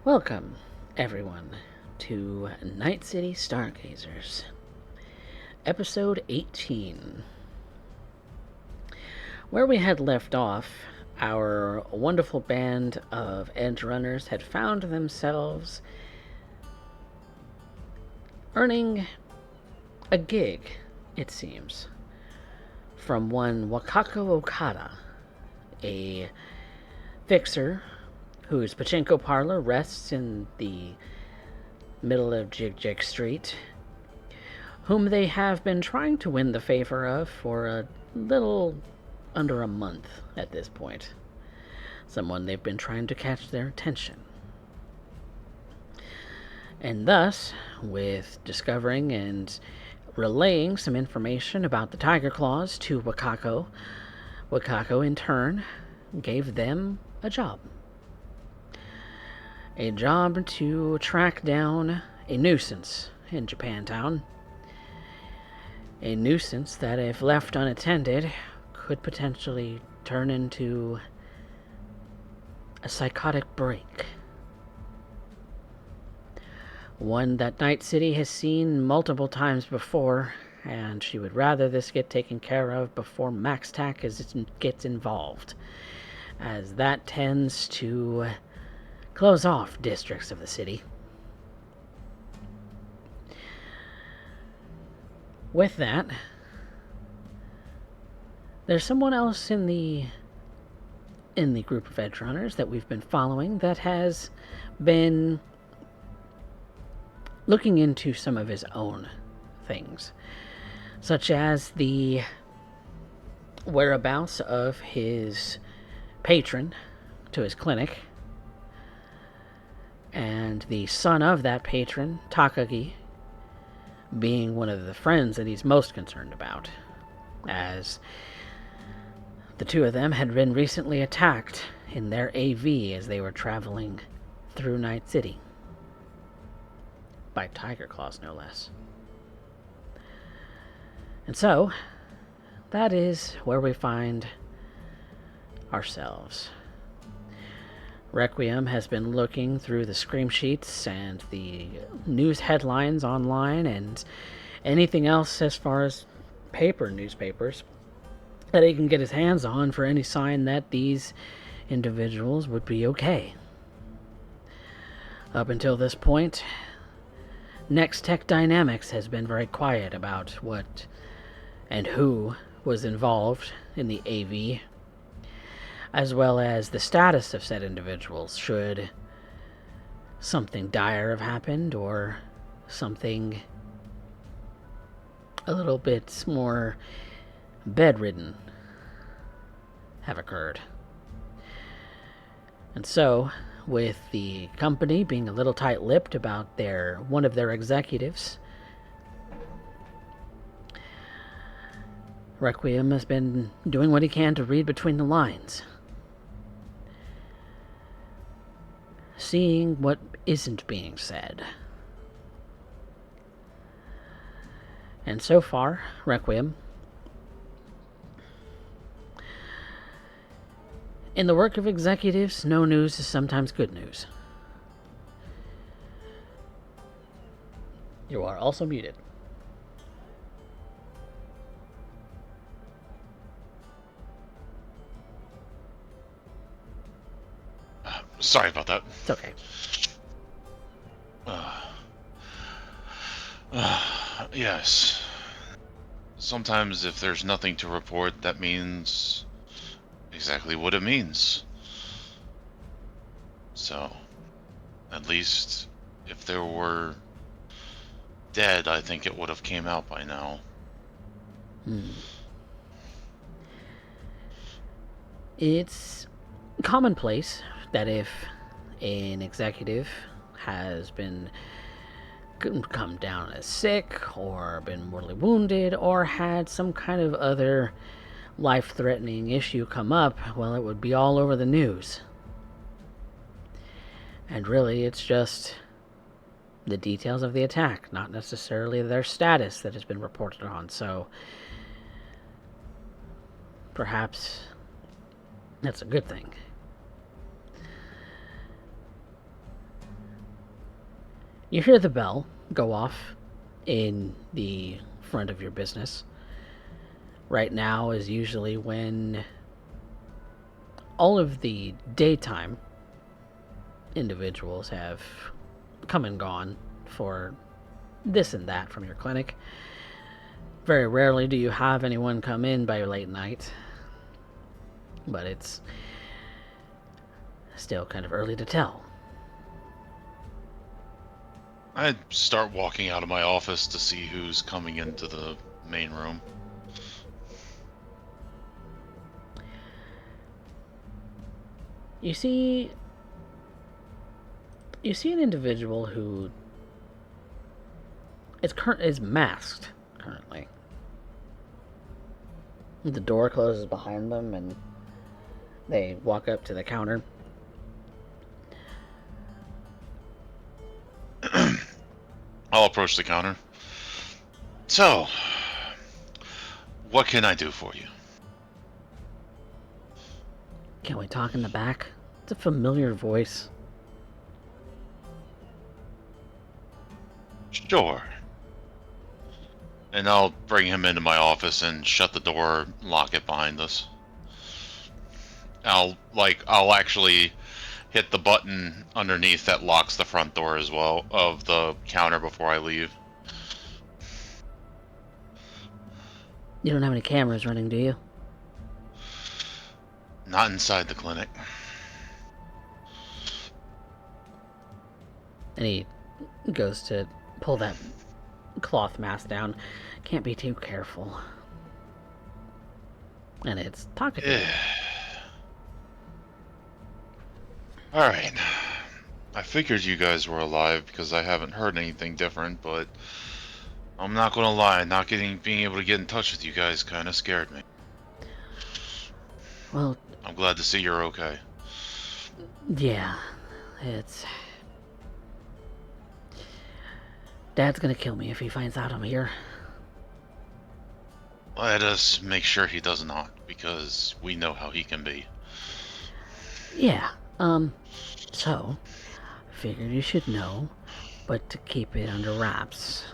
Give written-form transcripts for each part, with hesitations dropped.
Welcome, everyone, to Night City Stargazers, Episode 18. Where we had left off, our wonderful band of edge runners had found themselves earning a gig, it seems, from one Wakako Okada, a fixer whose pachinko parlor rests in the middle of Jig Street, whom they have been trying to win the favor of for a little under a month at this point. Someone they've been trying to catch their attention. And thus, with discovering and relaying some information about the Tiger Claws to Wakako, Wakako in turn gave them a job. A job to track down a nuisance in Japantown. A nuisance that, if left unattended, could potentially turn into a psychotic break. One that Night City has seen multiple times before, and she would rather this get taken care of before MaxTac gets involved, as that tends to close off districts of the city. With that, there's someone else in the group of edge runners that we've been following that has been looking into some of his own things, such as the whereabouts of his patron to his clinic, and the son of that patron, Takagi, being one of the friends that he's most concerned about, as the two of them had been recently attacked in their AV as they were traveling through Night City. By Tiger Claws, no less. And so, that is where we find ourselves. Requiem has been looking through the scream sheets and the news headlines online and anything else as far as newspapers that he can get his hands on for any sign that these individuals would be okay. Up until this point, Next Tech Dynamics has been very quiet about what and who was involved in the AV, as well as the status of said individuals should something dire have happened or something a little bit more bedridden have occurred. And so, with the company being a little tight-lipped about one of their executives, Requiem has been doing what he can to read between the lines, seeing what isn't being said. And so far, Requiem, in the work of executives, no news is sometimes good news. You are also muted. Sorry about that. It's okay. Yes. Sometimes if there's nothing to report, that means exactly what it means. So, at least if there were dead, I think it would have came out by now. It's commonplace that if an executive has been come down as sick or been mortally wounded or had some kind of other life-threatening issue come up, well, it would be all over the news. And really, it's just the details of the attack, not necessarily their status that has been reported on. So perhaps that's a good thing. You hear the bell go off in the front of your business. Right now is usually when all of the daytime individuals have come and gone for this and that from your clinic. Very rarely do you have anyone come in by late night, but it's still kind of early to tell. I'd start walking out of my office to see who's coming into the main room. You see an individual who is masked currently. The door closes behind them and they walk up to the counter. I'll approach the counter. So, what can I do for you? Can we talk in the back? It's a familiar voice. Sure. And I'll bring him into my office and shut the door, lock it behind us. I'll actually hit the button underneath that locks the front door as well of the counter before I leave. You don't have any cameras running, do you? Not inside the clinic. And he goes to pull that cloth mask down. Can't be too careful. And it's talkative. Alright. I figured you guys were alive because I haven't heard anything different, but I'm not gonna lie, not being able to get in touch with you guys kinda scared me. Well, I'm glad to see you're okay. yeah, it's... Dad's gonna kill me if he finds out I'm here. Let us make sure he does not, because we know how he can be. Yeah, so, figured you should know, but to keep it under wraps.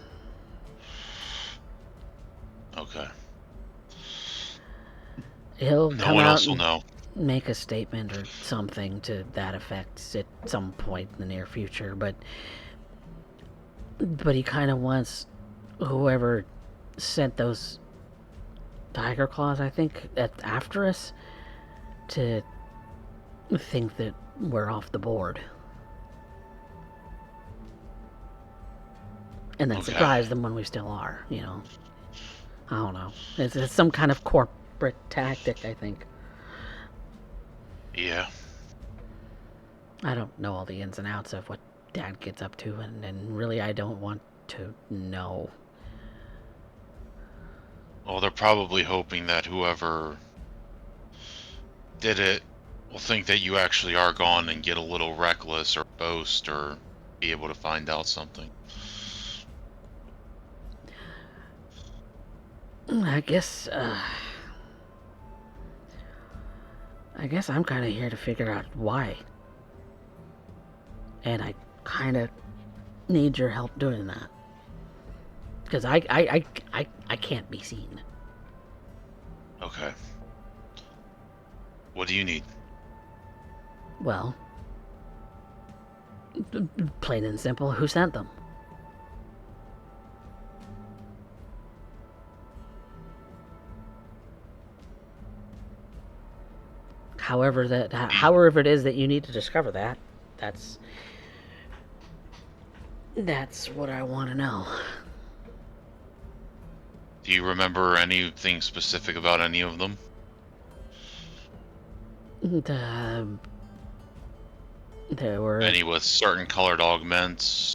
Okay. He'll No come one out else will and know. make a statement or something to that effect at some point in the near future, but he kind of wants whoever sent those tiger claws, I think, after us, to think that we're off the board. And then surprise them when we still are, you know. I don't know. It's some kind of corporate tactic, I think. Yeah. I don't know all the ins and outs of what Dad gets up to, and really I don't want to know. Well, they're probably hoping that whoever did it will think that you actually are gone and get a little reckless or boast or be able to find out something. I guess I'm kind of here to figure out why. And I kind of need your help doing that. Because I can't be seen. Okay. What do you need? Well, plain and simple, who sent them? However it is that you need to discover that, that's what I want to know. Do you remember anything specific about any of them? There were any with certain colored augments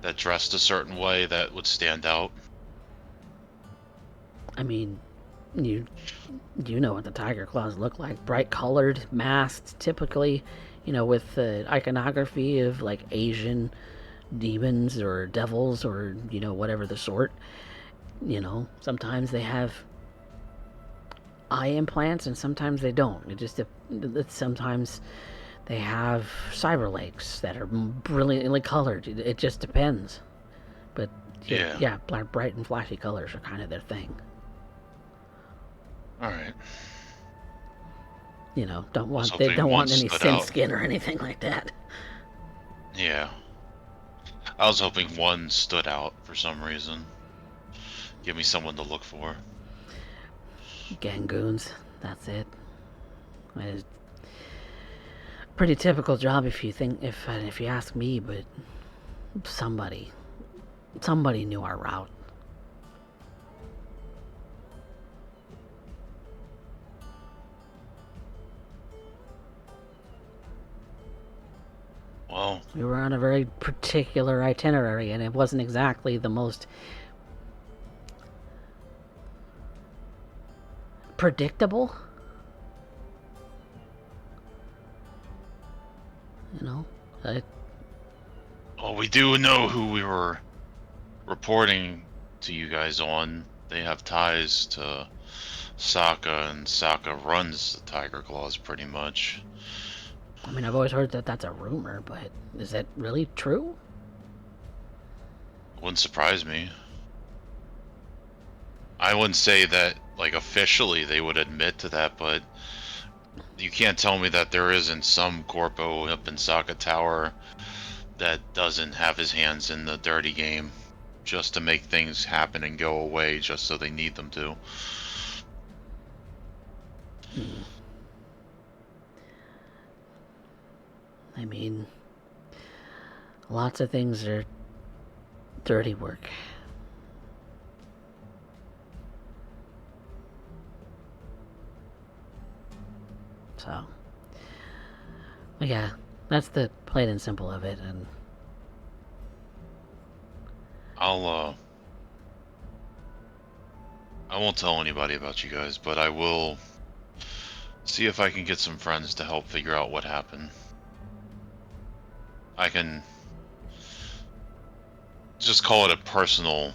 that dressed a certain way that would stand out? I mean, you know what the tiger claws look like. Bright colored, masked, typically, you know, with the iconography of like Asian demons or devils or, you know, whatever the sort. You know, sometimes they have eye implants and sometimes they don't. Sometimes They have cyber lakes that are brilliantly colored. It just depends. But yeah, bright and flashy colors are kind of their thing. All right. They don't want any stood thin out. skin or anything like that. Yeah. I was hoping one stood out for some reason. Give me someone to look for. Gangoons, that's it. It's pretty typical job if you ask me, but somebody knew our route. Well, we were on a very particular itinerary, and it wasn't exactly the most predictable. Well, we do know who we were reporting to you guys on. They have ties to Sokka, and Sokka runs the Tiger Claws pretty much. I mean, I've always heard that that's a rumor, but is that really true? Wouldn't surprise me. I wouldn't say that, like, officially they would admit to that, but you can't tell me that there isn't some corpo up in Sokka Tower that doesn't have his hands in the dirty game just to make things happen and go away just so they need them to. I mean, lots of things are dirty work. So, yeah, that's the plain and simple of it, and I won't tell anybody about you guys, but I will see if I can get some friends to help figure out what happened. I can just call it a personal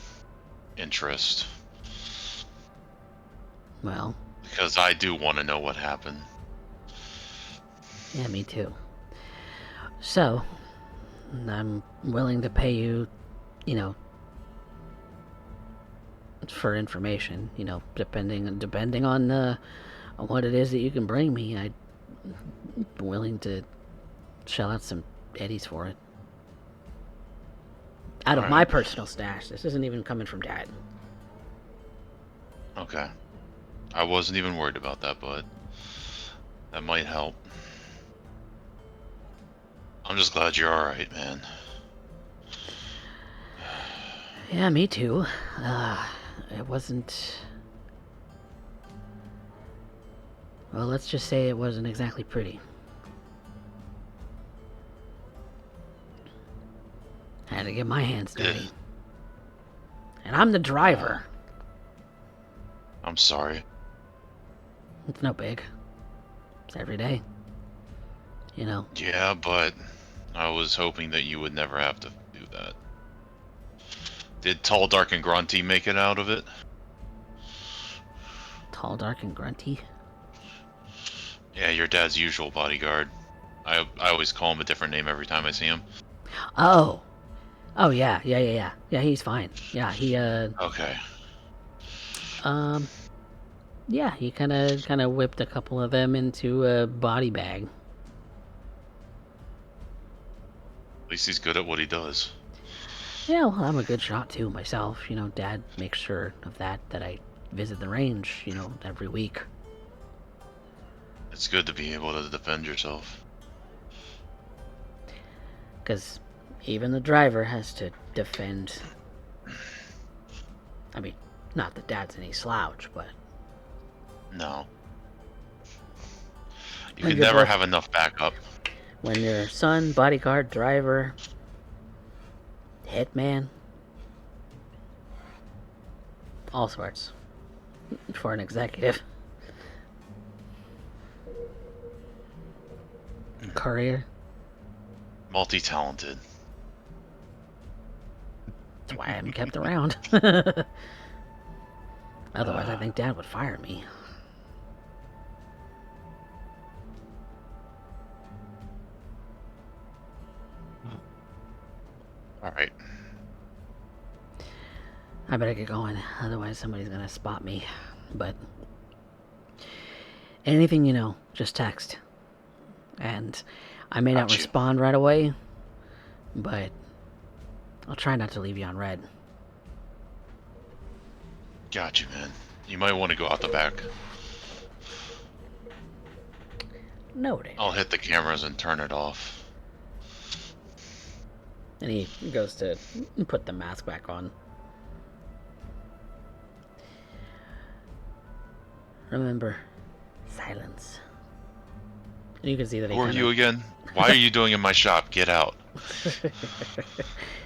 interest. Well, because I do want to know what happened. Yeah, me too. So, I'm willing to pay you, for information, depending on what it is that you can bring me. I'm willing to shell out some eddies for it. Out of my personal stash. This isn't even coming from Dad. Okay. I wasn't even worried about that, but that might help. I'm just glad you're alright, man. Yeah, me too. It wasn't... Well, let's just say it wasn't exactly pretty. I had to get my hands dirty. And I'm the driver. I'm sorry. It's no big. It's every day. Yeah, but I was hoping that you would never have to do that. Did Tall, Dark, and Grunty make it out of it? Tall, Dark, and Grunty? Yeah, your dad's usual bodyguard. I always call him a different name every time I see him. Oh, yeah. Yeah, he's fine. Yeah, he, Okay. Yeah, he kind of whipped a couple of them into a body bag. At least he's good at what he does. Yeah, well, I'm a good shot too myself. Dad makes sure of that I visit the range, every week. It's good to be able to defend yourself. Because even the driver has to defend. I mean, not that Dad's any slouch, but... No. You can never have enough backup. When you're son, bodyguard, driver, hitman, all sorts for an executive. Courier. Multi-talented. That's why I haven't kept around. Otherwise, I think Dad would fire me. Alright. I better get going, otherwise somebody's gonna spot me. But anything you know, just text. And I may not Got you. respond right away, but I'll try not to leave you on red. Got you, man. You might want to go out the back. Noted. I'll hit the cameras and turn it off. And he goes to put the mask back on. Remember, silence. And you can see that Who are you again? Why are you doing in my shop? Get out.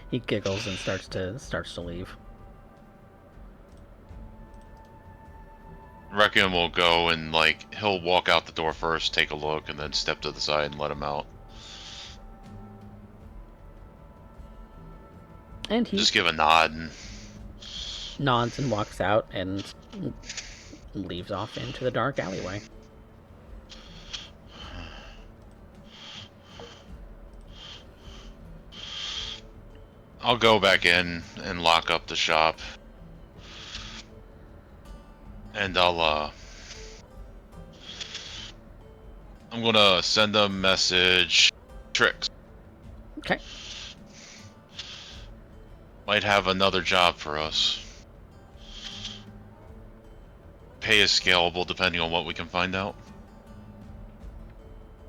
He giggles and starts to leave. Requiem will go and, like, he'll walk out the door first, take a look, and then step to the side and let him out. And he just give a nod and nods and walks out and leaves off into the dark alleyway. I'll go back in and lock up the shop. And I'm gonna send a message. Trix. Okay. Might have another job for us. Pay is scalable depending on what we can find out.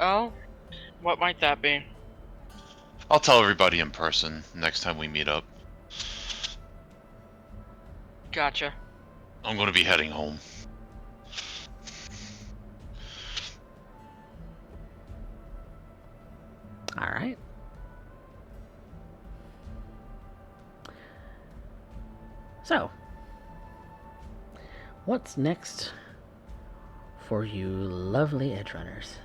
Oh? What might that be? I'll tell everybody in person next time we meet up. Gotcha. I'm gonna be heading home. Alright. So, what's next for you lovely edge runners?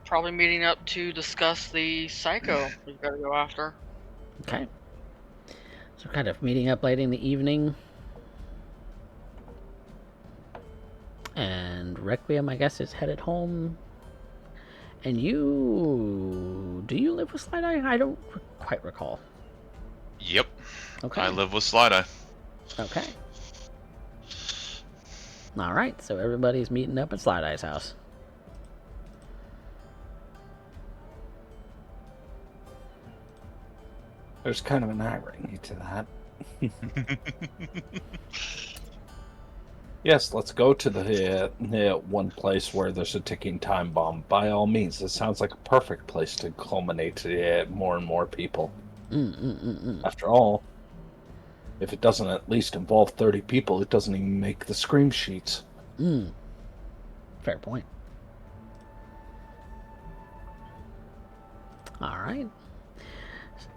Probably meeting up to discuss the psycho we've got to go after. Okay. So kind of meeting up late in the evening. And Requiem, I guess, is headed home. And you... Do you live with Slideye? I don't quite recall. Yep. Okay. I live with Slideye. Okay. Alright, so everybody's meeting up at Slideye's house. There's kind of an irony to that. Yes, let's go to the one place where there's a ticking time bomb. By all means, it sounds like a perfect place to culminate more and more people. After all, if it doesn't at least involve 30 people, it doesn't even make the scream sheets. Fair point. Alright.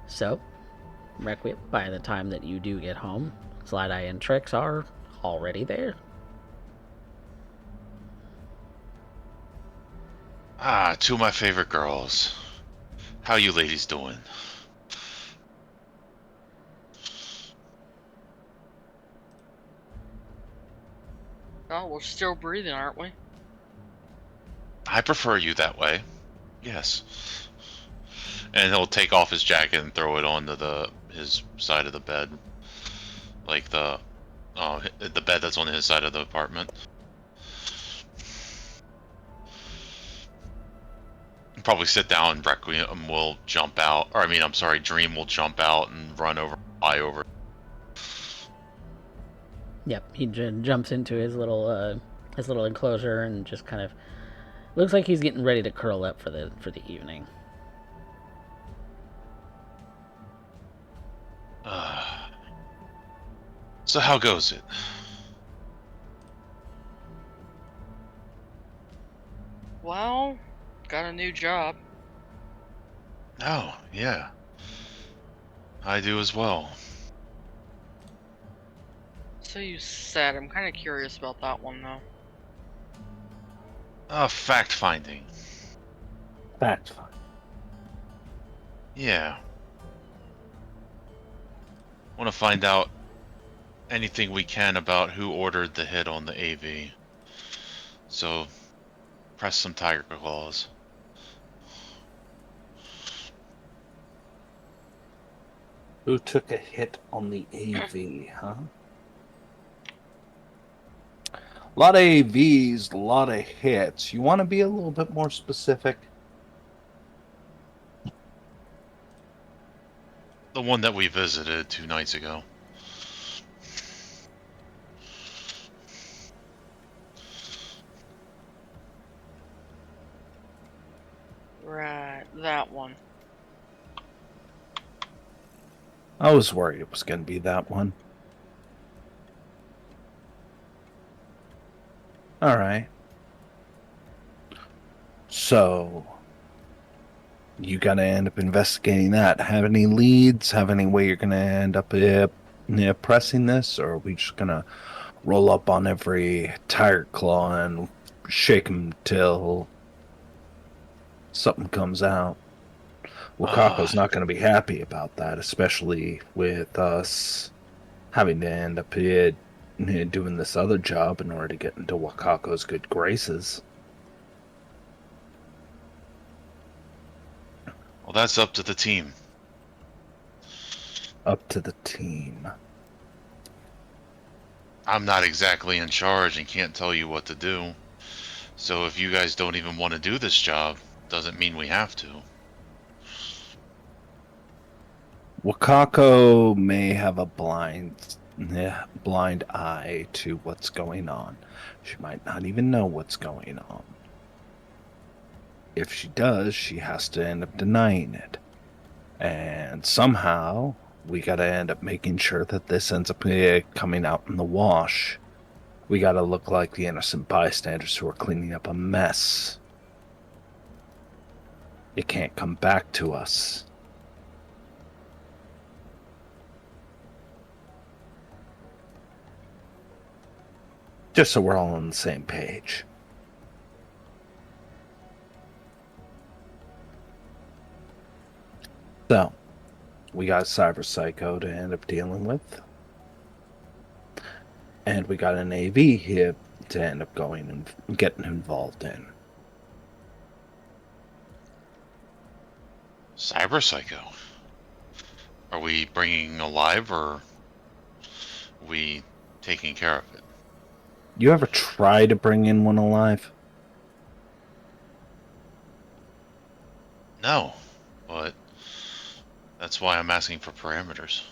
So, Requiem, by the time that you do get home, Slideye and Trix are already there. Ah, two of my favorite girls. How you ladies doing? Oh, we're still breathing, aren't we? I prefer you that way. Yes. And he'll take off his jacket and throw it onto his side of the bed. Like the bed that's on his side of the apartment. Probably sit down and Requiem will jump out. Or Dream will jump out and fly over. Yep, he jumps into his little enclosure and just kind of looks like he's getting ready to curl up for the evening. So how goes it? Well, got a new job. Oh, yeah. I do as well. So you said. I'm kind of curious about that one, though. Fact-finding. Fact-finding. Yeah. Want to find out anything we can about who ordered the hit on the AV. So, press some tiger claws. Who took a hit on the AV, huh? A lot of AVs, a lot of hits. You want to be a little bit more specific? The one that we visited 2 nights ago. Right, that one. I was worried it was going to be that one. All right. So, you got to end up investigating that. Have any leads? Have any way you're going to end up pressing this? Or are we just going to roll up on every tiger claw and shake them till something comes out? Wakako's not going to be happy about that, especially with us having to end up doing this other job in order to get into Wakako's good graces. Well, that's up to the team. Up to the team. I'm not exactly in charge and can't tell you what to do. So if you guys don't even want to do this job, doesn't mean we have to. Wakako may have a blind eye to what's going on. She might not even know what's going on. If she does, she has to end up denying it. And somehow, we gotta end up making sure that this ends up coming out in the wash. We gotta look like the innocent bystanders who are cleaning up a mess. It can't come back to us. Just so we're all on the same page. So, we got Cyber Psycho to end up dealing with. And we got an AV here to end up going and getting involved in. Cyber Psycho. Are we bringing alive or are we taking care of it? You ever try to bring in one alive? No, but that's why I'm asking for parameters.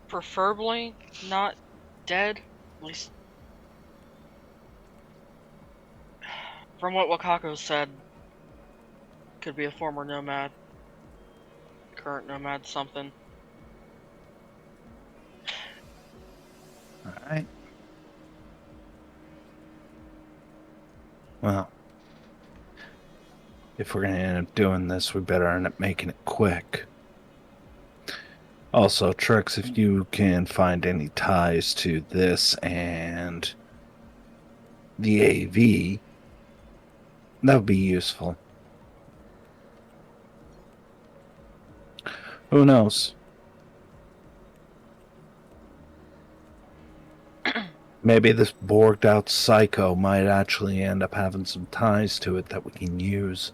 Preferably not dead. At least from what Wakako said, could be a former nomad, current nomad, something. Alright. Well, if we're going to end up doing this, we better end up making it quick. Also, Trix, if you can find any ties to this and the AV, that would be useful. Who knows? Maybe this borged out psycho might actually end up having some ties to it that we can use.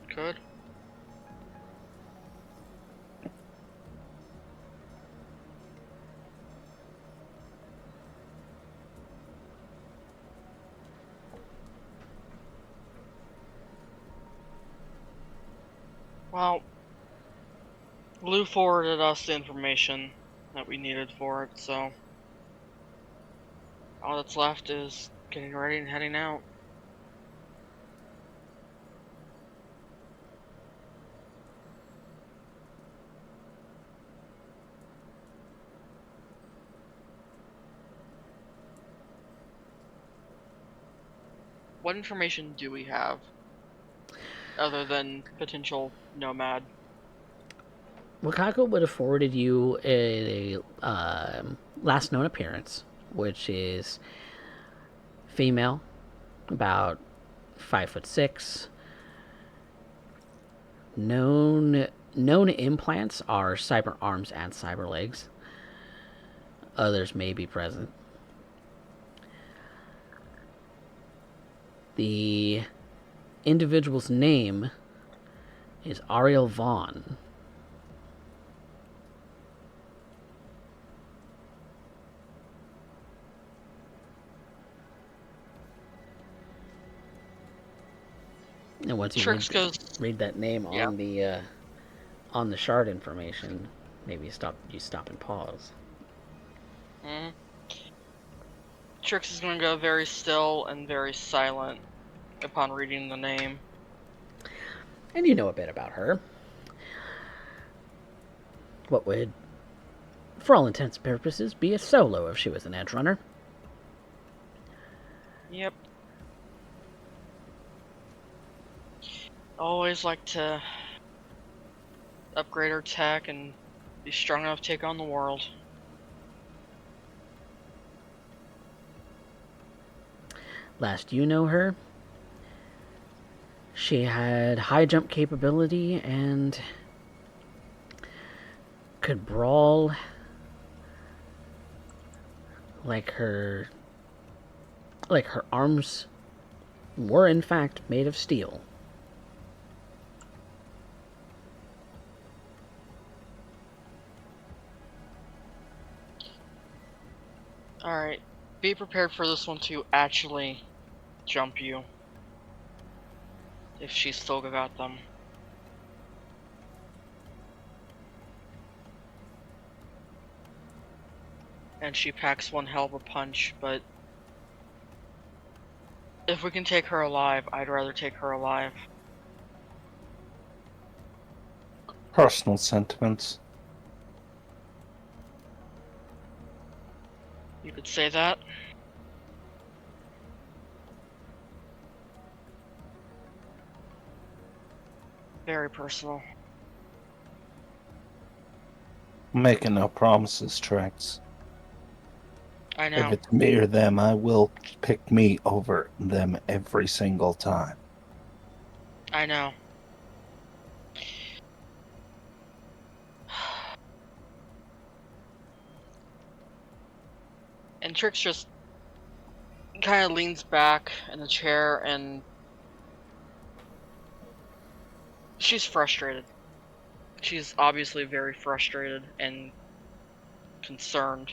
Could. Well, Loup forwarded us the information that we needed for it, so all that's left is getting ready and heading out. What information do we have other than potential nomad? Wakako would have forwarded you a last known appearance, which is female, about 5'6", known known implants are cyber arms and cyber legs. Others may be present. The individual's name is Ariel Vaughn. And once you Trix goes. read that name Yeah. on the shard information, maybe you stop and pause. Mhm. Trix is going to go very still and very silent upon reading the name. And you know a bit about her. What would, for all intents and purposes, be a solo if she was an edge runner. Yep. Always like to upgrade her tech and be strong enough to take on the world. Last you know her, she had high jump capability and could brawl like her arms were in fact made of steel. Alright, be prepared for this one to actually jump you. If she's still got them. And she packs one hell of a punch, but if we can take her alive, I'd rather take her alive. Personal sentiments. You could say that. Very personal. Making no promises, Trix. I If know. it's me or them, I will pick me over them every single time. I know. And Trix just kind of leans back in the chair and she's frustrated. She's obviously very frustrated and concerned.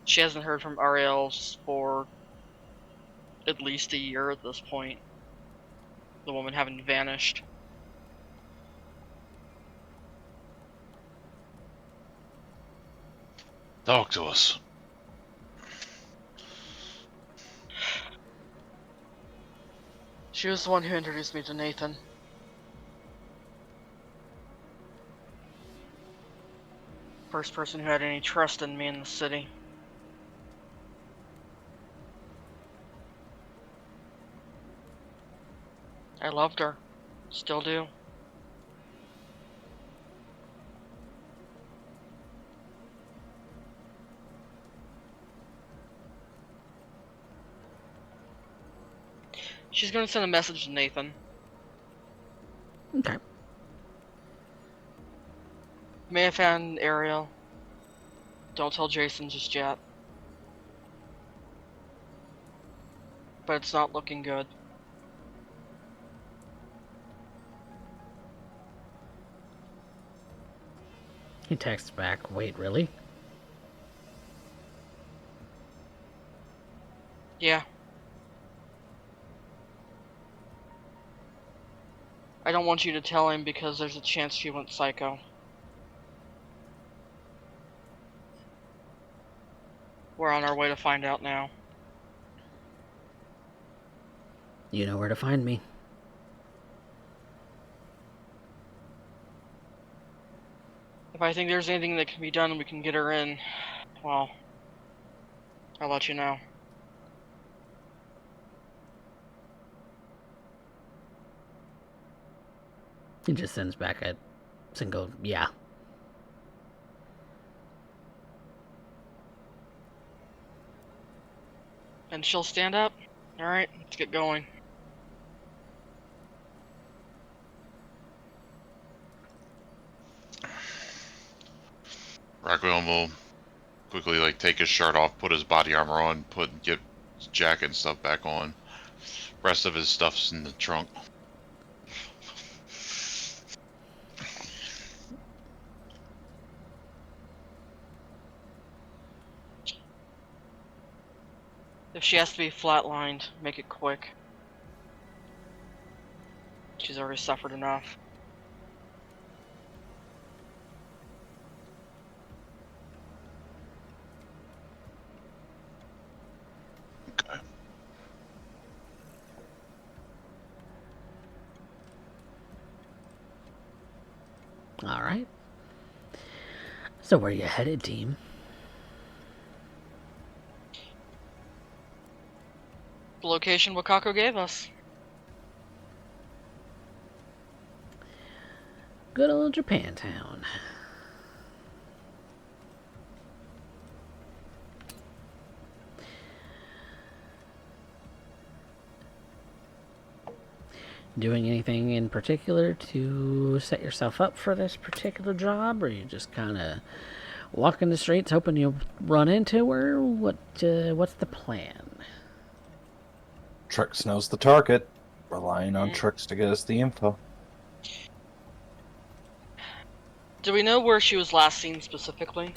She hasn't heard from Ariel for at least a year at this point. The woman having vanished. Talk to us. She was the one who introduced me to Nathan. First person who had any trust in me in the city. I loved her. Still do. She's gonna send a message to Nathan. Okay. May have found Ariel. Don't tell Jason just yet. But it's not looking good. He texts back, wait, really? Yeah. I don't want you to tell him because there's a chance she went psycho. We're on our way to find out now. You know where to find me. If I think there's anything that can be done and we can get her in, well, I'll let you know. He just sends back a single, yeah. And she'll stand up? Alright, let's get going. Requiem will quickly like take his shirt off, put his body armor on, get his jacket and stuff back on. Rest of his stuff's in the trunk. If she has to be flatlined, make it quick. She's already suffered enough. Okay. All right. So where you headed, team? The location Wakako gave us. Good old Japantown. Doing anything in particular to set yourself up for this particular job, or you just kind of walking the streets hoping you'll run into her? What's the plan? Trix knows the target. Relying on Trix to get us the info. Do we know where she was last seen specifically?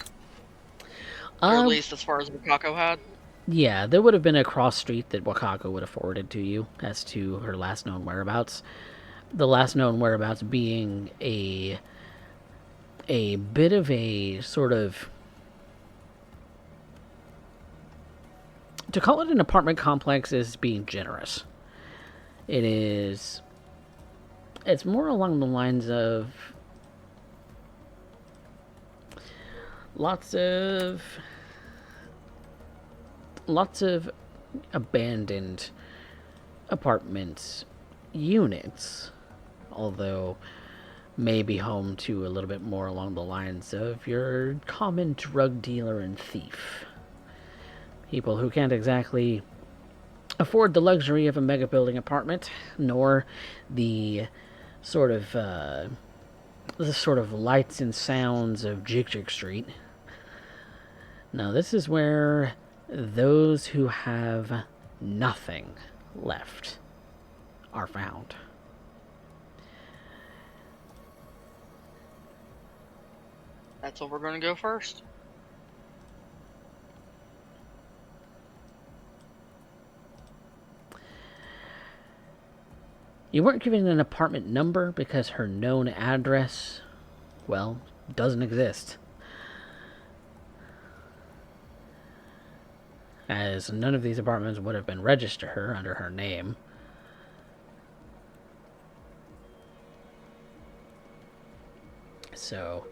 Or at least as far as Wakako had? Yeah, there would have been a cross street that Wakako would have forwarded to you as to her last known whereabouts. The last known whereabouts being a bit of a sort of, to call it an apartment complex is being generous. It's more along the lines of lots of abandoned apartment units, although maybe home to a little bit more along the lines of your common drug dealer and thief. People who can't exactly afford the luxury of a mega building apartment, nor the sort of lights and sounds of Jig Street. Now, this is where those who have nothing left are found. That's where we're going to go first. You weren't given an apartment number because her known address, well, doesn't exist. As none of these apartments would have been registered to her under her name. So,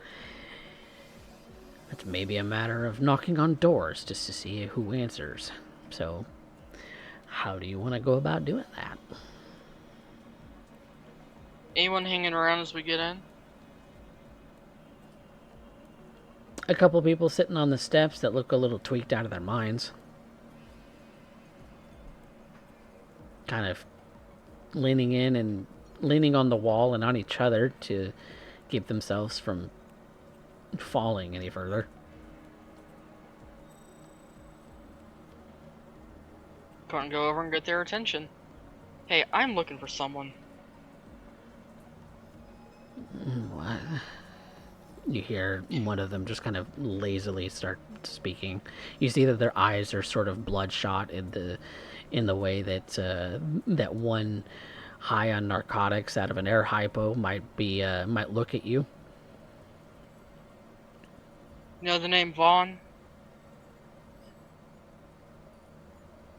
it's maybe a matter of knocking on doors just to see who answers. So, how do you want to go about doing that? Anyone hanging around as we get in? A couple people sitting on the steps that look a little tweaked out of their minds. Kind of leaning in and leaning on the wall and on each other to keep themselves from falling any further. Can't go over and get their attention. Hey, I'm looking for someone. What? You hear one of them just kind of lazily start speaking. You see that their eyes are sort of bloodshot in the way that that one high on narcotics out of an air hypo might look at you. You know the name Vaughn?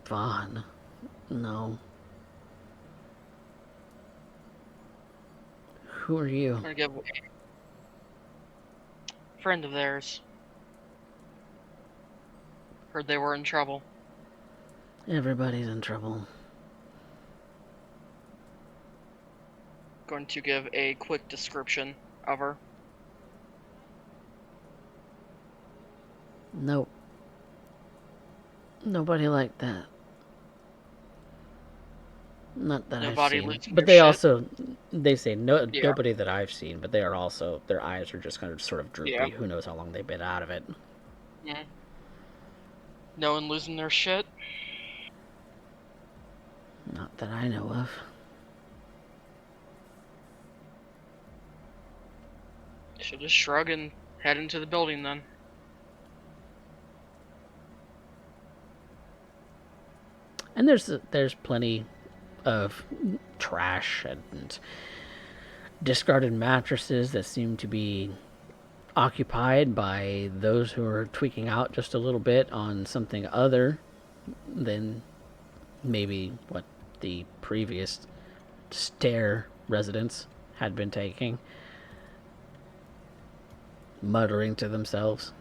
Vaughn? No. Who are you? I'm gonna give a friend of theirs. Heard they were in trouble. Everybody's in trouble. Going to give a quick description of her. Nope. Nobody like that. Not that I've Nobody seen. losing But their they shit. also, they say Yeah. nobody that I've seen, but they are also, their eyes are just kind of sort of droopy. Yeah. Who knows how long they've been out of it. Yeah. No one losing their shit. Not that I know of. Should just shrug and head into the building then. And there's plenty of trash and discarded mattresses that seem to be occupied by those who are tweaking out just a little bit on something other than maybe what the previous stair residents had been taking, muttering to themselves.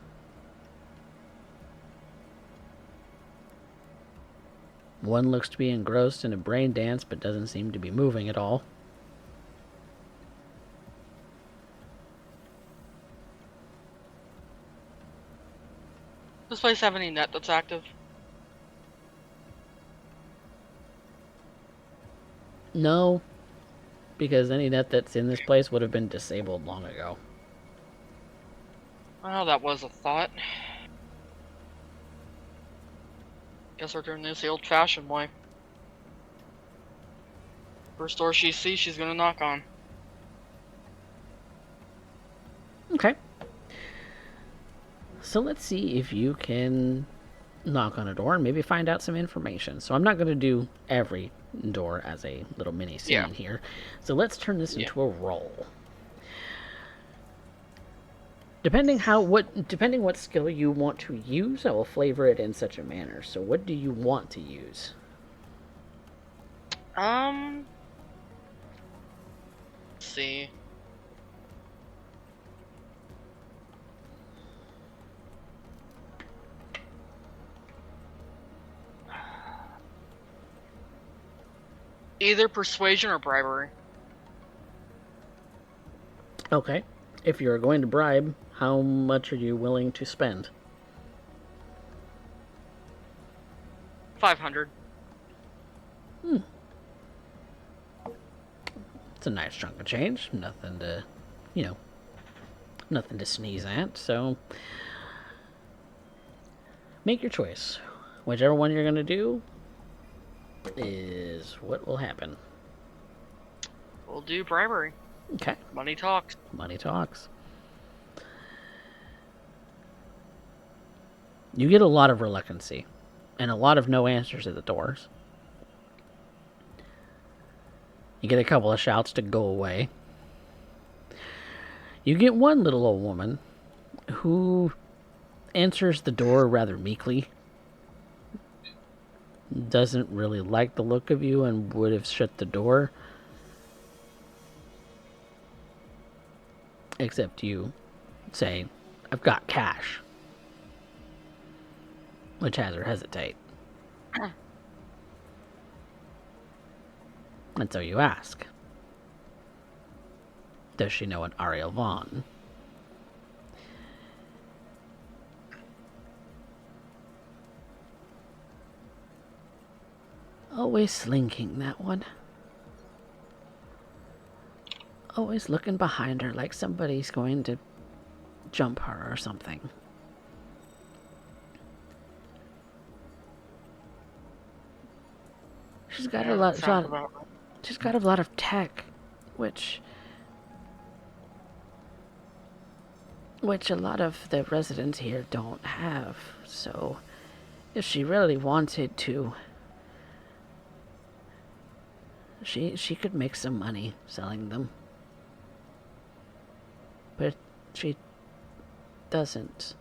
One looks to be engrossed in a brain dance but doesn't seem to be moving at all. Does this place have any net that's active? No, because any net that's in this place would have been disabled long ago. Well, that was a thought. Guess we're doing this the old-fashioned way. First door she sees, she's gonna knock on. Okay. So let's see if you can knock on a door and maybe find out some information. So I'm not going to do every door as a little mini scene here. So let's turn this into a roll. Depending what skill you want to use, I will flavor it in such a manner. So what do you want to use? Let's see. Either persuasion or bribery. Okay. If you're going to bribe, how much are you willing to spend? 500. It's a nice chunk of change. Nothing to, nothing to sneeze at. So make your choice. Whichever one you're going to do is what will happen. We'll do bribery. Okay. Money talks. Money talks. You get a lot of reluctancy and a lot of no answers at the doors. You get a couple of shouts to go away. You get one little old woman who answers the door rather meekly. Doesn't really like the look of you and would have shut the door. Except you say, "I've got cash." Which has her hesitate. And so you ask, does she know an Ariel Vaughn? Always slinking, that one. Always looking behind her like somebody's going to jump her or something. She's got a lot. She's got a lot of tech, which a lot of the residents here don't have. So, if she really wanted to, she could make some money selling them. But she doesn't,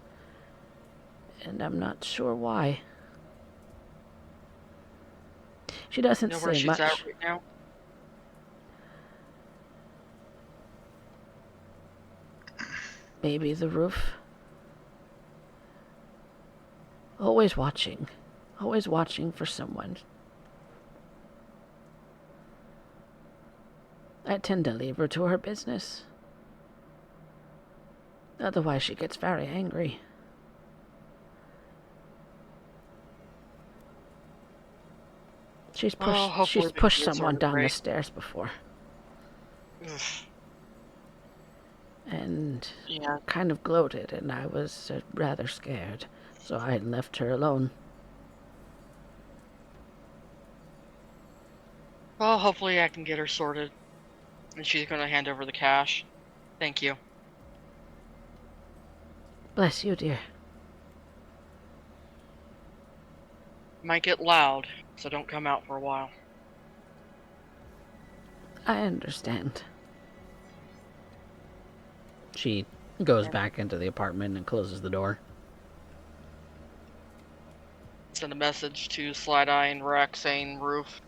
and I'm not sure why. She doesn't Know where say she's much. at right now? Maybe the roof. Always watching for someone. I tend to leave her to her business. Otherwise she gets very angry. She's Oh, pushed hopefully she's the pushed kids someone are down the great. stairs before. Ugh. And Yeah. kind of gloated, and I was rather scared, so I left her alone. Well, hopefully I can get her sorted. And she's gonna hand over the cash. Thank you. Bless you, dear. Might get loud, so don't come out for a while. I understand. She goes Yeah. back into the apartment and closes the door. Send a message to Slideye and Rex saying roof,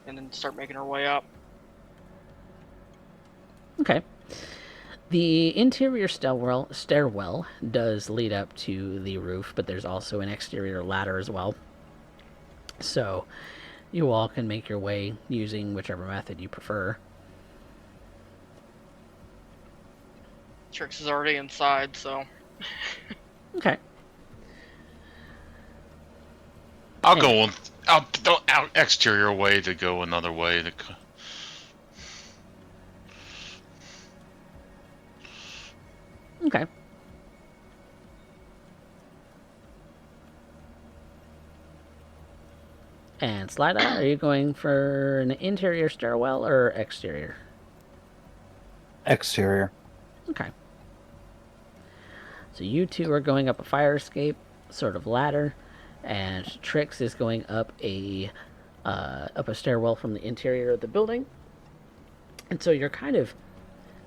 and then start making her way up. Okay. The interior stairwell does lead up to the roof, but there's also an exterior ladder as well. So you all can make your way using whichever method you prefer. Trix is already inside, so Okay. I'll Hey. go out exterior way to go another way. Okay. And Slideye, are you going for an interior stairwell or exterior? Exterior. Okay. So you two are going up a fire escape sort of ladder, and Trix is going up a stairwell from the interior of the building. And so you're kind of,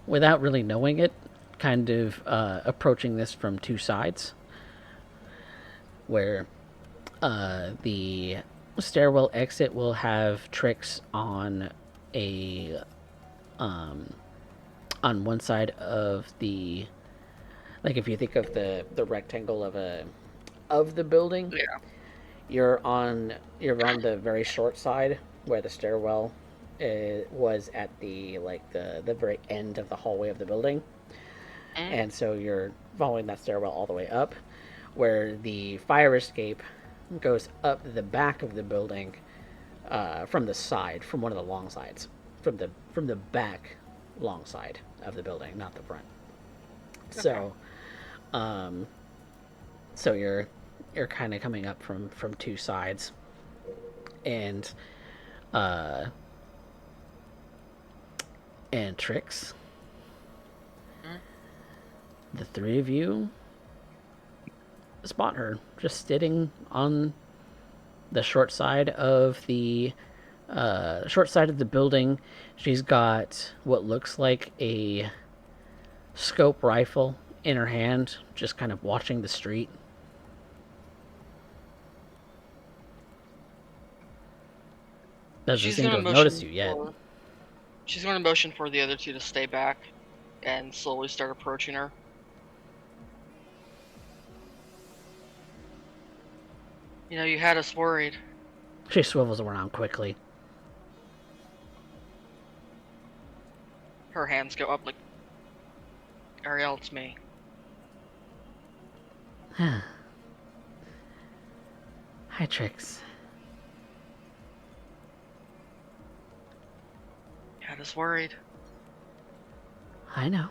without really knowing it, kind of approaching this from two sides, where the stairwell exit will have Trix on a on one side of the, like, if you think of the rectangle of the building, yeah. you're on the very short side where the stairwell was at the very end of the hallway of the building. Mm. And so you're following that stairwell all the way up, where the fire escape goes up the back of the building, from the side, from one of the long sides, from the back long side of the building, not the front. Okay. So you're kind of coming up from two sides, and Trix, the three of you spot her just sitting on the short side of the building. She's got what looks like a scope rifle in her hand, just kind of watching the street. Doesn't She's seem to gonna have noticed motion you yet. She's gonna motion for the other two to stay back, and slowly start approaching her. You know, you had us worried. She swivels around quickly. Her hands go up like, Ariel, it's me. Hi, Trix. You had us worried. I know.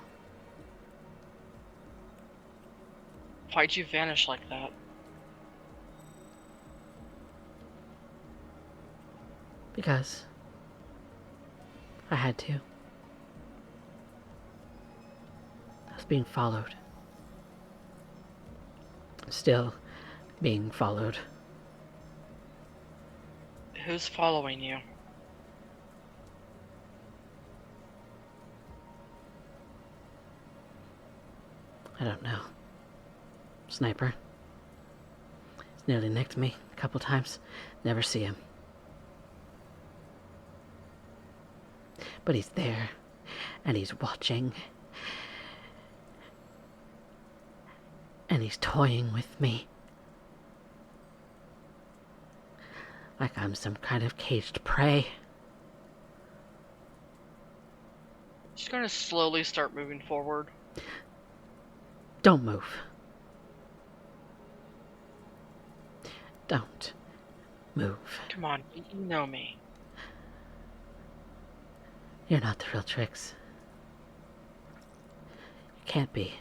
Why'd you vanish like that? Because I had to. I was being followed. Still being followed. Who's following you? I don't know. Sniper. He's nearly nicked me a couple times. Never see him. But he's there, and he's watching, and he's toying with me. Like I'm some kind of caged prey. She's gonna slowly start moving forward. Don't move. Don't Move. Come on, you know me. You're not the real Trix. You can't be.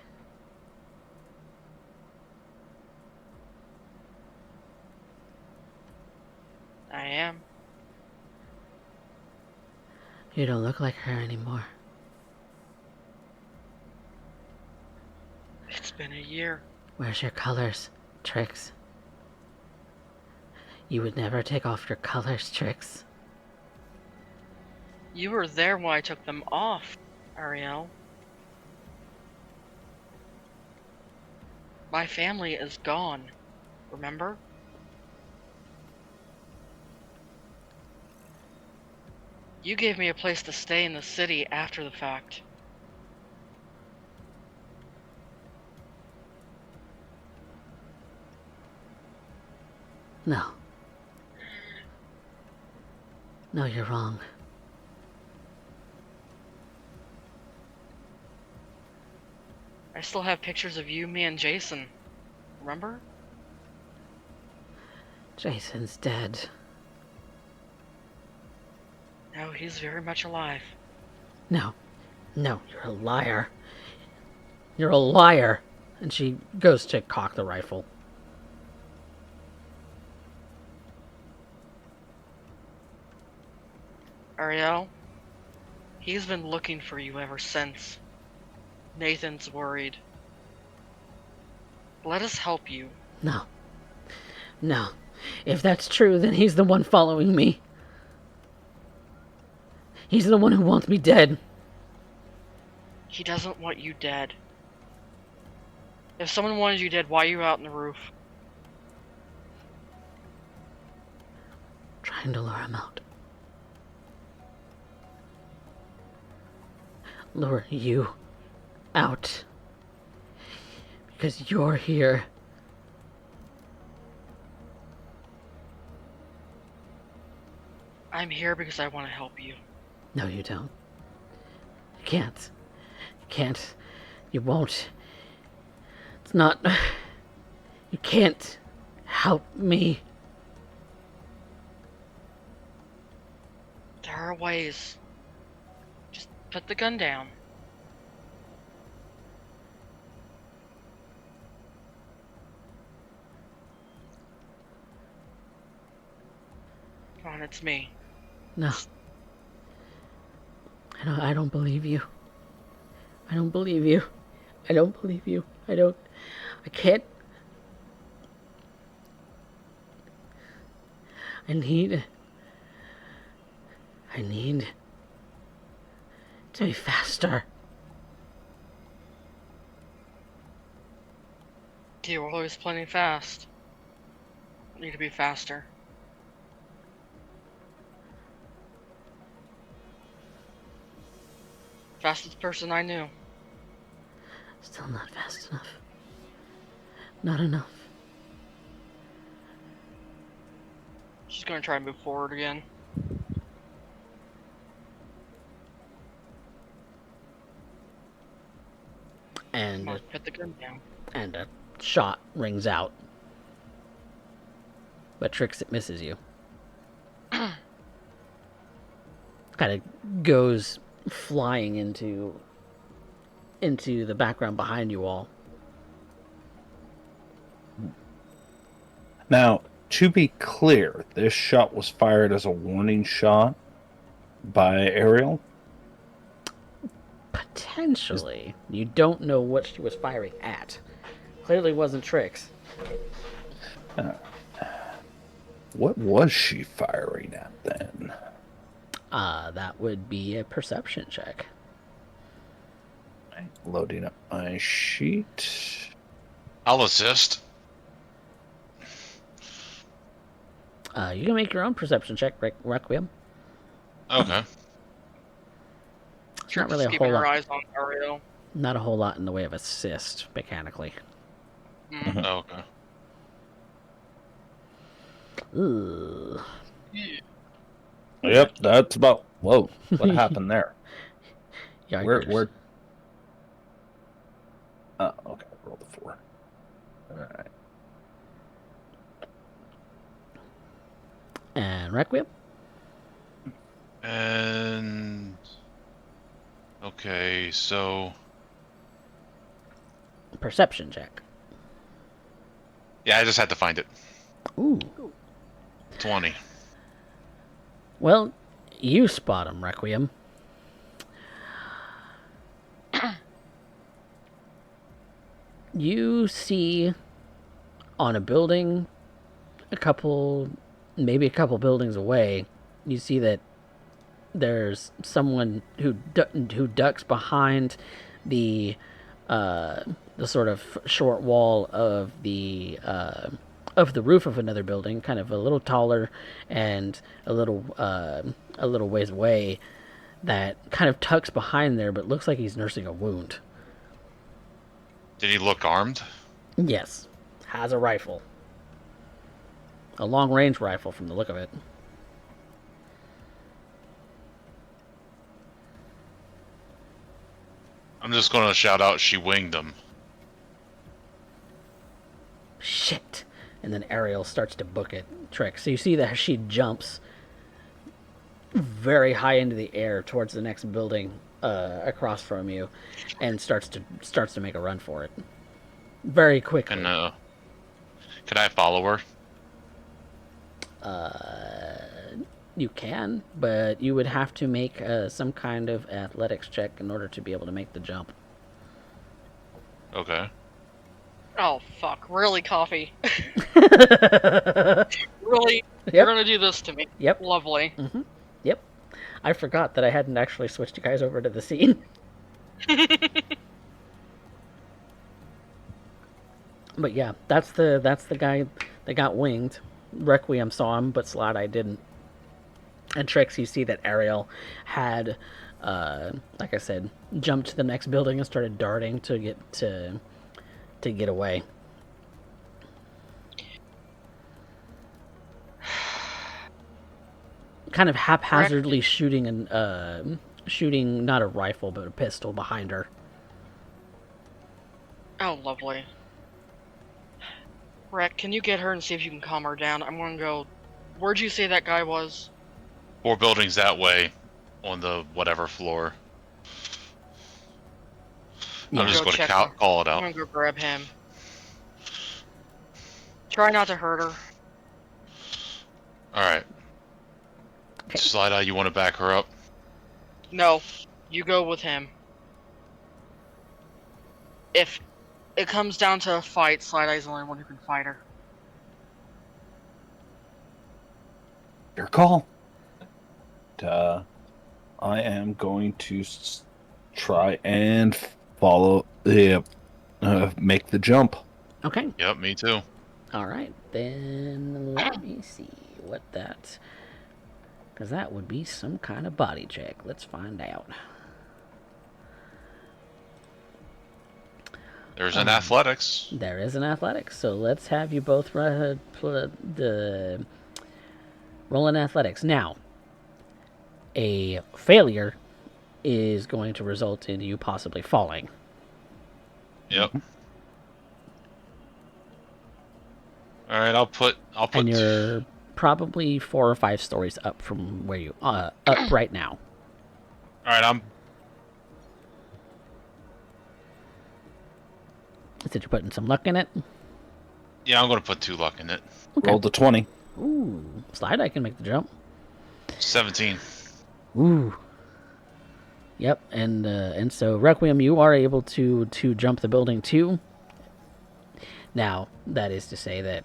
I am. You don't look like her anymore. It's been a year. Where's your colors, Trix? You would never take off your colors, Trix. You were there when I took them off, Ariel. My family is gone, remember? You gave me a place to stay in the city after the fact. No. No, you're wrong. I still have pictures of you, me, and Jason. Remember? Jason's dead. No, he's very much alive. No. No, you're a liar. You're a liar. And she goes to cock the rifle. Ariel, he's been looking for you ever since. Nathan's worried. Let us help you. No. No. If that's true, then he's the one following me. He's the one who wants me dead. He doesn't want you dead. If someone wanted you dead, why are you out on the roof? Trying to lure him out. Lure you out. Because you're here. I'm here because I want to help you. No, you don't. You can't. You can't. You won't. It's not... You can't help me. There are ways. Just put the gun down. Come on, it's me. No. I don't believe you. I don't believe you. I don't believe you. I can't. I need to be faster. You're always playing fast. Need to be faster. Fastest person I knew. Still not fast enough. Not enough. She's gonna try and move forward again. And Come on, put the gun down. and a shot rings out. But Trix, it misses you. Kind of goes flying into the background behind you all. Now, to be clear, this shot was fired as a warning shot by Ariel. Potentially. You don't know what she was firing at. Clearly wasn't Trix. What was she firing at then? That would be a perception check. Loading up my sheet. I'll assist. You can make your own perception check, Requiem. Okay. It's not really a keeping whole her lot. eyes on Ariel. Not a whole lot in the way of assist, mechanically. Mm. Oh, okay. Ooh. Yep, that's about... Whoa, what happened there? Yikers. Where... Oh, okay, roll the 4. Alright. And Requiem? And okay, so Perception check. yeah, I just had to find it. Ooh. 20. Well, you spot him, Requiem. You see on a building, maybe a couple buildings away, you see that there's someone who ducks behind the sort of short wall of the roof of another building, kind of a little taller and a little ways away, that kind of tucks behind there, but looks like he's nursing a wound. Did he look armed? Yes, has a rifle, a long-range rifle from the look of it. I'm just gonna shout out, she winged him. Shit. And then Ariel starts to book it. Trix. So you see that she jumps very high into the air towards the next building across from you, and starts to make a run for it. Very quickly. And could I follow her? You can, but you would have to make some kind of athletics check in order to be able to make the jump. Okay. Oh, fuck. Really, Coffee? Yep. Really? You're gonna do this to me? Yep. Lovely. Mm-hmm. Yep. I forgot that I hadn't actually switched you guys over to the scene. But yeah, that's the guy that got winged. Requiem saw him, but Slideye didn't. And Trix, you see that Ariel had, like I said, jumped to the next building and started darting to get away. Kind of haphazardly shooting not a rifle but a pistol behind her. Oh, lovely. Rek, can you get her and see if you can calm her down? I'm gonna go... Where'd you say that guy was? 4 buildings that way, on the whatever floor. Yeah. I'm just Go going to check her. call it I'm out. gonna go grab him. Try not to hurt her. Alright. Okay. Slideye, you want to back her up? No, you go with him. If it comes down to a fight, Slideye's the only one who can fight her. Your call. I am going to try and follow the make the jump. Okay. Yep, me too. All right. Then let me see what that... Because that would be some kind of body check. Let's find out. There's an athletics. There is an athletics. So let's have you both roll an athletics. Now, a failure is going to result in you possibly falling. Yep. Alright, I'll put And you're probably 4 or 5 stories up from where you up right now. Alright, I'm... Did you putting some luck in it? Yeah, I'm going to put 2 luck in it. Okay. Roll the 20. Ooh, Slideye can make the jump. 17. Ooh. Yep, and so Requiem, you are able to jump the building too. Now, that is to say that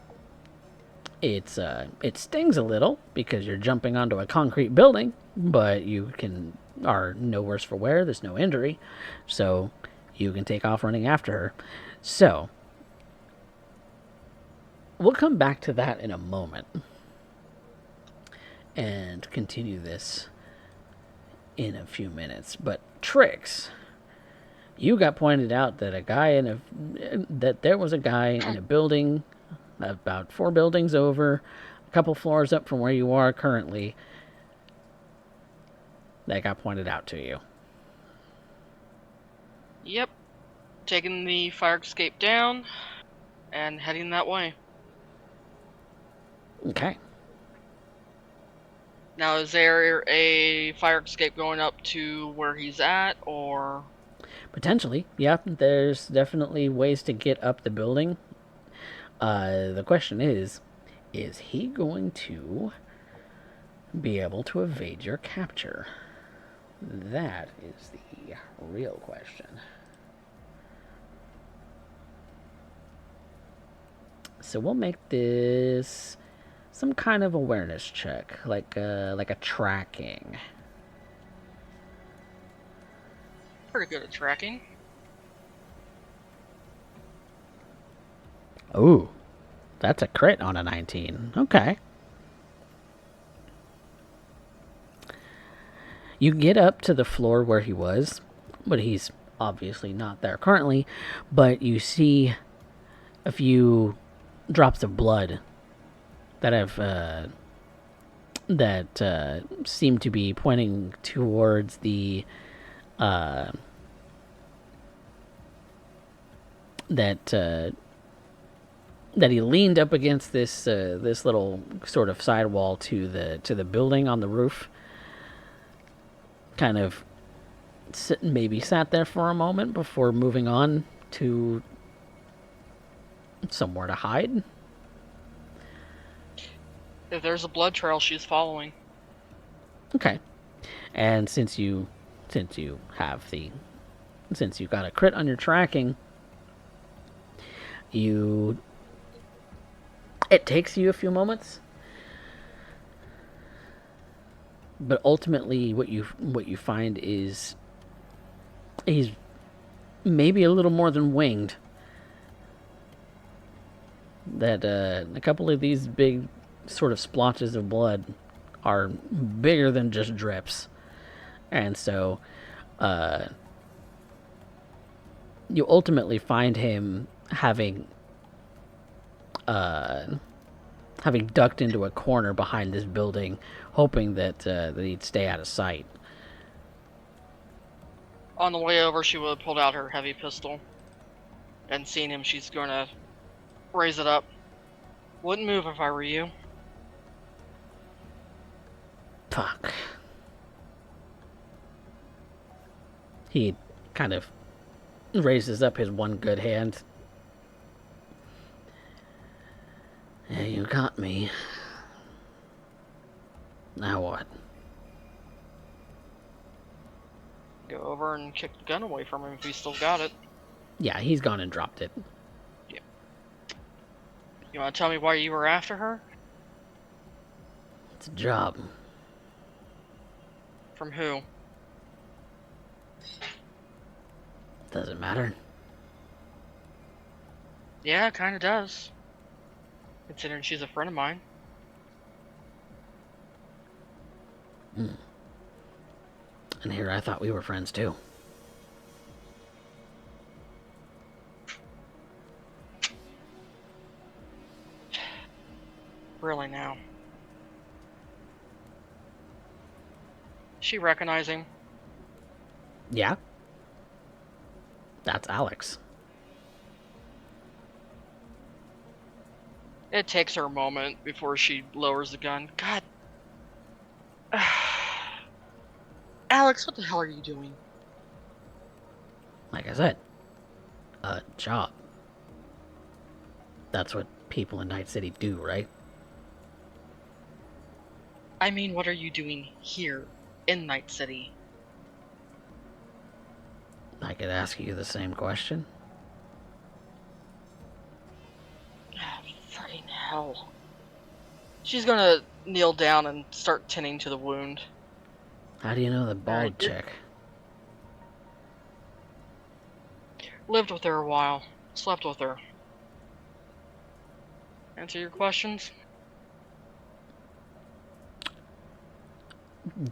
it stings a little because you're jumping onto a concrete building, but you are no worse for wear. There's no injury, so you can take off running after her. So we'll come back to that in a moment and continue this in a few minutes. But Trix, you got pointed out that there was a guy in a building about 4 buildings over, a couple floors up from where you are currently, that got pointed out to you. Yep. Taking the fire escape down and heading that way. Okay. Now, is there a fire escape going up to where he's at, or... Potentially, yeah. There's definitely ways to get up the building. The question is he going to be able to evade your capture? That is the real question. So we'll make this some kind of awareness check, like a tracking. Pretty good at tracking. Ooh, that's a crit on a 19. Okay. You get up to the floor where he was, but he's obviously not there currently, but you see a few drops of blood that have seem to be pointing towards the that he leaned up against this little sort of sidewall to the building on the roof. Kind of maybe sat there for a moment before moving on to somewhere to hide. If there's a blood trail, she's following. Okay. And since you got a crit on your tracking, it takes you a few moments, but ultimately what you find is he's maybe a little more than winged. That a couple of these big sort of splotches of blood are bigger than just drips. And so you ultimately find him having ducked into a corner behind this building, hoping that he'd stay out of sight. On the way over, she would have pulled out her heavy pistol. And seeing him, she's going to raise it up. Wouldn't move if I were you. Fuck. He kind of raises up his one good hand. Yeah, you got me. Now what? Go over and kick the gun away from him if he's still got it. Yeah, he's gone and dropped it. Yeah. You want to tell me why you were after her? It's a job. From who? Doesn't matter. Yeah, it kinda does. Considering she's a friend of mine. And here I thought we were friends too. Really now. She recognizing? Yeah? That's Alex. It takes her a moment before she lowers the gun. God. Alex, what the hell are you doing? Like I said, a job. That's what people in Night City do, right? I mean, what are you doing here in Night City? I could ask you the same question. Fucking hell. She's gonna kneel down and start tending to the wound. How do you know the bald chick? Lived with her a while. Slept with her. Answer your questions?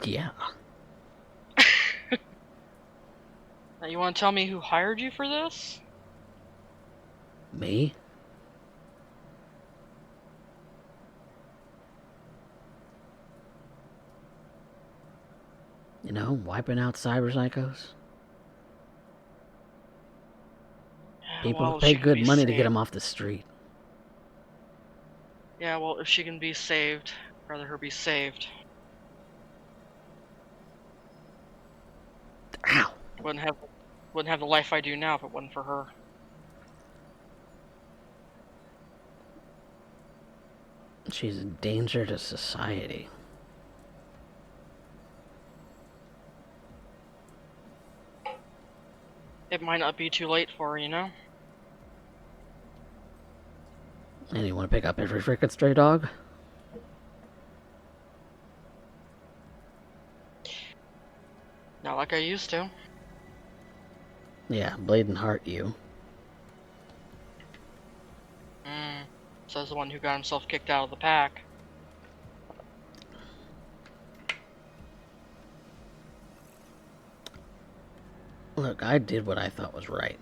Yeah. Now you want to tell me who hired you for this? Me? You know, wiping out cyber psychos? People Well, pay she can good be money to saved. get them off the street. Yeah, well, if she can be saved, I'd rather her be saved. Ow! Wouldn't have the life I do now if it wasn't for her. She's a danger to society. It might not be too late for her, you know? And you want to pick up every frickin' stray dog? Not like I used to. Yeah, Bladen Heart you. Says the one who got himself kicked out of the pack. Look, I did what I thought was right.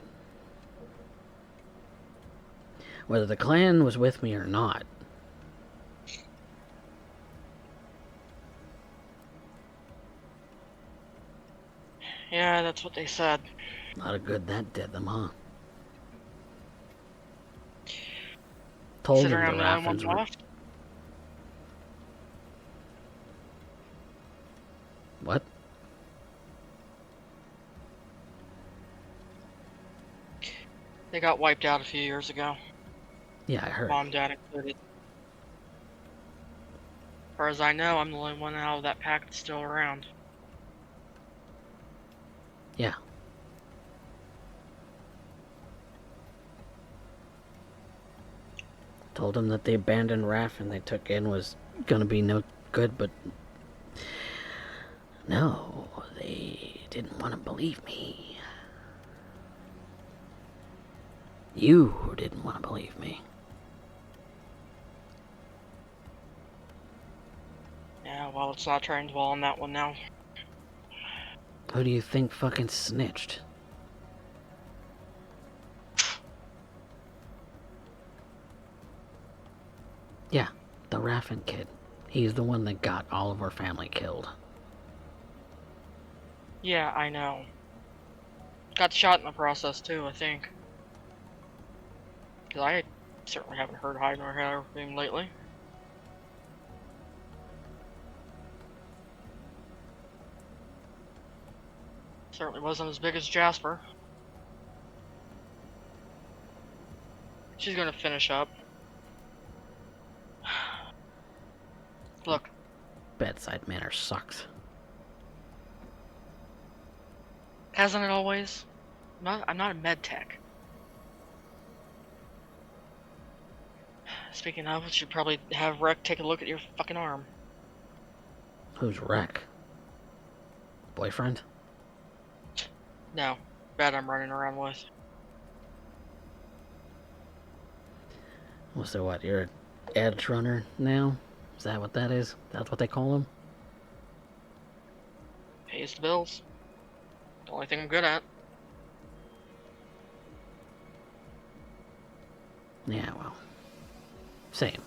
Whether the clan was with me or not. Yeah, that's what they said. A lot of good that did them, huh? Told them Considering the I'm the only Raffins one were... left. What? They got wiped out a few years ago. Yeah, I heard. Mom, Dad included. As far as I know, I'm the only one out of that pack that's still around. Yeah. Told them that the abandoned Raffin they took in was gonna be no good, but... No, they didn't want to believe me. You didn't want to believe me. Yeah, well, let's not try and dwell on that one now. Who do you think fucking snitched? Yeah, the Raffin kid. He's the one that got all of our family killed. Yeah, I know. Got shot in the process, too, I think. Because I certainly haven't heard hide nor hair of him lately. Certainly wasn't as big as Jasper. She's gonna finish up. Look. Bedside manner sucks. Hasn't it always? I'm not a med tech. Speaking of, we should probably have Rec take a look at your fucking arm. Who's Rec? Boyfriend? No. Bad I'm running around with. Well, so what, you're an edge runner now? Is that what that is? That's what they call him? Pays the bills. The only thing I'm good at. Yeah, well. Same.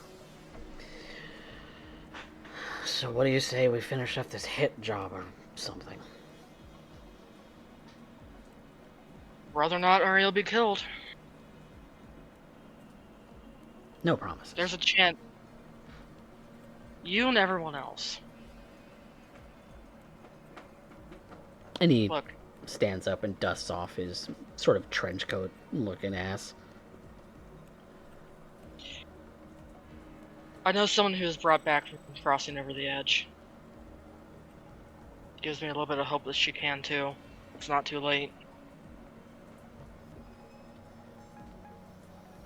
So what do you say we finish up this hit job or something? Whether or not Ariel be killed. No promises. There's a chance. You and everyone else. And he Look. stands up and dusts off his sort of trench coat looking ass. I know someone who was brought back from crossing over the edge. Gives me a little bit of hope that she can too. It's not too late.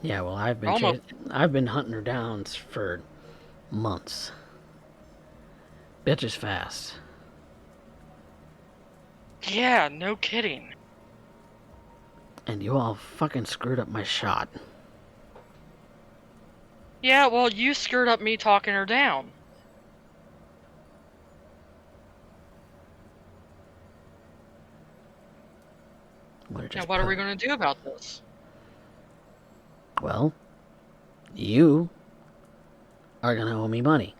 Yeah, well, I've been hunting her down for months. Bitch is fast. Yeah, no kidding. And you all fucking screwed up my shot. Yeah, well, you screwed up me talking her down. Now, what are we going to do about this? Well, you are going to owe me money.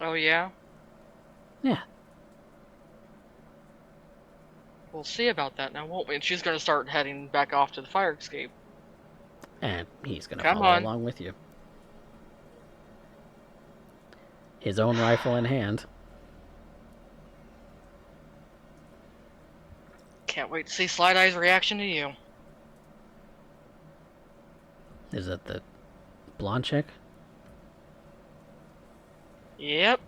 Oh, yeah? Yeah. We'll see about that now, won't we? And she's going to start heading back off to the fire escape. And he's going to Come follow on. along with you. His own rifle in hand. Can't wait to see Slideye's reaction to you. Is that the blonde chick? Yep.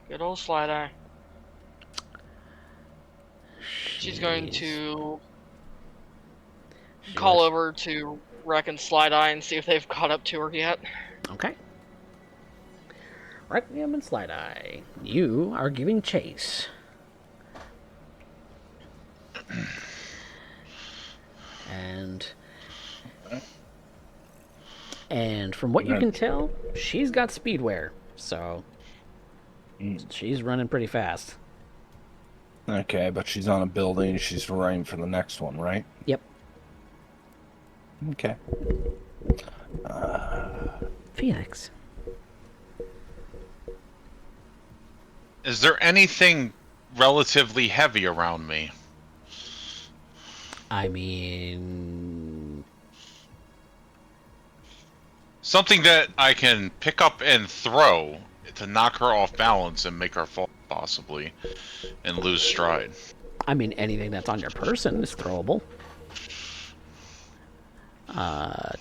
Good old Slideye. She's going to call over to Rec and Slideye and see if they've caught up to her yet. Okay. Requiem and Slideye, you are giving chase. And from what you can tell, she's got speedwear, so she's running pretty fast. Okay, but she's on a building. She's running for the next one, right? Yep. Okay. Felix. Is there anything relatively heavy around me? I mean... Something that I can pick up and throw to knock her off balance and make her fall, possibly, and lose stride. I mean, anything that's on your person is throwable.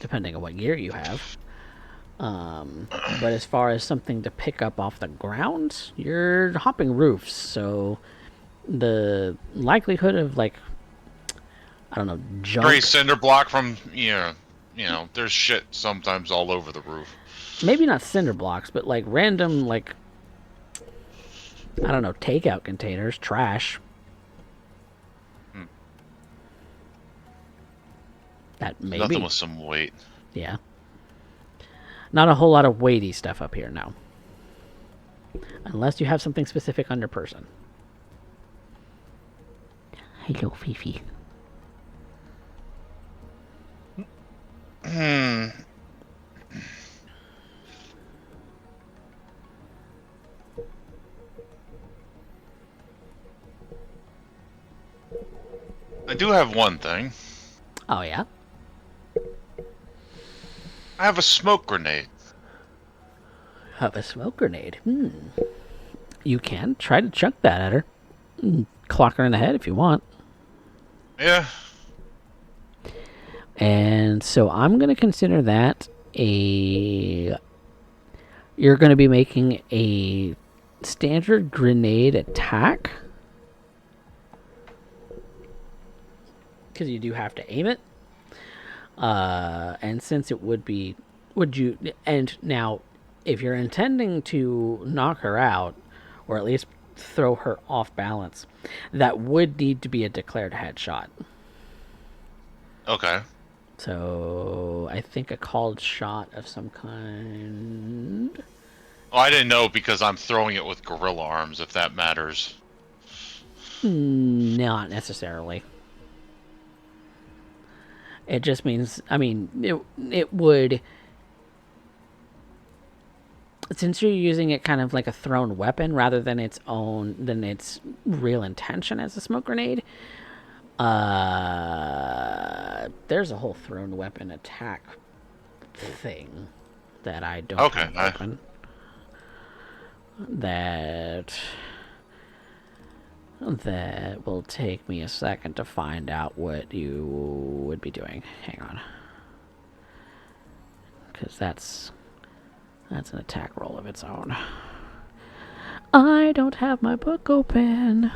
Depending on what gear you have. But as far as something to pick up off the ground, you're hopping roofs, so the likelihood of, like, I don't know, junk... Stray cinder block from, there's shit sometimes all over the roof. Maybe not cinder blocks, but, like, random, like, I don't know, takeout containers, trash. That maybe... Nothing with some weight. Yeah. Not a whole lot of weighty stuff up here, no. Unless you have something specific on your person. Hello, Fifi. I do have one thing. Oh, yeah? I have a smoke grenade. Have a smoke grenade. You can try to chuck that at her. Clock her in the head if you want. Yeah. And so I'm going to consider that a... You're going to be making a standard grenade attack. Because you do have to aim it. And since it would be... And now, if you're intending to knock her out, or at least throw her off balance, that would need to be a declared headshot. Okay. So, I think a called shot of some kind... Oh, I didn't know because I'm throwing it with gorilla arms, if that matters. Not necessarily. It just means, I mean, it would... Since you're using it kind of like a thrown weapon rather than its real intention as a smoke grenade, there's a whole thrown weapon attack thing that I don't have open. That will take me a second to find out what you would be doing. Hang on. Because that's an attack roll of its own. I don't have my book open.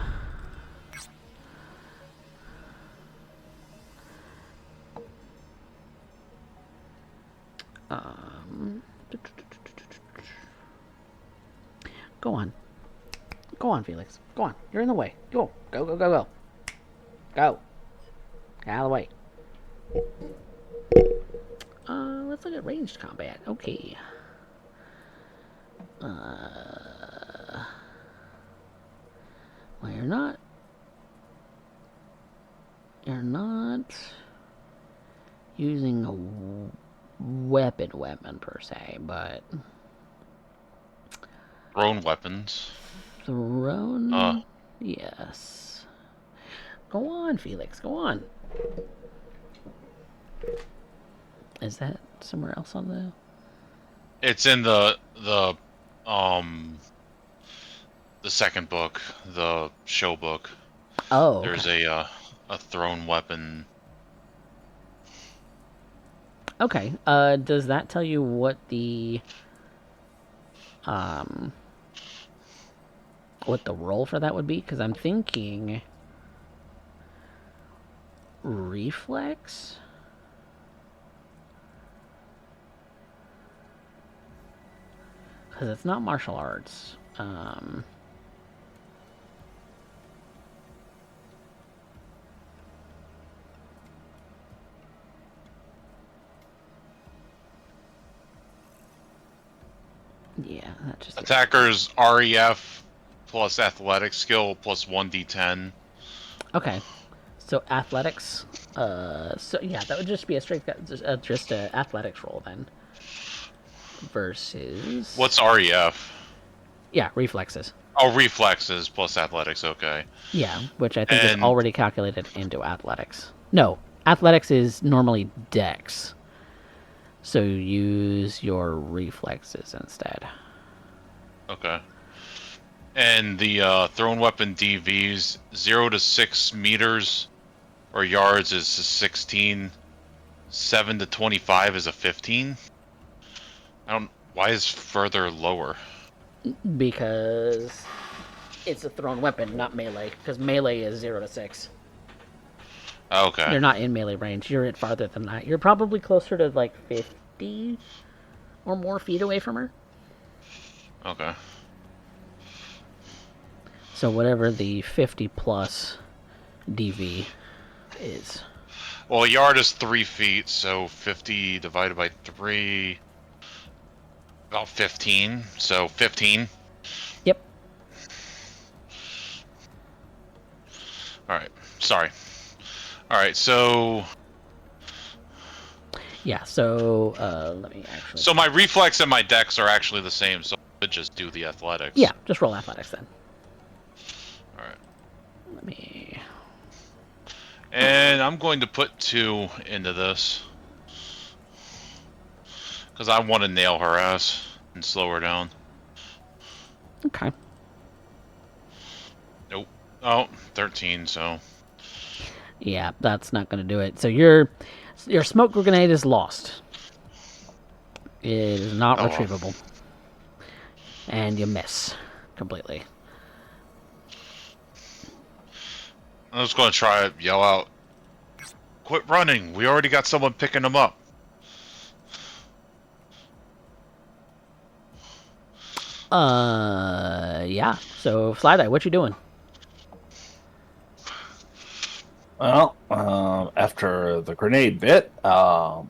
Go on. Go on, Felix. Go on. You're in the way. Go. Go, go, go, go. Go. Get out of the way. Let's look at ranged combat. Okay. Well, you're not using a weapon per se, but Thrown weapons. Thrown? Yes. Go on, Felix. Go on. Is that somewhere else on the... It's in the the second book, the show book. Oh, okay. There's a thrown weapon. Okay. Does that tell you what the roll for that would be? Because I'm thinking reflex. Because it's not martial arts. Yeah, that just Attackers REF plus athletic skill plus 1d10. Okay. So athletics. So yeah, that would just be a straight, just a athletics roll then. Versus. What's REF? Yeah, reflexes. Oh, reflexes plus athletics. Okay. Yeah, which I think is And- already calculated into athletics. No, athletics is normally dex. So use your reflexes instead. Okay. And the thrown weapon DVs 0 to 6 meters or yards is a 16. 7 to 25 is a 15. Why is further lower? Because it's a thrown weapon, not melee. Because melee is 0 to 6. Okay. You're not in melee range. You're at farther than that. You're probably closer to like 50 or more feet away from her. Okay. So whatever the 50 plus DV is. Well, a yard is 3 feet, so 50 divided by 3, about 15. So 15. Yep. All right. Sorry. All right. So Yeah, so let me actually... my reflex and my dex are actually the same, so I could just do the athletics. Yeah, just roll athletics then. All right. Let me... And I'm going to put 2 into this. Because I want to nail her ass and slow her down. Okay. Nope. Oh, 13, so... Yeah, that's not going to do it. So your smoke grenade is lost. It is not Oh, well. retrievable. And you miss completely. I'm just going to try to yell out, "Quit running! We already got someone picking them up." Yeah. So, Slideye, what you doing? Well, after the grenade bit, we're a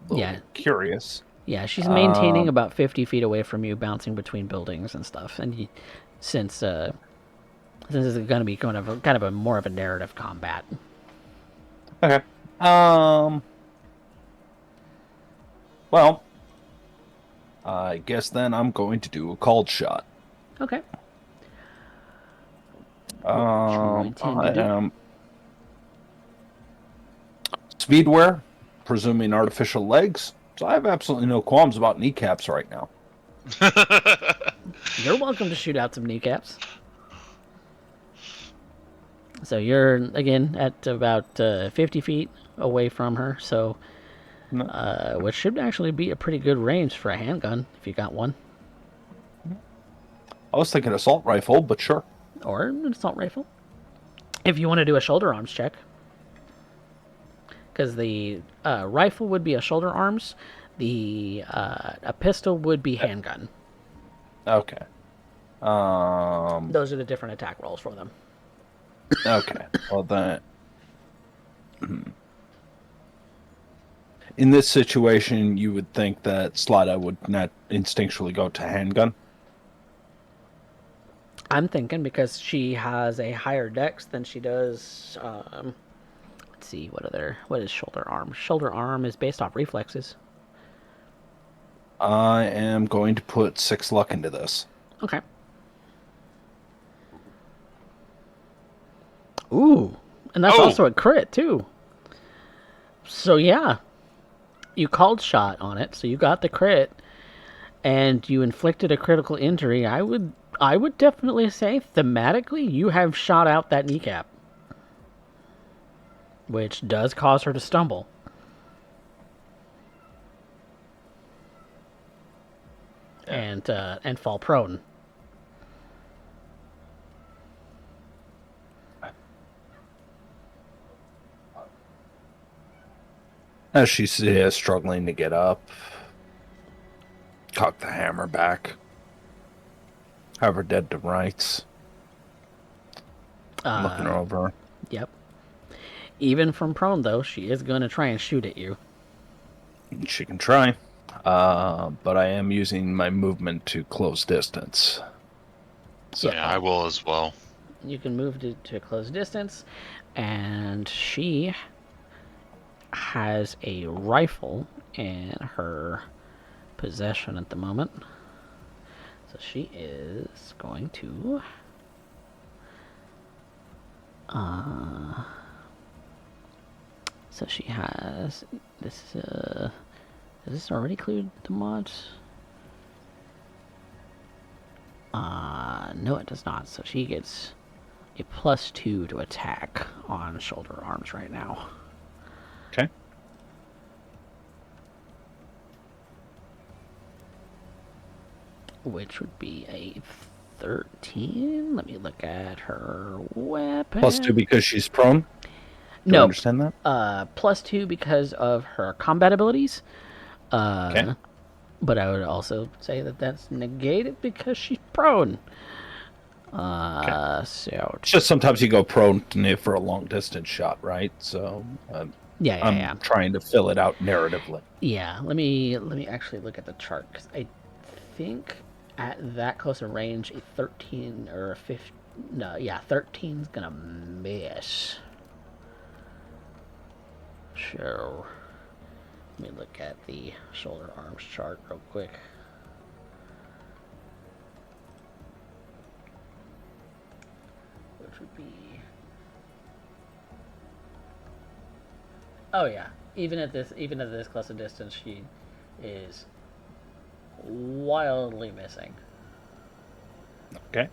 little Yeah. curious. Yeah, she's maintaining about 50 feet away from you, bouncing between buildings and stuff. And since this is going to be kind of a more of a narrative combat. Okay. Well, I guess then I'm going to do a cold shot. Okay. I intend to do? am speedwear, presuming artificial legs. So I have absolutely no qualms about kneecaps right now. You're welcome to shoot out some kneecaps. So you're, again, at about 50 feet away from her, so which should actually be a pretty good range for a handgun, if you got one. I was thinking assault rifle, but sure. Or an assault rifle. If you want to do a shoulder arms check. Because the rifle would be a shoulder arms, a pistol would be handgun. Okay. Those are the different attack rolls for them. Okay. Well, then... In this situation, you would think that Slideye would not instinctually go to handgun. I'm thinking because she has a higher dex than she does. Let's see, what is shoulder arm? Shoulder arm is based off reflexes. I am going to put 6 luck into this. Okay. Ooh, and that's also a crit too. So yeah, you called shot on it, so you got the crit, and you inflicted a critical injury. I would I would definitely say, thematically, you have shot out that kneecap. Which does cause her to stumble. Yeah. And fall prone. As she's struggling to get up, cock the hammer back, have her dead to rights, looking her over. Yep. Even from prone, though, she is going to try and shoot at you. She can try, but I am using my movement to close distance. So Yeah, I will as well. You can move to a close distance, and she has a rifle in her possession at the moment. So she is going to... So she has... This does this already include the mods? No, it does not. So she gets a +2 to attack on shoulder arms right now. Okay. Which would be a 13. Let me look at her weapon. +2 because she's prone? Do No. I understand that? +2 because of her combat abilities. Okay. But I would also say that that's negated because she's prone. Okay. So It's just sometimes you go prone for a long distance shot, right? So yeah. I'm trying to fill it out narratively. Yeah, let me actually look at the chart, because I think at that close a range, a 13 or a 15... No, yeah, 13's gonna miss. So, let me look at the shoulder arms chart real quick. Which would be... Oh yeah, even at this close a distance, she is wildly missing. Okay.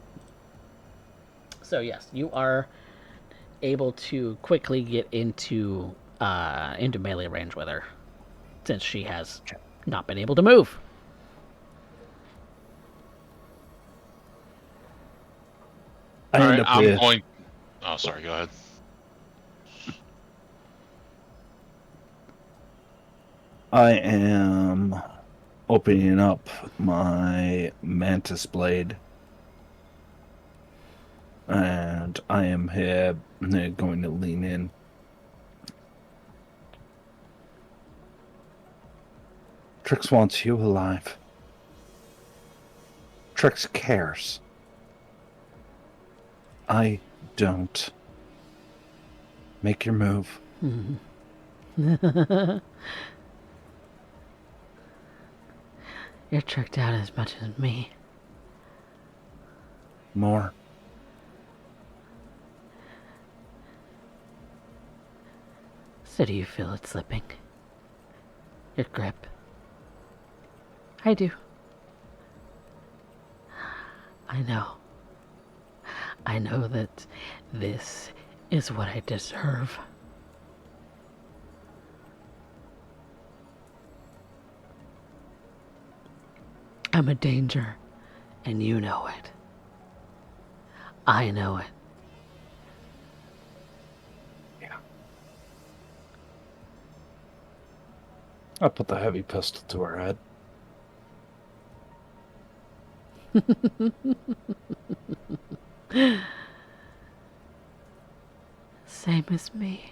So yes, you are able to quickly get into melee range with her, since she has not been able to move. Alright, I'm going... Oh, sorry, go ahead. I am opening up my Mantis Blade. And I am here going to lean in. Trix wants you alive. Trix cares. I don't. Make your move. You're tricked out as much as me. More. So do you feel it slipping? Your grip? I do. I know. I know that this is what I deserve. I'm a danger, and you know it. I know it. Yeah. I put the heavy pistol to her head. Same as me.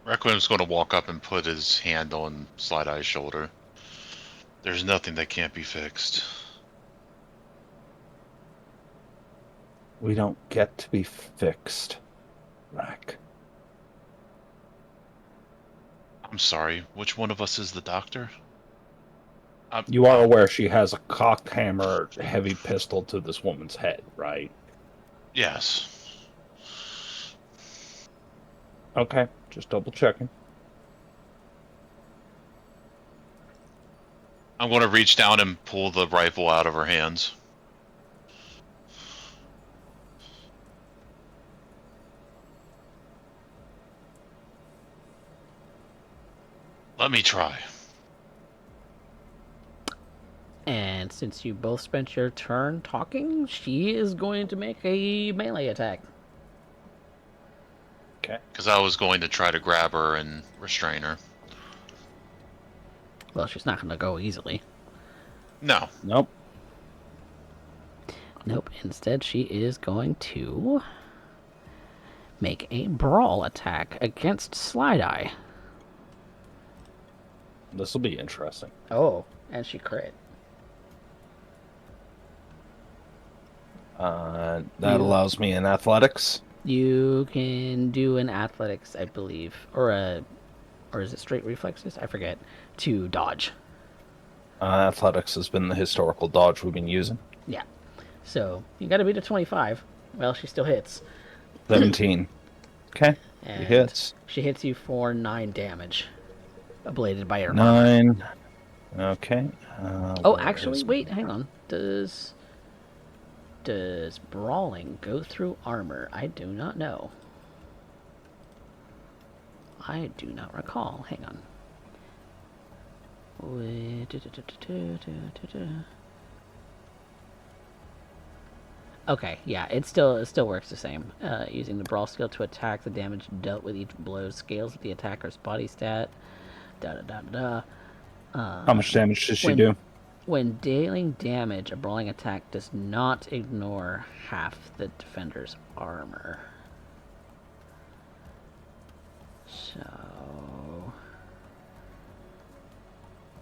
Requiem's going to walk up and put his hand on Slideye's shoulder. There's nothing that can't be fixed. We don't get to be fixed, Rack. I'm sorry, which one of us is the doctor? You are aware she has a cocked hammer heavy pistol to this woman's head, right? Yes. Okay, just double checking. I'm going to reach down and pull the rifle out of her hands. Let me try. And since you both spent your turn talking, she is going to make a melee attack. Okay. Because I was going to try to grab her and restrain her. Well, she's not going to go easily. No. Nope. Nope. Instead, she is going to make a brawl attack against Slideye. This will be interesting. Oh, and she crit. That allows me in athletics. You can do an athletics, I believe, or is it straight reflexes? I forget. To dodge. Athletics has been the historical dodge we've been using. Yeah. So you got to beat a 25. Well, she still hits. 17. Okay. And He hits. She hits you for 9 damage. Ablated by her armor. 9. Okay. Oh, actually, wait, hang on. Does brawling go through armor? I do not know. I do not recall. Hang on. Okay, yeah, it still works the same. Using the brawl skill to attack, the damage dealt with each blow scales with the attacker's body stat. How much damage does she do? When dealing damage, a brawling attack does not ignore half the defender's armor.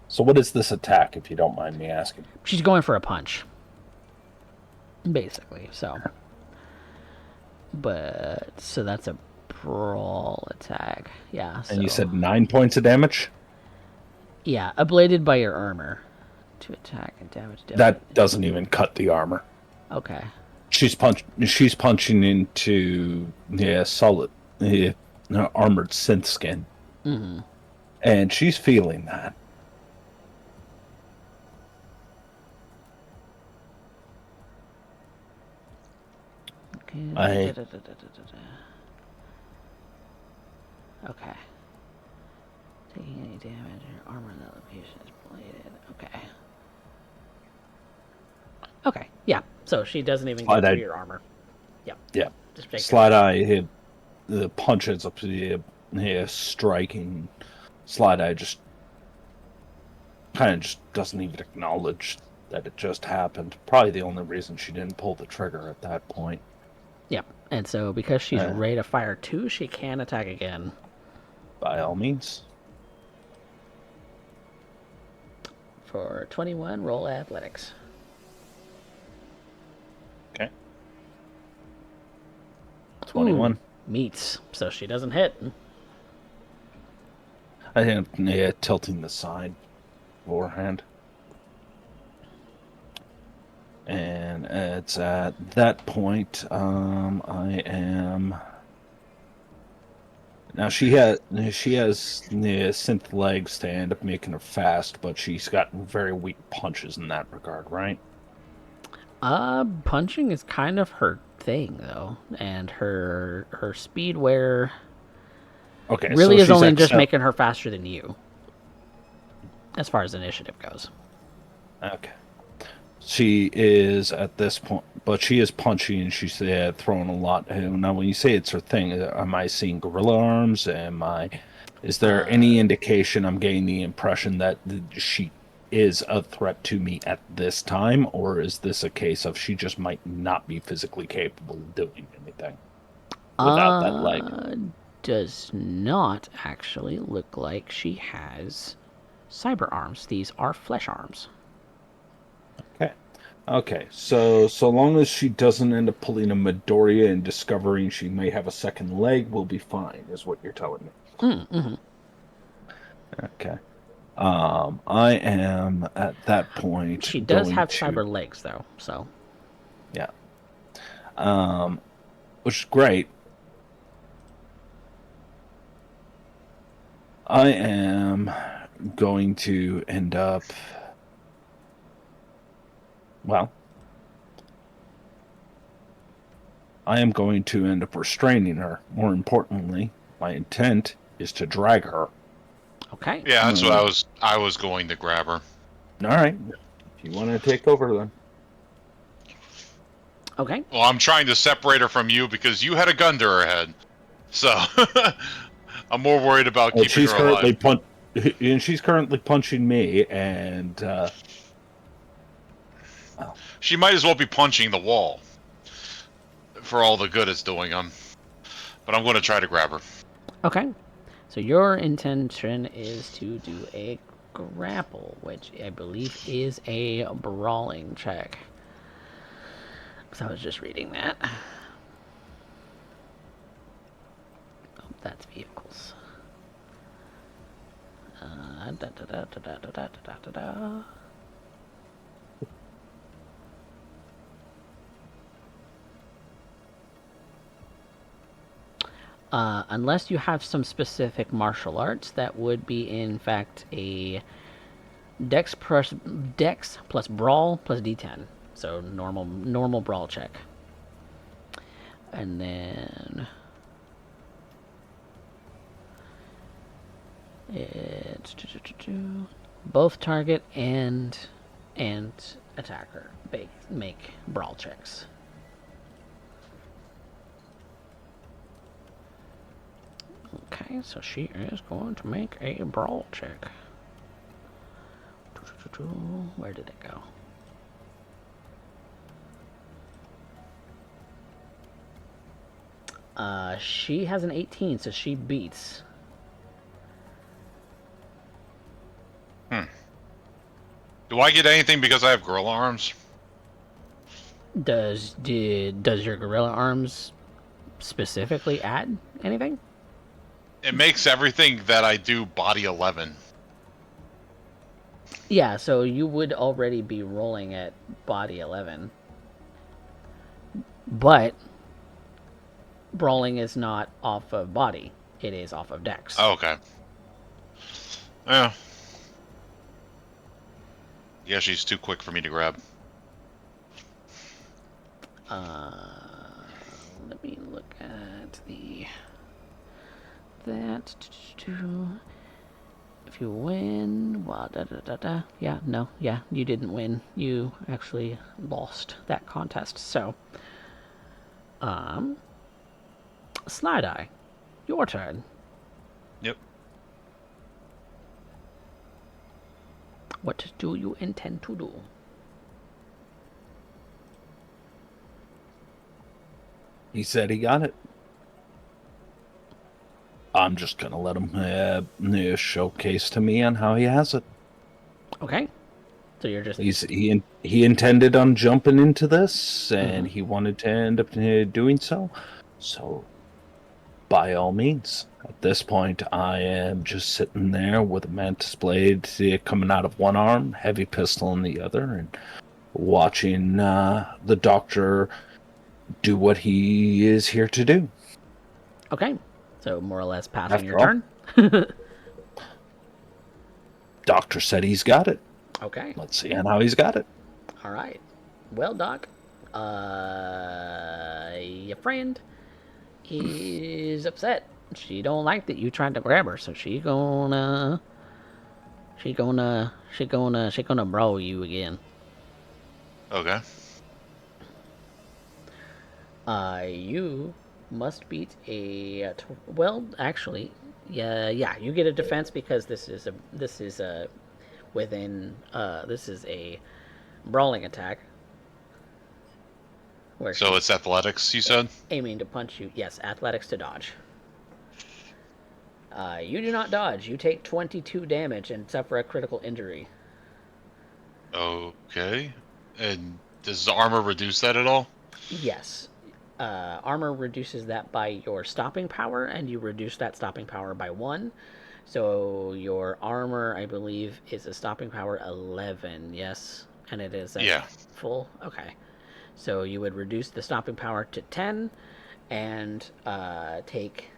So what is this attack, if you don't mind me asking? She's going for a punch. Basically, so. So that's a brawl attack. Yeah. And you said 9 points of damage? Yeah, ablated by your armor. To attack and damage. That doesn't even cut the armor. Okay. She's punching into solid armored synth skin. Mm-hmm. And she's feeling that. Okay. Taking any damage, your armor in that location is bladed. Okay. Okay, yeah. So she doesn't even get through your armor. Yep. Yeah. Slideye hit the punches up to the striking. Slideye just kind of just doesn't even acknowledge that it just happened. Probably the only reason she didn't pull the trigger at that point. Yep. And so because she's ready to fire 2, she can attack again. By all means. For 21, roll athletics. Okay. 21. Meets, so she doesn't hit. I am tilting the side forehand. And it's at that point, I am... Now she has synth legs to end up making her fast, but she's got very weak punches in that regard, right? Punching is kind of her thing though, and her speed wear really is only just making her faster than you, as far as initiative goes. Okay. She is at this point, but she is punching and she's throwing a lot. Now, when you say it's her thing, am I seeing gorilla arms? Is there any indication? I'm getting the impression that she is a threat to me at this time, or is this a case of she just might not be physically capable of doing anything without that leg? Does not actually look like she has cyber arms. These are flesh arms. Okay, so long as she doesn't end up pulling a Midoriya and discovering she may have a second leg, we'll be fine, is what you're telling me. Mm-hmm. Okay. I am at that point. She does have cyber legs, though, so. Yeah. Which is great. I am going to end up Well, I am going to end up restraining her. More importantly, my intent is to drag her. Okay. Yeah, that's what I was going to grab her. All right. If you want to take over, then. Okay. Well, I'm trying to separate her from you because you had a gun to her head. So I'm more worried about Well, keeping she's her currently alive. and she's currently punching me, and She might as well be punching the wall for all the good it's doing them. But I'm going to try to grab her. Okay. So your intention is to do a grapple, which I believe is a brawling check. Because I was just reading that. Oh, that's vehicles. Da, da, da, da, da, da, da, da, da, da. Unless you have some specific martial arts, that would be in fact a dex plus brawl plus d10. So normal brawl check. And then it's both target and attacker make brawl checks. Okay, so she is going to make a brawl check. Where did it go? She has an 18, so she beats. Do I get anything because I have gorilla arms? Does your gorilla arms specifically add anything? It makes everything that I do body 11. Yeah, so you would already be rolling at body 11. But brawling is not off of body. It is off of dex. Oh, okay. Yeah. Yeah, she's too quick for me to grab. Let me look at that. If you win, well, yeah, no, yeah, you didn't win. You actually lost that contest. So, Slideye, your turn. Yep. What do you intend to do? he said he got it. I'm just going to let him showcase to me on how he has it. Okay. So you're just... He intended on jumping into this, and he wanted to end up doing so. So, by all means, at this point, I am just sitting there with a mantis blade coming out of one arm, heavy pistol in the other, and watching the doctor do what he is here to do. Okay. So more or less passing After your all, turn. Doctor said he's got it. Okay. Let's see how he's got it. All right. Well, Doc, your friend is upset. She don't like that you tried to grab her, so she gonna brawl you again. Okay. You must beat a well, actually, yeah, you get a defense because this is a brawling attack. So it's athletics, you said? Aiming to punch you. Yes, athletics to dodge. You do not dodge. You take 22 damage and suffer a critical injury. Okay. And does the armor reduce that at all? Yes. Armor reduces that by your stopping power, and you reduce that stopping power by 1. So your armor, I believe, is a stopping power 11, yes? And it is full? Okay. So you would reduce the stopping power to 10 and take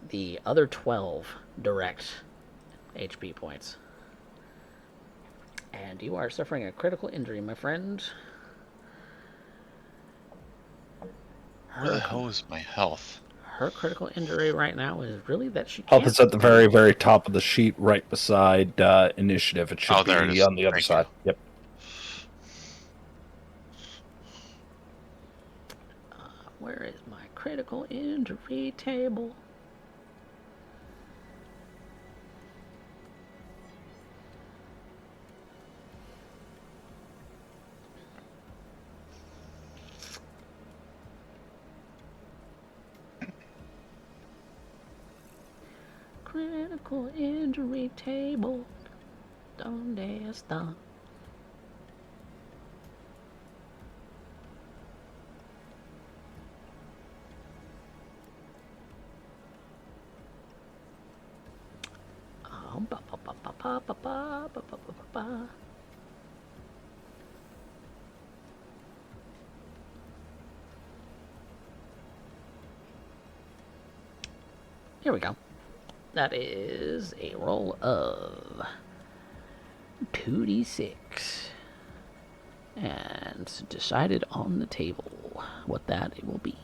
the other 12 direct HP points. And you are suffering a critical injury, my friend. Where the hell is my health? Her critical injury right now is really that she Health can't is at the do very, anything. very top of the sheet, right beside initiative. It should There it be is. on the other Thank side. you. Yep. Where is my critical injury table? Critical injury table. ¿Dónde está? Ba, ba, ba, ba, ba, ba, ba, ba, ba, ba, ba. Here we go. That is a roll of 2d6. And it's decided on the table what that it will be.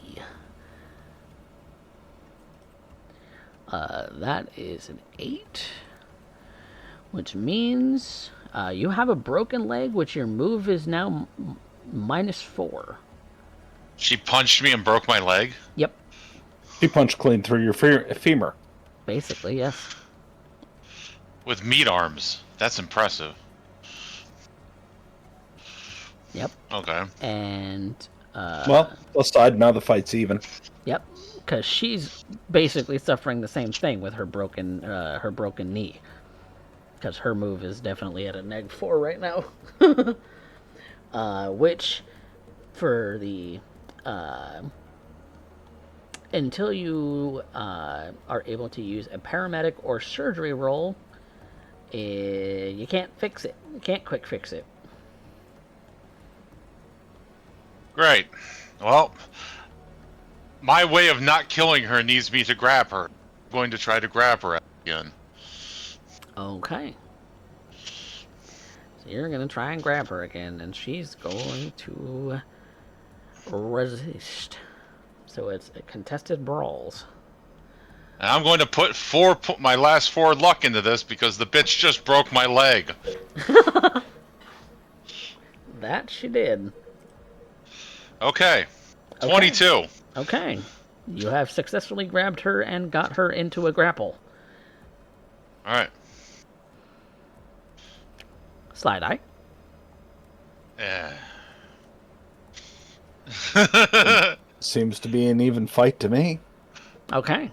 That is an 8. Which means you have a broken leg, which your move is now -4. She punched me and broke my leg? Yep. She punched clean through your femur. Basically, yes. With meat arms. That's impressive. Yep. Okay. And Well, plus side, now the fight's even. yep, because she's basically suffering the same thing with her broken knee. Because her move is definitely at a -4 right now. Which, for the until you are able to use a paramedic or surgery roll, you can't fix it. You can't quick fix it. Great. Well, my way of not killing her needs me to grab her. I'm going to try to grab her again. Okay. So you're going to try and grab her again, and she's going to resist. So it's a contested brawls. And I'm going to put my last 4 luck into this because the bitch just broke my leg. That she did. Okay. 22. Okay. You have successfully grabbed her and got her into a grapple. Alright. Slideye. Yeah. Seems to be an even fight to me. Okay.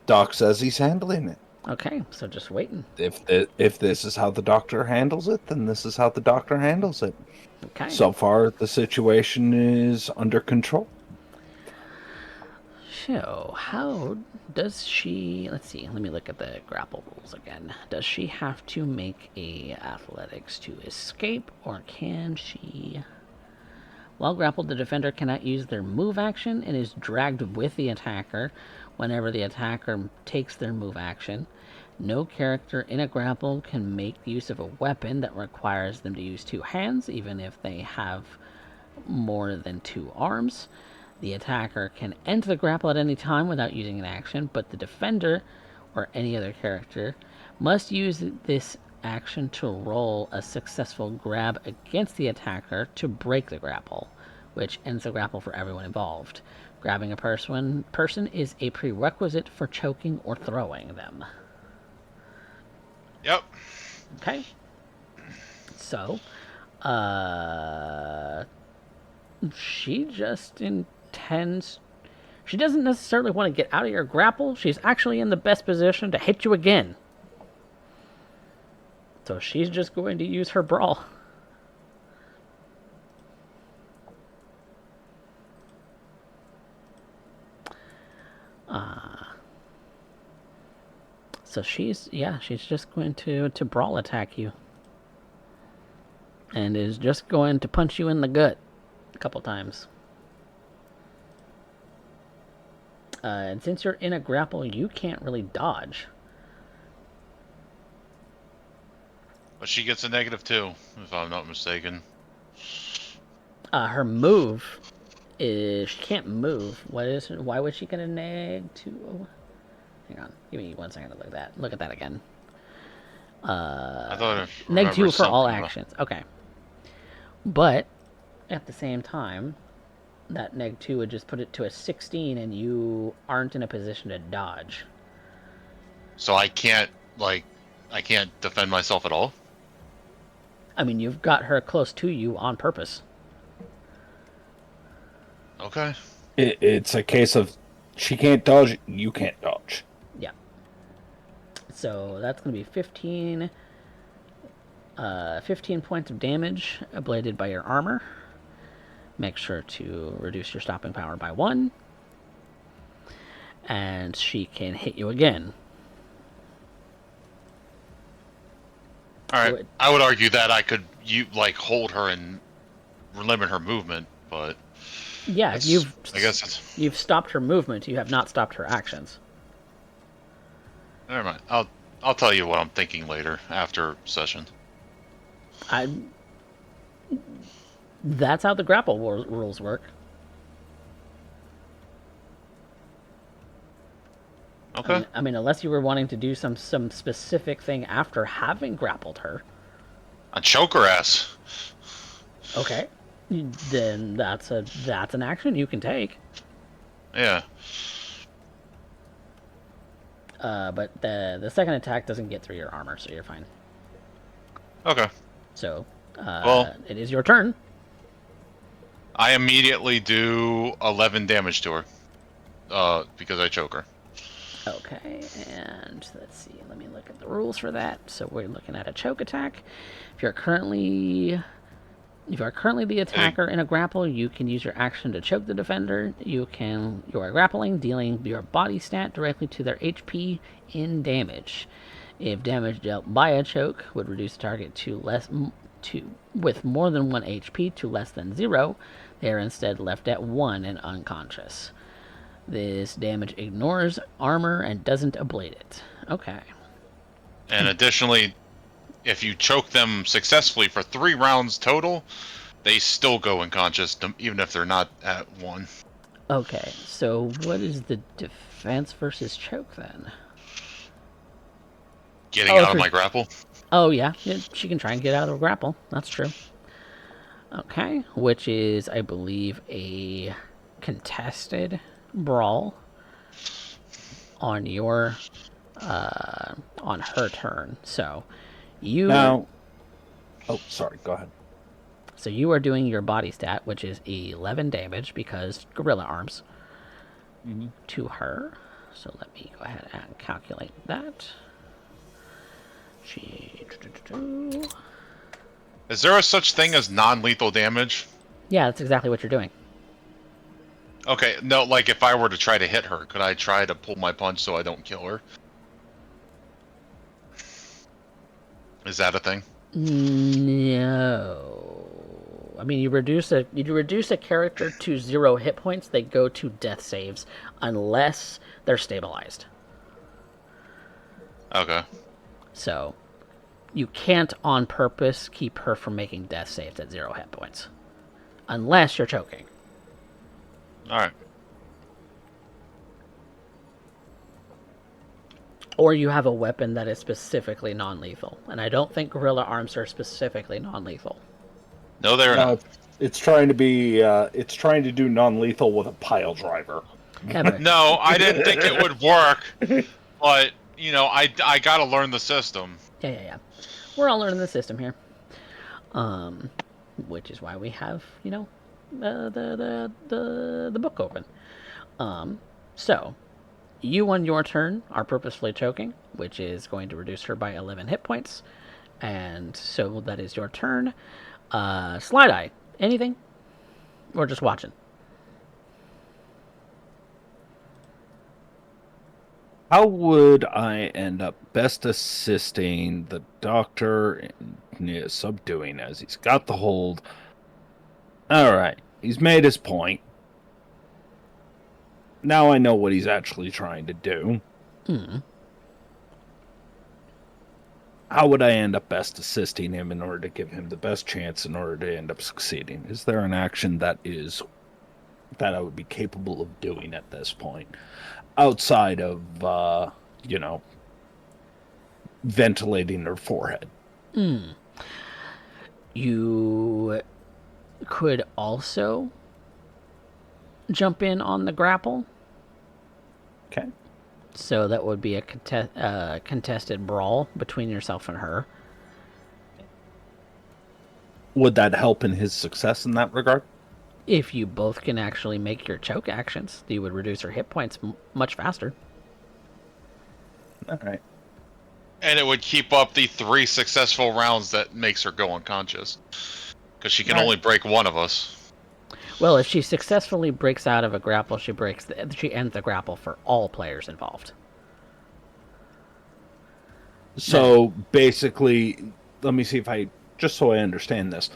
Doc says he's handling it. Okay, so just waiting. If this is how the doctor handles it, then this is how the doctor handles it. Okay. So far, the situation is under control. So, how does she... Let's see, let me look at the grapple rules again. Does she have to make a athletics to escape, or can she... While grappled, the defender cannot use their move action and is dragged with the attacker whenever the attacker takes their move action. No character in a grapple can make use of a weapon that requires them to use 2 hands, even if they have more than 2 arms. The attacker can end the grapple at any time without using an action, but the defender, or any other character, must use this action to roll a successful grab against the attacker to break the grapple, which ends the grapple for everyone involved. Grabbing a person is a prerequisite for choking or throwing them. Yep. Okay. So, she just intends... She doesn't necessarily want to get out of your grapple. She's actually in the best position to hit you again. So she's just going to use her brawl. So she's just going to brawl attack you. And is just going to punch you in the gut a couple times. And since you're in a grapple, you can't really dodge. But she gets a -2, if I'm not mistaken. Her move is she can't move. Why was she gonna -2? Hang on, give me 1 second to look at that again. I thought I remember -2 for all something about- actions. Okay, but at the same time, that -2 would just put it to a 16, and you aren't in a position to dodge. So I can't defend myself at all. I mean, you've got her close to you on purpose. Okay. It's a case of she can't dodge, you can't dodge. Yeah. So that's going to be 15 points of damage ablated by your armor. Make sure to reduce your stopping power by 1. And she can hit you again. Alright. I would argue that I could hold her and limit her movement, but yeah, you've stopped her movement, you have not stopped her actions. Never mind. I'll tell you what I'm thinking later after session. That's how the grapple rules work. Okay. I mean, unless you were wanting to do some specific thing after having grappled her. A choke her ass. Okay. Then that's an action you can take. Yeah. But the second attack doesn't get through your armor, so you're fine. Okay. So, well, it is your turn. I immediately do 11 damage to her. Because I choke her. Okay, and let's see. Let me look at the rules for that. So we're looking at a choke attack. If you are currently the attacker in a grapple, you can use your action to choke the defender. You are grappling, dealing your body stat directly to their HP in damage. If damage dealt by a choke would reduce the target with more than 1 HP to less than 0, they are instead left at 1 and unconscious. This damage ignores armor and doesn't ablate it. Okay. And additionally, if you choke them successfully for 3 rounds total, they still go unconscious, even if they're not at 1. Okay, so what is the defense versus choke then? Getting out of my grapple? Oh, yeah. She can try and get out of the grapple. That's true. Okay, which is, I believe, a contested brawl on your on her turn. So you now. Oh, sorry. Go ahead. So you are doing your body stat, which is 11 damage because gorilla arms to her. So let me go ahead and calculate that. Is there a such thing as non-lethal damage? Yeah, that's exactly what you're doing. Okay, no, like if I were to try to hit her, could I try to pull my punch so I don't kill her? Is that a thing? No. I mean, you reduce a character to 0 hit points, they go to death saves unless they're stabilized. Okay. So, you can't on purpose keep her from making death saves at 0 hit points. Unless you're choking. Alright. Or you have a weapon that is specifically non-lethal. And I don't think gorilla arms are specifically non-lethal. No, they're not. It's trying to be. It's trying to do non-lethal with a pile driver. Yeah, but No, I didn't think it would work. But, I gotta learn the system. Yeah. We're all learning the system here. Which is why we have, the book open. So, you on your turn are purposefully choking, which is going to reduce her by 11 hit points. And so that is your turn. Slideye, anything? Or just watching? How would I end up best assisting the doctor in subduing as he's got the hold? Alright, he's made his point. Now I know what he's actually trying to do. How would I end up best assisting him in order to give him the best chance in order to end up succeeding? Is there an action that is that I would be capable of doing at this point, outside of ventilating her forehead. You could also jump in on the grapple. Okay. So that would be a contested brawl between yourself and her. Would that help in his success in that regard? If you both can actually make your choke actions, you would reduce her hit points much faster. All right. And it would keep up the 3 successful rounds that makes her go unconscious. Because she can only break one of us. Well, if she successfully breaks out of a grapple, she ends the grapple for all players involved. So basically, let me see if just so I understand this.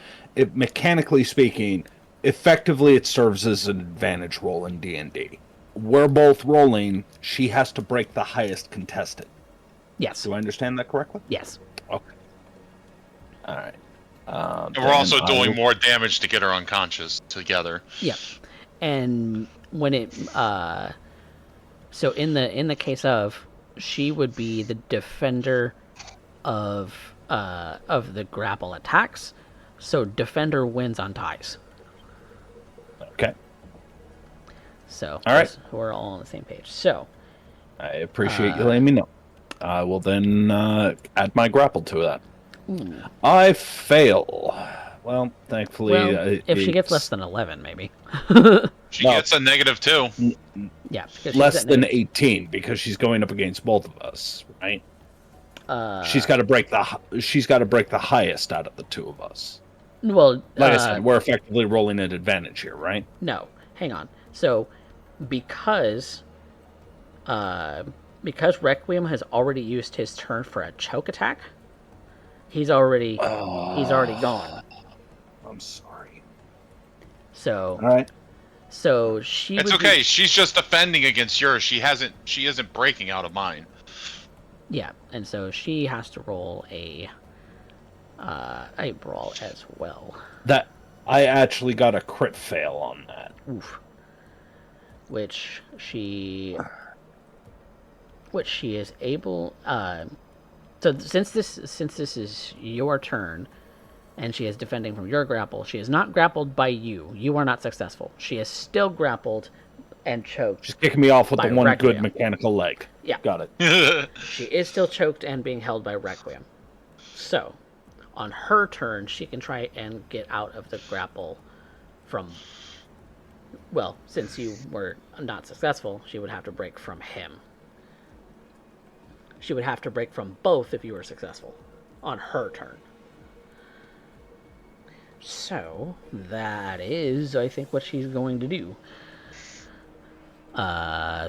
Mechanically speaking, effectively it serves as an advantage roll in D&D. We're both rolling. She has to break the highest contested. Yes. Do I understand that correctly? Yes. Okay. All right. And we're also doing more damage to get her unconscious together. Yep. And when it so in the case of, she would be the defender of the grapple attacks. So defender wins on ties. Okay. So all right, we're all on the same page. So I appreciate you letting me know. I will then add my grapple to that. Ooh. I fail. Well, thankfully, if she gets less than 11, maybe. She gets a -2. Yeah, less than 18 because she's going up against both of us, right? She's got to break the highest out of the two of us. Well, like I said, we're effectively rolling an advantage here, right? No, hang on. So, because Requiem has already used his turn for a choke attack, he's already gone. I'm sorry. So, all right. So it's okay. She's just defending against yours. She isn't breaking out of mine. Yeah, and so she has to roll a brawl as well. That I actually got a crit fail on that. Oof. Which she is able. So since this is your turn, and she is defending from your grapple, she is not grappled by you. You are not successful. She is still grappled and choked. She's kicking me off with the one Requiem. good mechanical leg. Yeah. Got it. She is still choked and being held by Requiem. So, on her turn, she can try and get out of the grapple from... Well, since you were not successful, she would have to break from him. She would have to break from both if you were successful. On her turn. So, that is, I think, what she's going to do.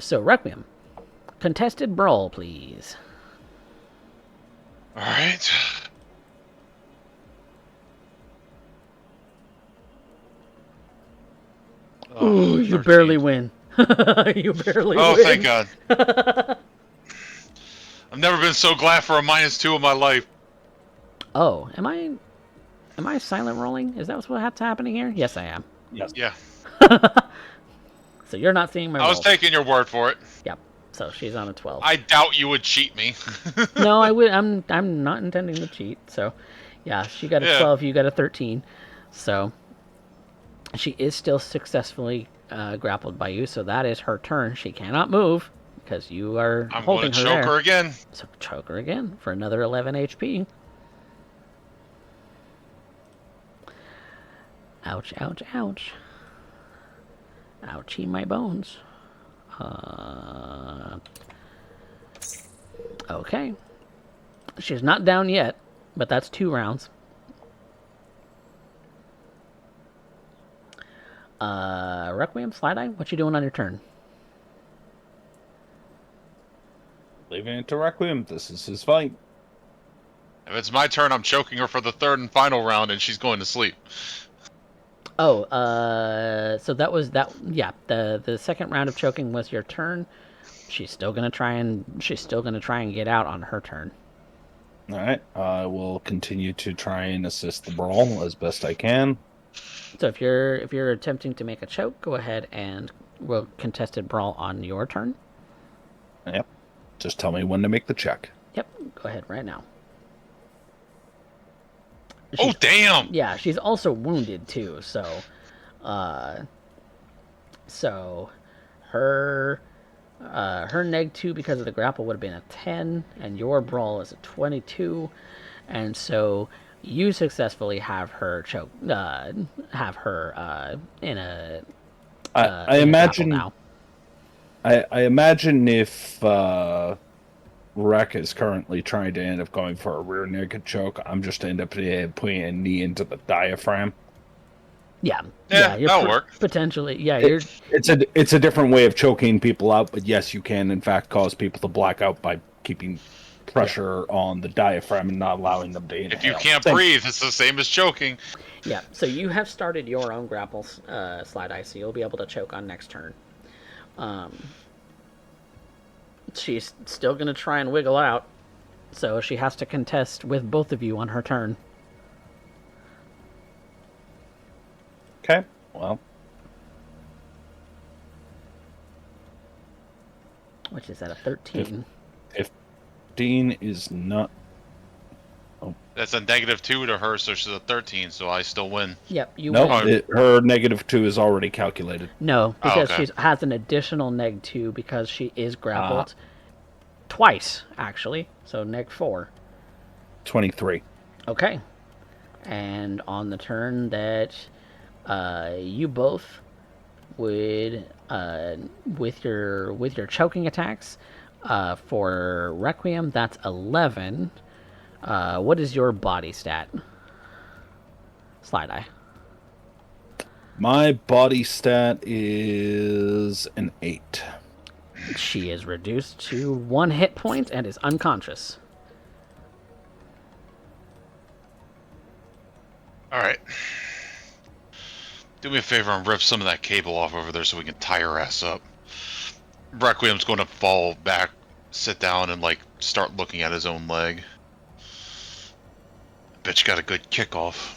So, Requiem. Contested brawl, please. Alright. Ooh, you 13. barely win. You barely win. Oh, thank God. I've never been so glad for a -2 in my life. Oh, am I silent rolling? Is that what's happening here? Yes, I am. Yes. Yeah. So you're not seeing my I was rolls. taking your word for it. Yep. So she's on a 12. I doubt you would cheat me. No, I would. I'm not intending to cheat. So, yeah, she got a 12. You got a 13. So she is still successfully grappled by you. So that is her turn. She cannot move because you are holding her there. I'm going to choke her again. So choke her again for another 11 HP. Ouch! Ouch! Ouch! Ouchie, my bones. Okay. She's not down yet, but that's 2 rounds. Requiem, Slideye, what you doing on your turn? Leaving it to Requiem. This is his fight. If it's my turn, I'm choking her for the 3rd and final round, and she's going to sleep. Oh, so that was that. Yeah, the second round of choking was your turn. She's still gonna try and get out on her turn. All right, I will continue to try and assist the brawl as best I can. So if you're attempting to make a choke, go ahead and we'll contested brawl on your turn. Yep. Just tell me when to make the check. Yep, go ahead right now. Oh, damn! Yeah, she's also wounded too, so her neg 2 because of the grapple would have been a 10, and your brawl is a 22, and so you successfully have her choke, have her in a. I in a imagine. grapple now. I imagine if Rek is currently trying to end up going for a rear naked choke, I'm just end up putting a knee into the diaphragm. Yeah, you're that'll work. Potentially, you're. It's a different way of choking people out, but yes, you can in fact cause people to black out by keeping pressure on the diaphragm and not allowing them to inhale. If you can't breathe, it's the same as choking. Yeah, so you have started your own grapple, Slideye, so you'll be able to choke on next turn. She's still going to try and wiggle out, so she has to contest with both of you on her turn. Okay, well. Which is at a 13. 15 is not... That's a -2 to her, so she's a 13, so I still win. Yep, you win. No, her -2 is already calculated. No, because she has an additional -2 because she is grappled. Twice, actually. So -4. 23. Okay. And on the turn that you both would, with your choking attacks, for Requiem, that's 11. What is your body stat, Slideye? My body stat is an 8. She is reduced to 1 hit point and is unconscious. Alright. Do me a favor and rip some of that cable off over there so we can tie her ass up. Requiem's going to fall back, sit down, and, start looking at his own leg. Bitch got a good kickoff.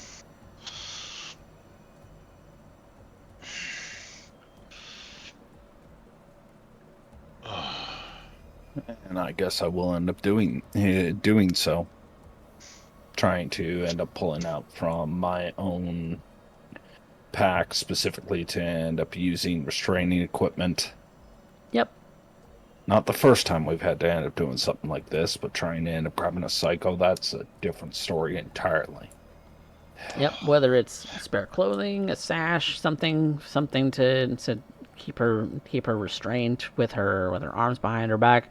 And I guess I will end up doing so. Trying to end up pulling out from my own pack, specifically to end up using restraining equipment. Yep. Not the first time we've had to end up doing something like this, but trying to end up grabbing a psycho, that's a different story entirely. Yep, whether it's spare clothing, a sash, something to keep her restrained with her arms behind her back.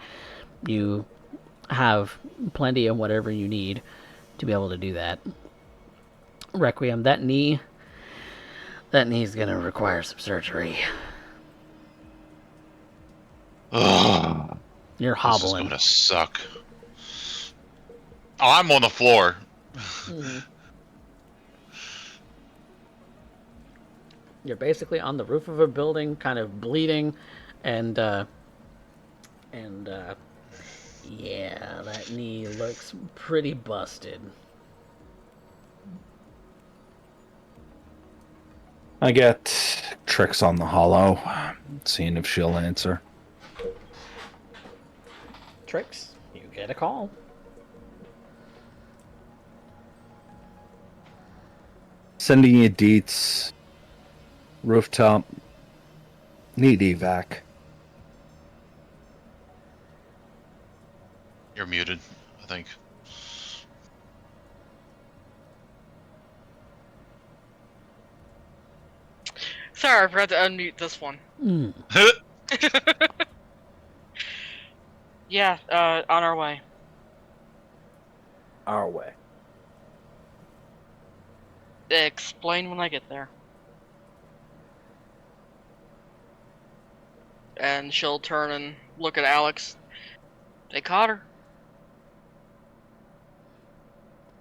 You have plenty of whatever you need to be able to do that. Requiem, that knee's gonna require some surgery. Ugh. You're hobbling. This is gonna suck. Oh, I'm on the floor. Mm-hmm. You're basically on the roof of a building, kind of bleeding, and yeah, that knee looks pretty busted. I get Trix on the hollow, seeing if she'll answer. Trix, you get a call. Sending you deets. Rooftop. Need evac. You're muted, I think. Sorry, I forgot to unmute this one. Yeah, on our way. Our way. Explain when I get there. And she'll turn and look at Alex. They caught her.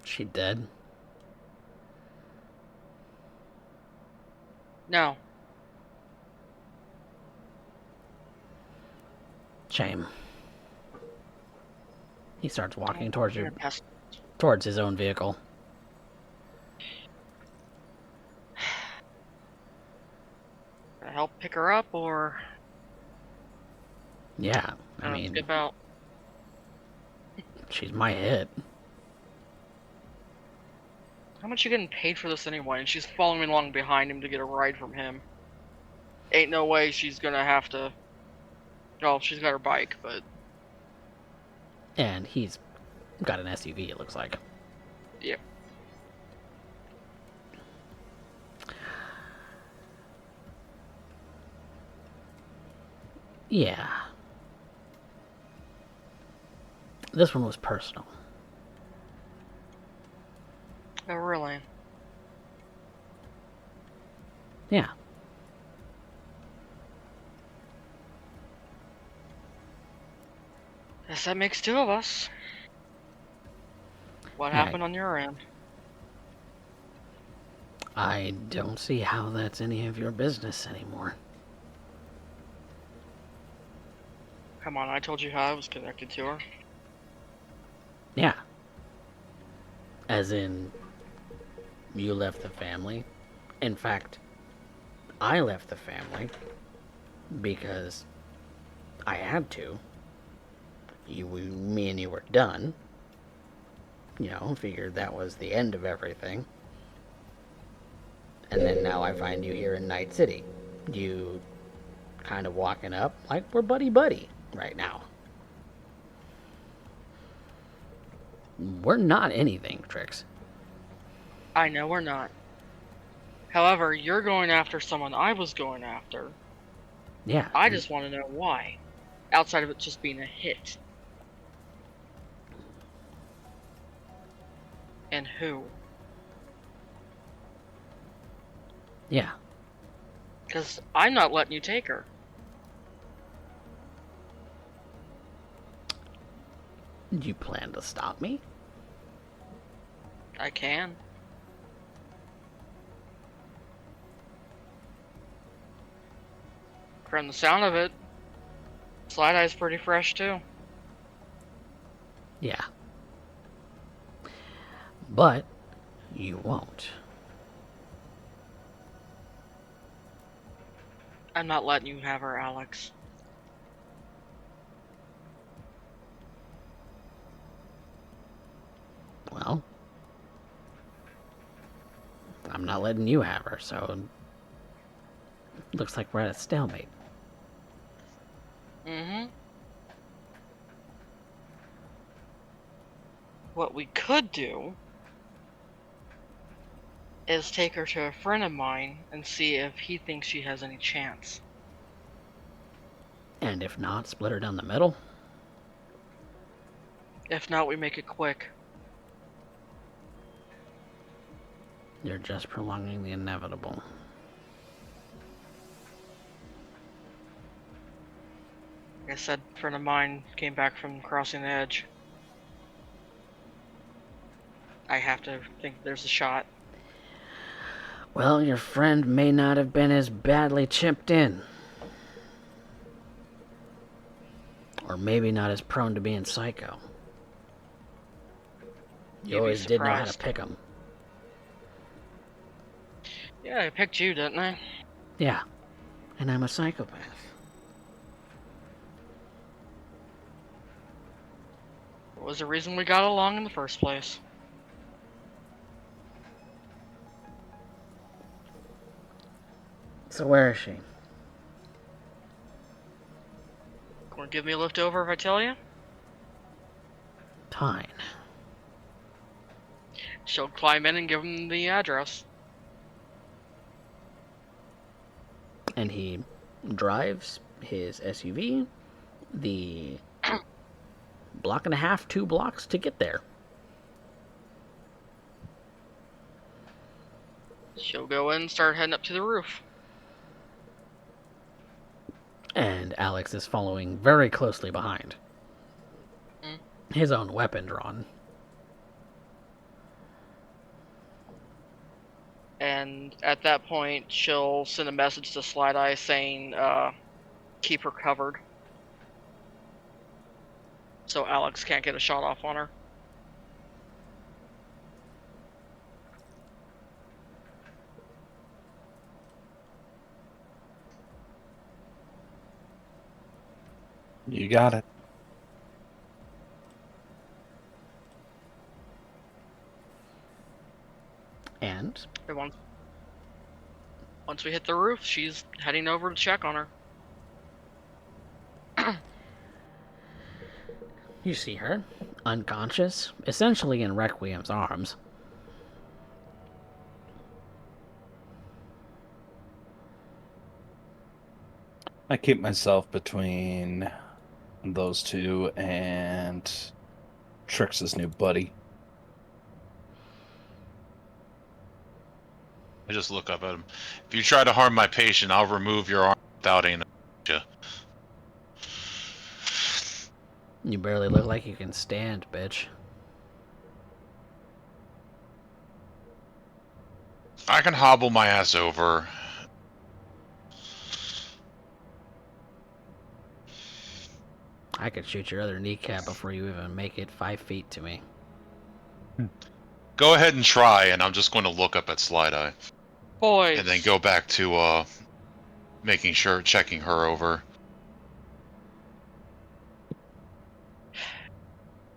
She dead? No. Shame. He starts walking towards his own vehicle. help pick her up, or Yeah, I mean, skip out? she's my hit. How much you getting paid for this anyway? And she's following along behind him to get a ride from him. Ain't no way she's gonna have to. Well, she's got her bike, but And he's got an SUV, it looks like. yeah. Yeah. This one was personal. Oh, really? Yeah. Guess that makes two of us. What Yeah. happened on your end? I don't see how that's any of your business anymore. Come on, I told you how I was connected to her. Yeah. As in, you left the family. In fact, I left the family because I had to. Me and you were done. You know, figured that was the end of everything. And then now I find you here in Night City. You kind of walking up like we're buddy-buddy right now. We're not anything, Trix. I know we're not. However, you're going after someone I was going after. Yeah. I just want to know why. Outside of it just being a hit. And who? Yeah. Because I'm not letting you take her. Do you plan to stop me? I can. From the sound of it, Slideye's pretty fresh too. Yeah. But you won't. I'm not letting you have her, Alex. Well, I'm not letting you have her, so looks like we're at a stalemate. Mm-hmm. What we could do is take her to a friend of mine and see if he thinks she has any chance. And if not, split her down the middle? If not, we make it quick. You're just prolonging the inevitable. Like I said, a friend of mine came back from crossing the edge. I have to think there's a shot. Well, your friend may not have been as badly chipped in. Or maybe not as prone to being psycho. You always did know how to pick them. Yeah, I picked you, didn't I? Yeah, and I'm a psychopath. What was the reason we got along in the first place? So where is she? Gonna give me a lift over if I tell you? Fine. She'll climb in and give him the address. And he drives his SUV the block and a half, 2 blocks to get there. She'll go in and start heading up to the roof. And Alex is following very closely behind. His own weapon drawn. And at that point, she'll send a message to Slideye saying, keep her covered. So Alex can't get a shot off on her. You got it. And And once we hit the roof, she's heading over to check on her. you see her, unconscious, essentially in Requiem's arms. I keep myself between those two and Trix's new buddy. I just look up at him. If you try to harm my patient, I'll remove your arm without anesthesia. You barely look like you can stand, bitch. I can hobble my ass over. I could shoot your other kneecap before you even make it 5 feet to me. Go ahead and try, and I'm just going to look up at Slideye. Boys. And then go back to, checking her over.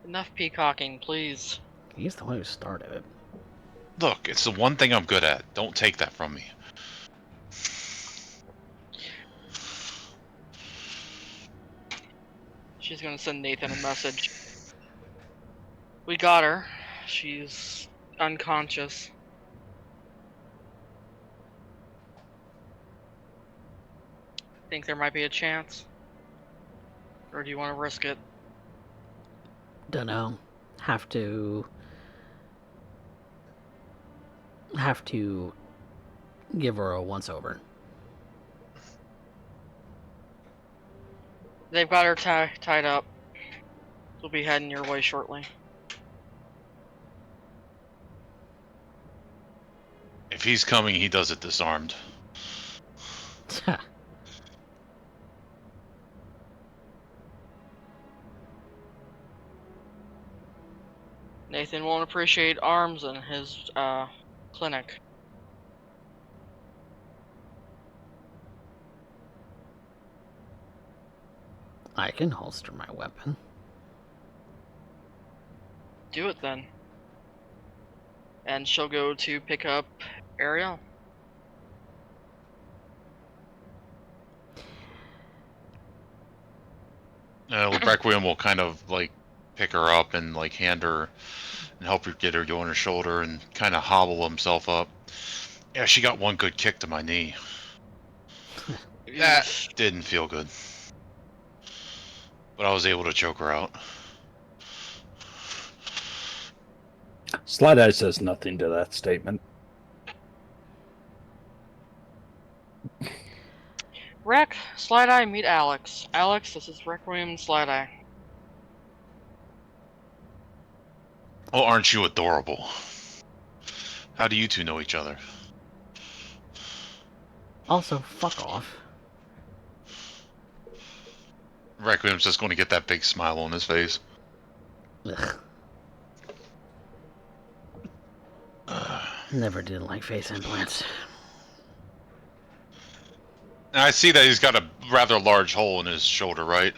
Enough peacocking, please. He's the one who started it. Look, it's the one thing I'm good at. Don't take that from me. She's gonna send Nathan a message. We got her. She's unconscious. Think there might be a chance? Or do you want to risk it? Dunno. Have to give her a once-over. They've got her tied up. We'll be heading your way shortly. If he's coming, he does it disarmed. Nathan won't appreciate arms in his clinic. I can holster my weapon. Do it then. And she'll go to pick up Ariel. Requiem will kind of like pick her up and like hand her and help her get her on her shoulder and kind of hobble himself up. Yeah, she got one good kick to my knee. That didn't feel good. But I was able to choke her out. Slideye says nothing to that statement. Rec, Slideye, meet Alex. Alex, this is Requiem and Slideye. Oh, aren't you adorable? How do you two know each other? Also, fuck off. Requiem's just going to get that big smile on his face. Ugh. Never did like face implants. And I see that he's got a rather large hole in his shoulder, right?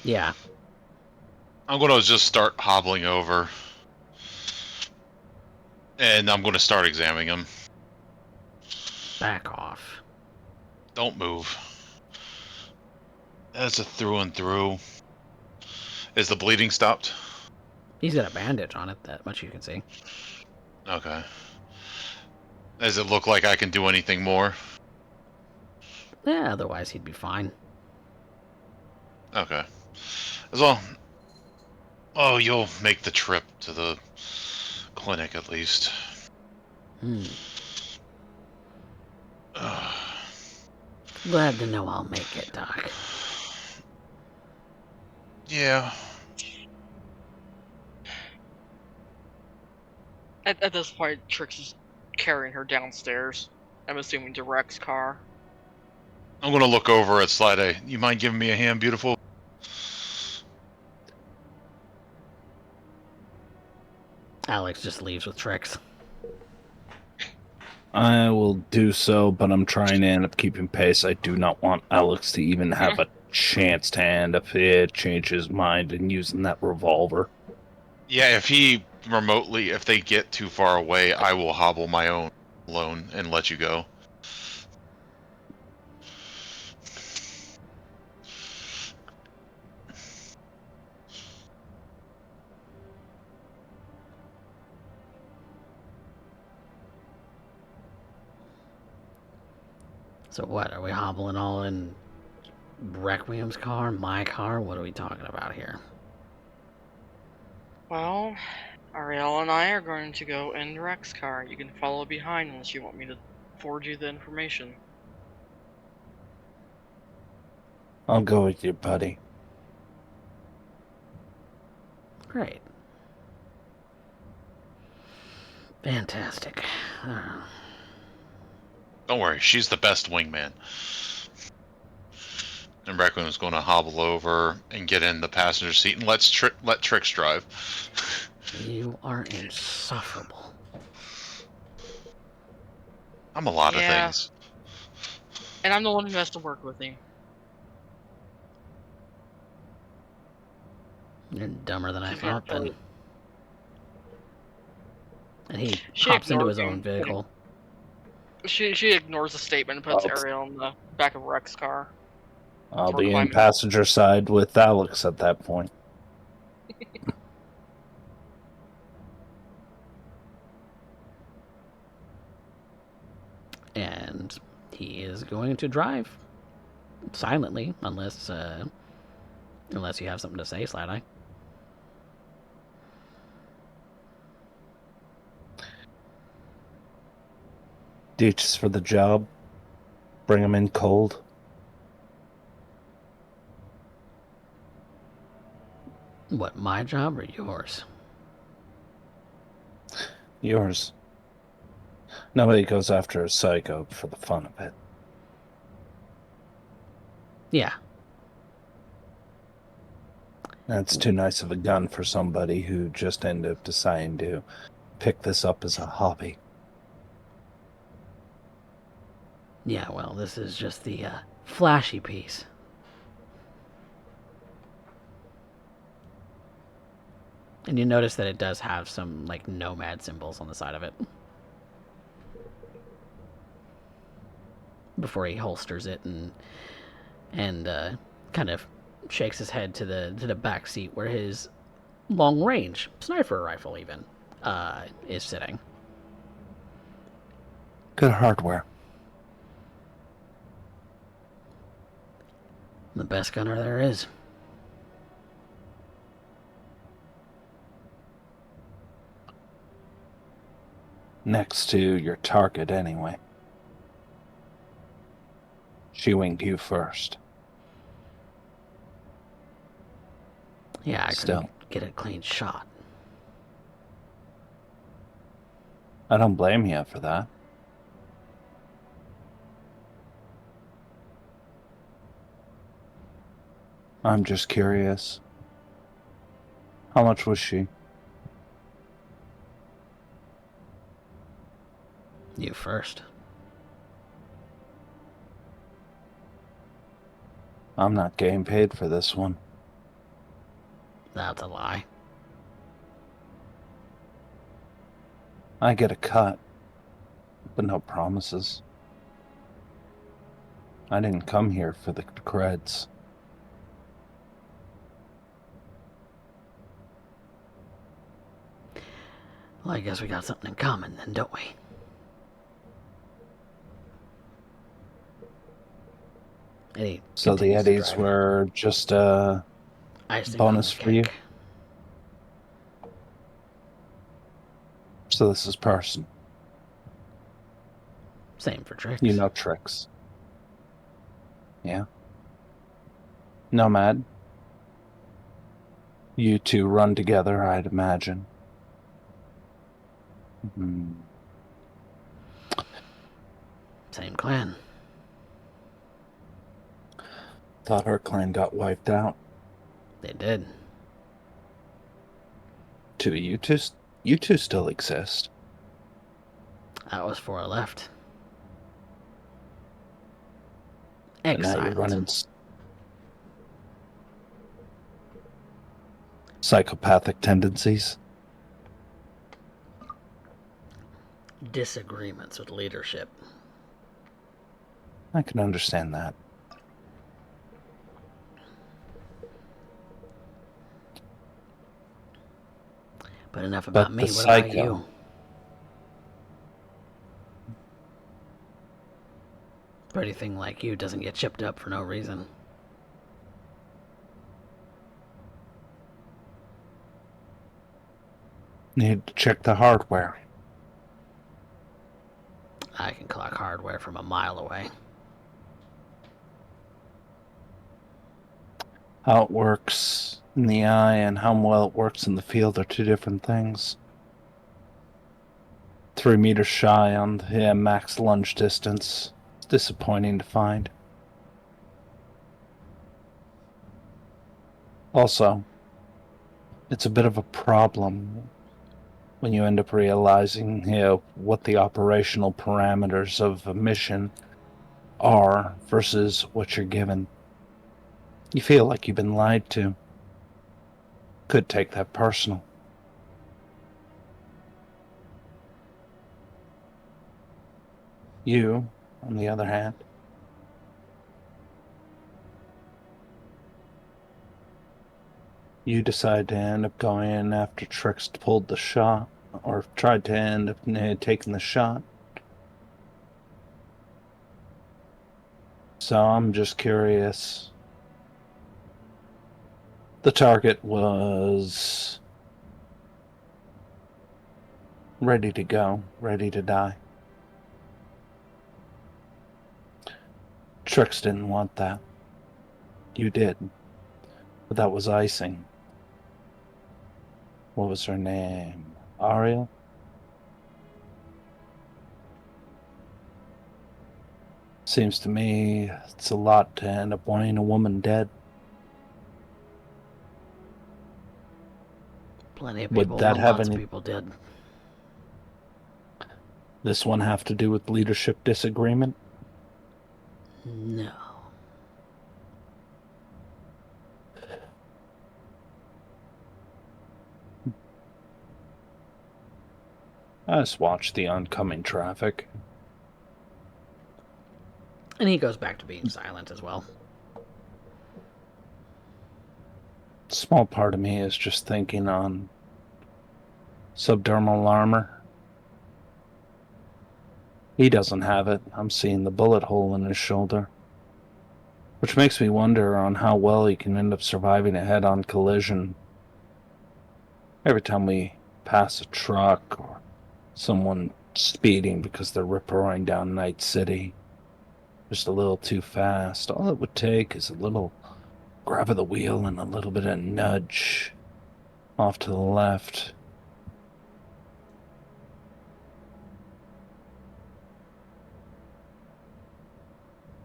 Yeah. I'm going to just start hobbling over. And I'm going to start examining him. Back off. Don't move. That's a through and through. Is the bleeding stopped? He's got a bandage on it, that much you can see. Okay. Does it look like I can do anything more? Yeah, otherwise he'd be fine. Okay. As well. Oh, you'll make the trip to the clinic at least. Glad to know I'll make it, Doc. Yeah. At this point, Trix is carrying her downstairs. I'm assuming to Rex's car. I'm gonna look over at Slideye. You mind giving me a hand, beautiful? Alex just leaves with Trix. I will do so, but I'm trying to end up keeping pace. I do not want Alex to even have a chance hand if he changes his mind and using that revolver. Yeah, if they get too far away, I will hobble my own alone and let you go. So what, are we hobbling all in Requiem's car, my car? What are we talking about here? Well, Ariel and I are going to go in Rex's car. You can follow behind unless you want me to forward you the information. I'll go with you, buddy. Great. Fantastic. Don't worry, she's the best wingman. And Requiem's going to hobble over and get in the passenger seat and let Trix drive. You are insufferable. I'm a lot of Yeah. things. And I'm the one who has to work with him. You're dumber than I She's gonna thought, tell then. you. And he She hops into ignores his own him. vehicle. She ignores the statement and puts Oh. Ariel in the back of Rex's car. I'll For be in climbing. passenger side with Alex at that point. And he is going to drive silently, unless you have something to say, Slideye. Ditches for the job. Bring him in cold. What, my job or yours? Yours. Nobody goes after a psycho for the fun of it. Yeah. That's too nice of a gun for somebody who just ended up deciding to pick this up as a hobby. Yeah, well, this is just the flashy piece. And you notice that it does have some, like, nomad symbols on the side of it. Before he holsters it and kind of shakes his head to the back seat where his long range sniper rifle even is sitting. Good hardware. The best gunner there is. Next to your target, anyway. She winged you first. Yeah, I Still. couldn't get a clean shot. I don't blame you for that. I'm just curious. How much was she? You first. I'm not getting paid for this one. That's a lie. I get a cut, but no promises. I didn't come here for the creds. Well, I guess we got something in common then, don't we? Eddie So the continues to Eddies drive. were just a Icing bonus on the for you? cake. So this is person. Same for Trix. You know Trix. Yeah. Nomad. You two run together, I'd imagine. Same clan. Thought our clan got wiped out. They did. You two still exist. That was before I left. And now you're Exiled. running. psychopathic tendencies. Disagreements with leadership. I can understand that. But enough about But me. the What about psycho. you? Pretty thing like you doesn't get chipped up for no reason. Need to check the hardware. I can clock hardware from a mile away. How it works in the eye and how well it works in the field are two different things. 3 meters shy on the max lunge distance. It's disappointing to find. Also, it's a bit of a problem when you end up realizing, what the operational parameters of a mission are versus what you're given. You feel like you've been lied to. Could take that personal. You, on the other hand, you decide to end up going in after Trix pulled the shot, or tried to end up taking the shot. So I'm just curious. The target was ready to go, ready to die. Trix didn't want that. You did. But that was icing. What was her name? Ariel? Seems to me it's a lot to end up wanting a woman dead. Plenty of Would people, that have lots of any- people did. This one have to do with leadership disagreement? No. I just watch the oncoming traffic. And he goes back to being silent as well. Small part of me is just thinking on subdermal armor. He doesn't have it. I'm seeing the bullet hole in his shoulder. Which makes me wonder on how well he can end up surviving a head-on collision. Every time we pass a truck or someone speeding because they're rip-roaring down Night City, just a little too fast, all it would take is a little grab of the wheel and a little bit of nudge off to the left.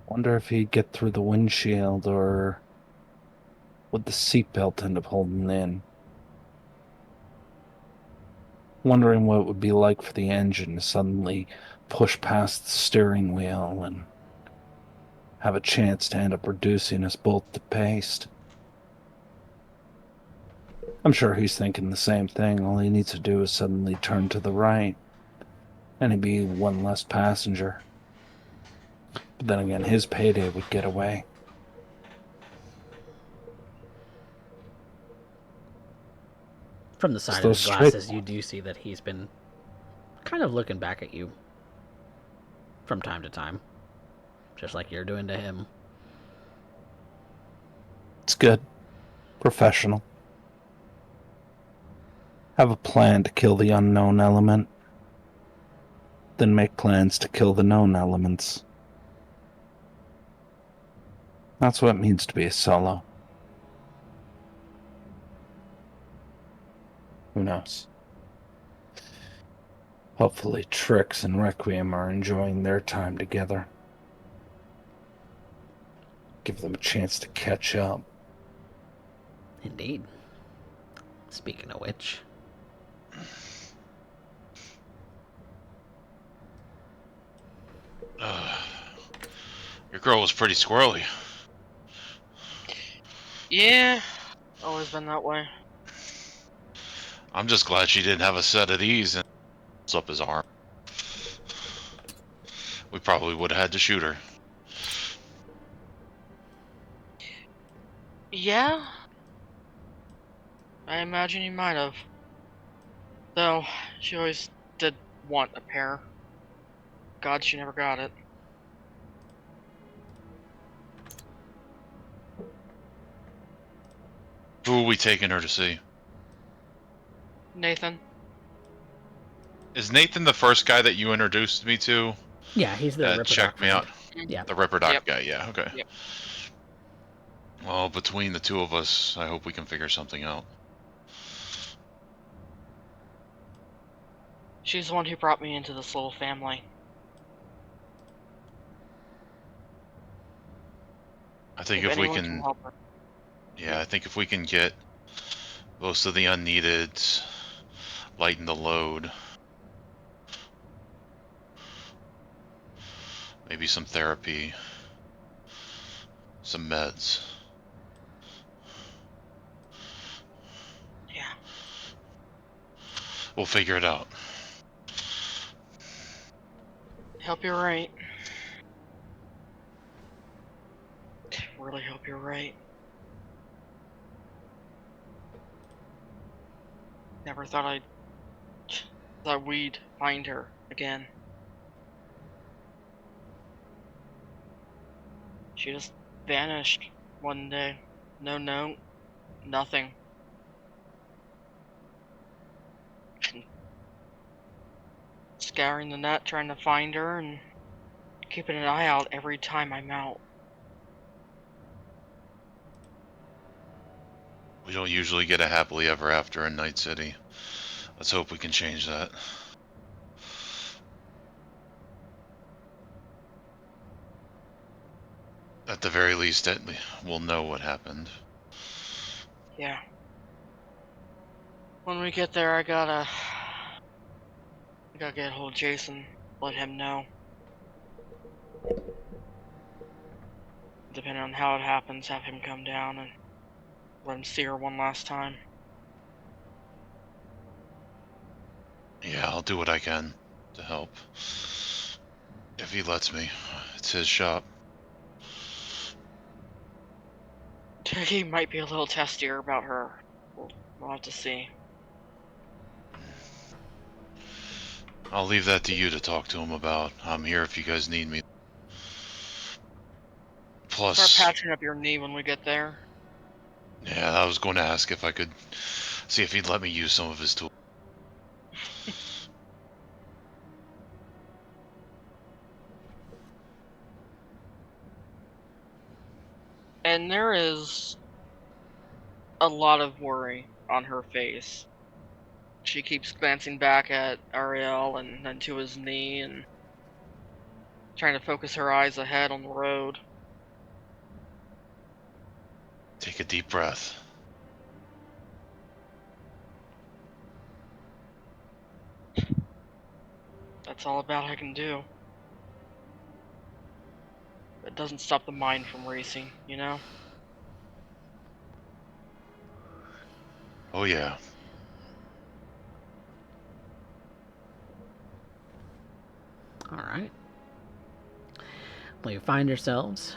Wonder if he'd get through the windshield, or would the seatbelt end up holding in? Wondering what it would be like for the engine to suddenly push past the steering wheel and have a chance to end up reducing us both to paste. I'm sure he's thinking the same thing. All he needs to do is suddenly turn to the right, and he'd be one less passenger. But then again, his payday would get away. From the side of those his glasses, you do see that he's been kind of looking back at you from time to time. Just like you're doing to him. It's good. Professional. Have a plan to kill the unknown element. Then make plans to kill the known elements. That's what it means to be a solo. Who knows? Hopefully Trix and Requiem are enjoying their time together. Give them a chance to catch up. Indeed. Speaking of which... Your girl was pretty squirrely. Yeah, always been that way. I'm just glad she didn't have a set of these and up his arm. We probably would have had to shoot her. Yeah, I imagine you might have. Though, she always did want a pair. God, she never got it. Who are we taking her to see? Nathan? Is Nathan the first guy that you introduced me to? Yeah, he's the Ripper Check Doc me friend. out. Yeah. The Ripper Doc Yep. guy, yeah, okay. Yep. Well, between the two of us, I hope we can figure something out. She's the one who brought me into this little family. I think If if we anyone can, help her. yeah, I think if we can get most of the unneeded, lighten the load. Maybe some therapy, some meds. Yeah. We'll figure it out. Hope you're right. Really hope you're right. Never thought we'd find her again. She just vanished one day. No note, nothing. Scouring the net trying to find her and keeping an eye out every time I'm out. We don't usually get a happily ever after in Night City. Let's hope we can change that. At the very least, we'll know what happened. Yeah. When we get there, I gotta get hold of Jason, let him know. Depending on how it happens, have him come down and let him see her one last time. Yeah, I'll do what I can to help. If he lets me. It's his shop. He might be a little testier about her. We'll have to see. I'll leave that to you to talk to him about. I'm here if you guys need me. Plus, Start patching up your knee when we get there. yeah, I was going to ask if I could see if he'd let me use some of his tools. And there is a lot of worry on her face. She keeps glancing back at Ariel and then to his knee and trying to focus her eyes ahead on the road. Take a deep breath. That's all about I can do. It doesn't stop the mind from racing, you know? Oh, yeah. All right. Well, you find yourselves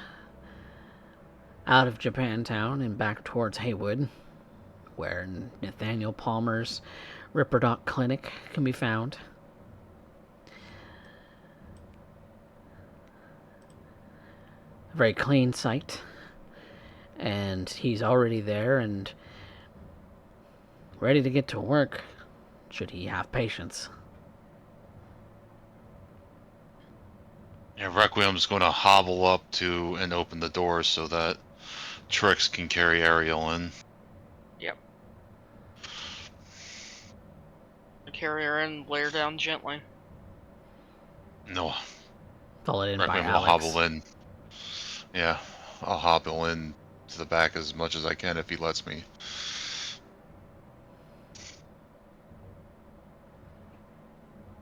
out of Japantown and back towards Haywood, where Nathaniel Palmer's Ripper Doc Clinic can be found. A very clean site. And he's already there and ready to get to work, should he have patience. Yeah, Requiem's going to hobble up to and open the door so that Trix can carry Ariel in. Yep. Carry her in, lay her down gently. No, Followed in by Requiem will Alex. hobble in. Yeah, I'll hobble in to the back as much as I can if he lets me.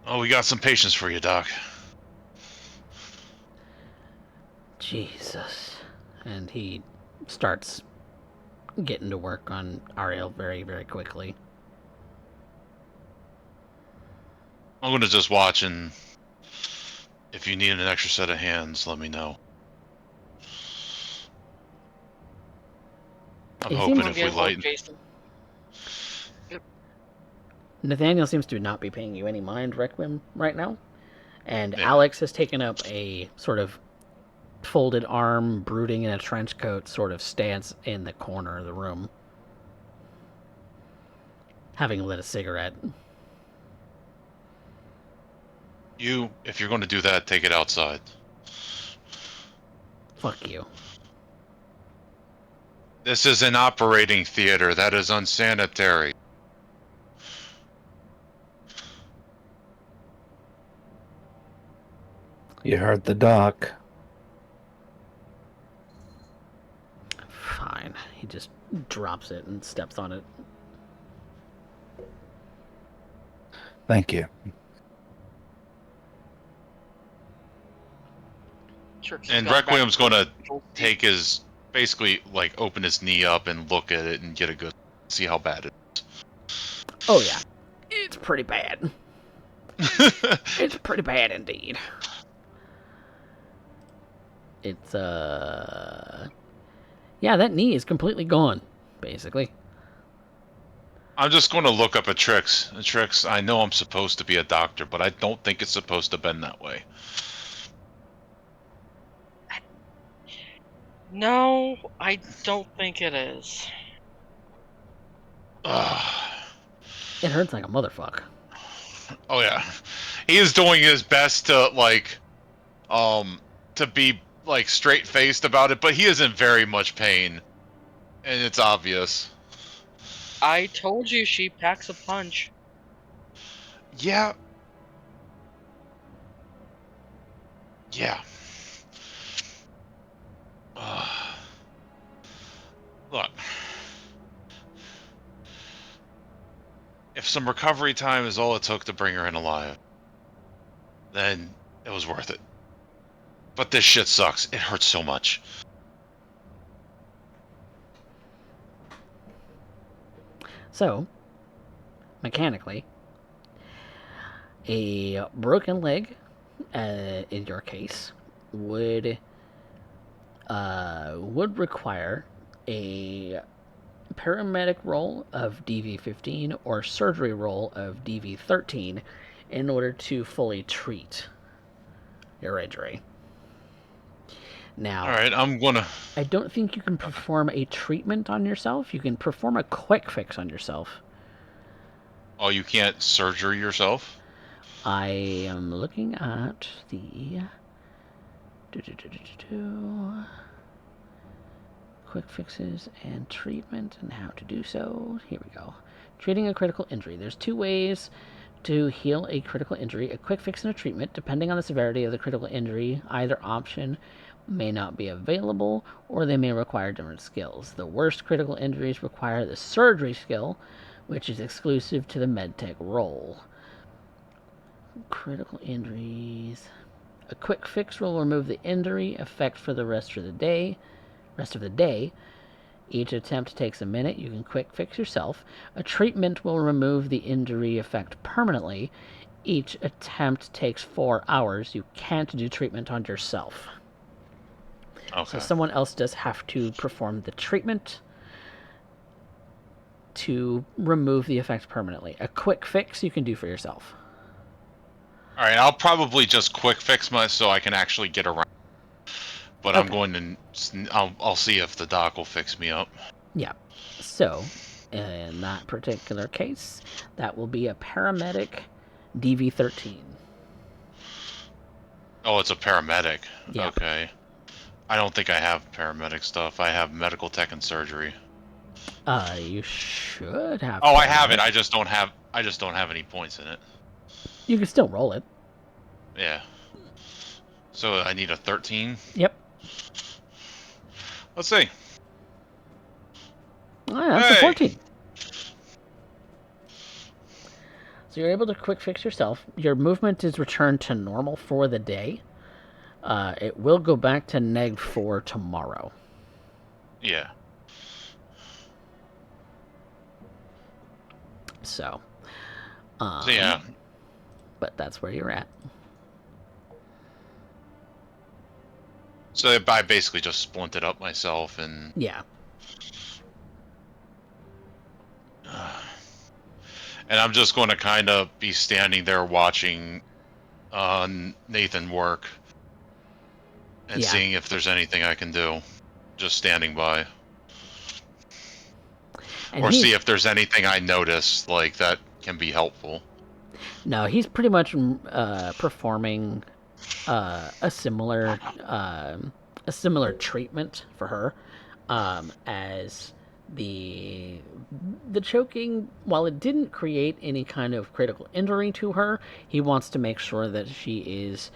Oh, we got some patience for you, Doc. Jesus. And he starts getting to work on Ariel very, very quickly. I'm gonna just watch, and if you need an extra set of hands, let me know. I'm He hoping seems- if we lighten. Jason. Nathaniel seems to not be paying you any mind, Requiem, right now. And Yeah. Alex has taken up a sort of folded arm, brooding in a trench coat sort of stance in the corner of the room, having lit a cigarette. If you're going to do that, take it outside. Fuck you. This is an operating theater. That is unsanitary. You heard the doc. Fine. He just drops it and steps on it. Thank you. Trix has And gone back Requiem's going to to take his, basically, like, open his knee up and look at it and get a good, see how bad it Oh, yeah. It's pretty bad. is. It's pretty bad indeed. It's, yeah, that knee is completely gone, basically. I'm just going to look up at Trix. Trix, I know I'm supposed to be a doctor, but I don't think it's supposed to bend that way. No, I don't think it is. Ugh. It hurts like a motherfucker. Oh yeah, he is doing his best to to be like straight faced about it, but he is in very much pain, and it's obvious. I told you she packs a punch. Yeah. Yeah. Look, if some recovery time is all it took to bring her in alive, then it was worth it. But this shit sucks. It hurts so much. So, mechanically, a broken leg, in your case, would require a paramedic roll of DV15 or surgery roll of DV13 in order to fully treat your injury. Now, Alright, I'm gonna... I don't think you can perform a treatment on yourself. You can perform a quick fix on yourself. Oh, you can't surgery yourself? I am looking at the quick fixes and treatment and how to do so. Here we go. Treating a critical injury. There's two ways to heal a critical injury: a quick fix and a treatment. Depending on the severity of the critical injury, either option may not be available, or they may require different skills. The worst critical injuries require the surgery skill, which is exclusive to the medtech role. Critical injuries. A quick fix will remove the injury effect for the rest of the day. Each attempt takes a minute. You can quick fix yourself. A treatment will remove the injury effect permanently. Each attempt takes 4 hours. You can't do treatment on yourself. Okay. So someone else does have to perform the treatment to remove the effect permanently. A quick fix you can do for yourself. Alright, I'll probably just quick fix so I can actually get around. But I'm Okay. going to... I'll see if the doc will fix me up. Yeah. So, in that particular case, that will be a paramedic DV13. Oh, it's a paramedic. Yeah. Okay. I don't think I have paramedic stuff. I have medical tech and surgery. You should have. Oh, I have paramedic. it. I just don't have any points in it. You can still roll it. Yeah. So I need a 13. Yep. Let's see. Oh, yeah, that's a Hey! 14. So you're able to quick fix yourself. Your movement is returned to normal for the day. It will go back to -4 tomorrow. Yeah. So. So yeah. but that's where you're at. So I basically just splinted up myself and... Yeah. And I'm just going to kind of be standing there watching Nathan work. And Yeah. seeing if there's anything I can do. Just standing by. And Or see if there's anything I notice, like, that can be helpful. No, he's pretty much performing a similar treatment for her, as the choking. While it didn't create any kind of critical injury to her, he wants to make sure that she is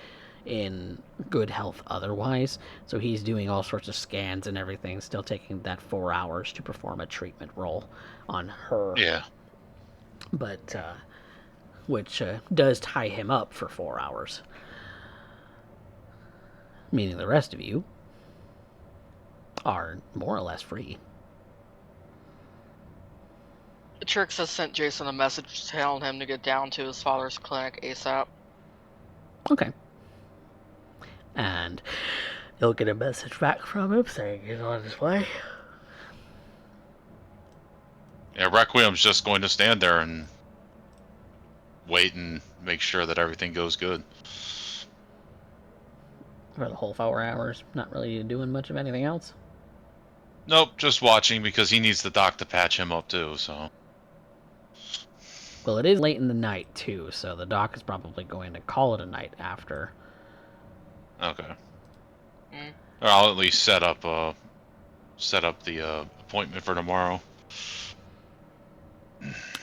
in good health otherwise. So he's doing all sorts of scans and everything, still taking that 4 hours to perform a treatment role on her. Yeah. But which does tie him up for 4 hours. Meaning the rest of you are more or less free. Trix has sent Jason a message telling him to get down to his father's clinic ASAP. Okay. And you'll get a message back from him saying he's on his way. Yeah, Requiem's just going to stand there and wait and make sure that everything goes good. For the whole 4 hours, not really doing much of anything else. Nope, just watching because he needs the doc to patch him up too, so... Well, it is late in the night, too, so the doc is probably going to call it a night after. Okay. Or I'll at least set up the appointment for tomorrow.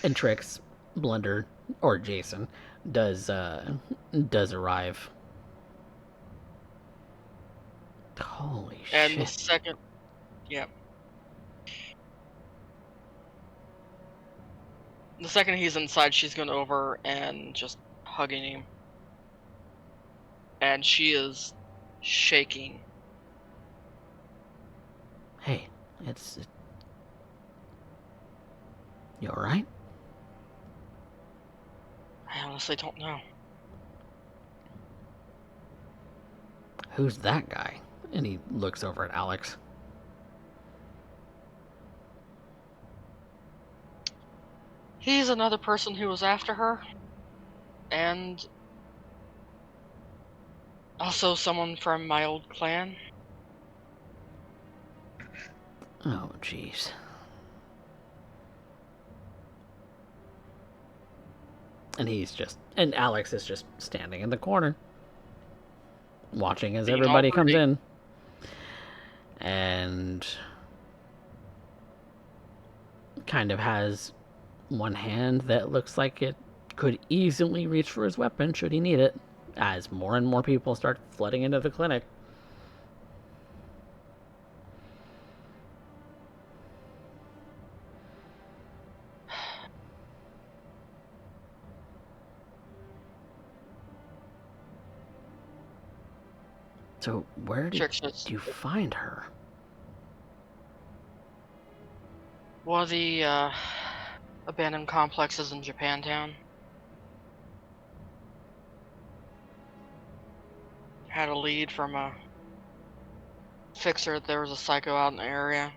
And Trix, Blunder, or Jason does arrive. Holy shit. And the second... Yep. The second he's inside, she's going over and just hugging him. And she is shaking. Hey, you alright? I honestly don't know. Who's that guy? And he looks over at Alex. He's another person who was after her. And also someone from my old clan. Oh, jeez. And Alex is just standing in the corner, watching as everybody comes in. And kind of has one hand that looks like it could easily reach for his weapon should he need it, as more and more people start flooding into the clinic. So where did you find her? One of the abandoned complexes in Japantown. Had a lead from a fixer that there was a psycho out in the area.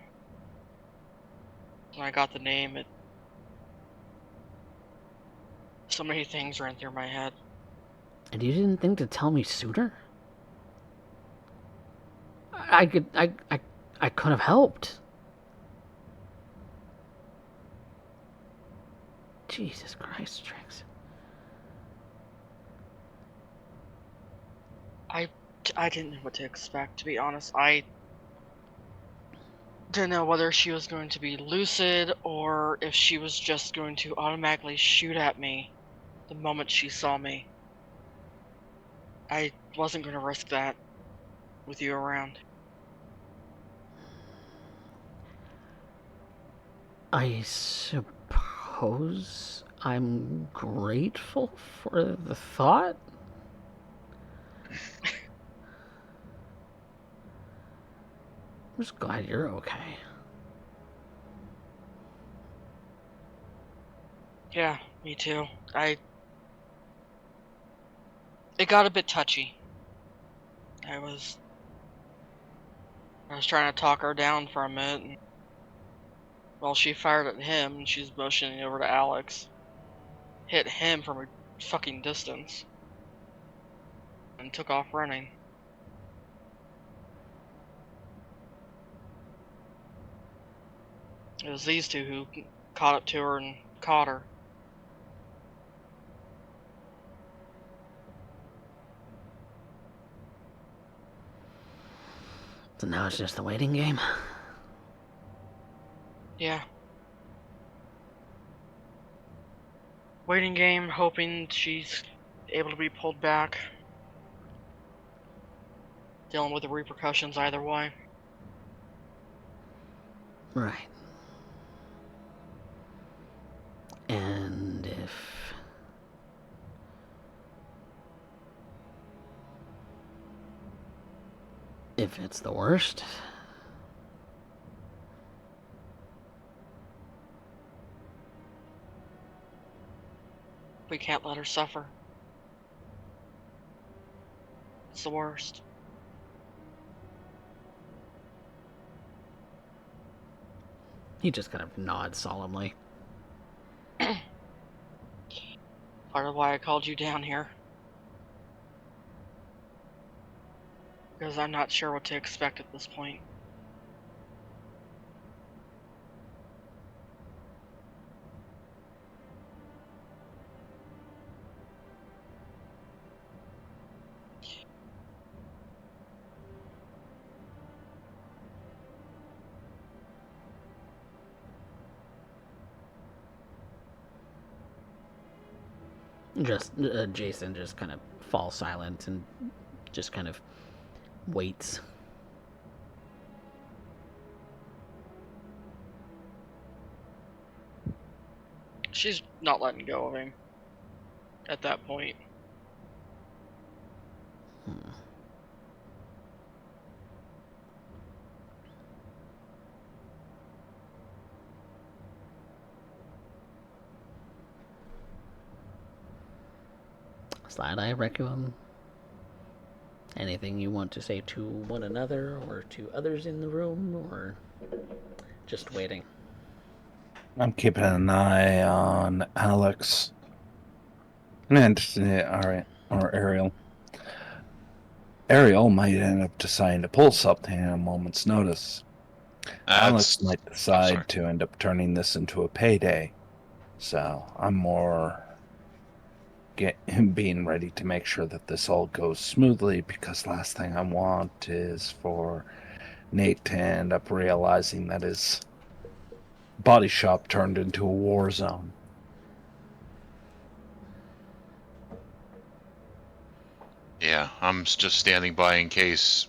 When I got the name, so many things ran through my head. And you didn't think to tell me sooner? I could have helped. Jesus Christ, Trix. I didn't know what to expect, to be honest. I didn't know whether she was going to be lucid or if she was just going to automatically shoot at me the moment she saw me. I wasn't going to risk that with you around. I suppose I'm grateful for the thought. I'm just glad you're okay. Yeah, me too. It got a bit touchy. I was trying to talk her down from it. And, well, she fired at him, and she's motioning over to Alex. Hit him from a fucking distance. And took off running. It was these two who caught up to her and caught her. So now it's just a waiting game? Yeah. Waiting game, hoping she's able to be pulled back. Dealing with the repercussions either way. Right. And if it's the worst, we can't let her suffer. It's the worst. he just kind of nods solemnly. Part of why I called you down here. Because I'm not sure what to expect at this point. Jason just kind of falls silent and just kind of waits. She's not letting go of him. At that point. Slideye, Requiem, anything you want to say to one another or to others in the room, or just waiting? I'm keeping an eye on Alex and or Ariel. Ariel might end up deciding to pull something at a moment's notice. Alex might decide to end up turning this into a payday. So I'm more being ready to make sure that this all goes smoothly, because last thing I want is for Nate to end up realizing that his body shop turned into a war zone. Yeah, I'm just standing by in case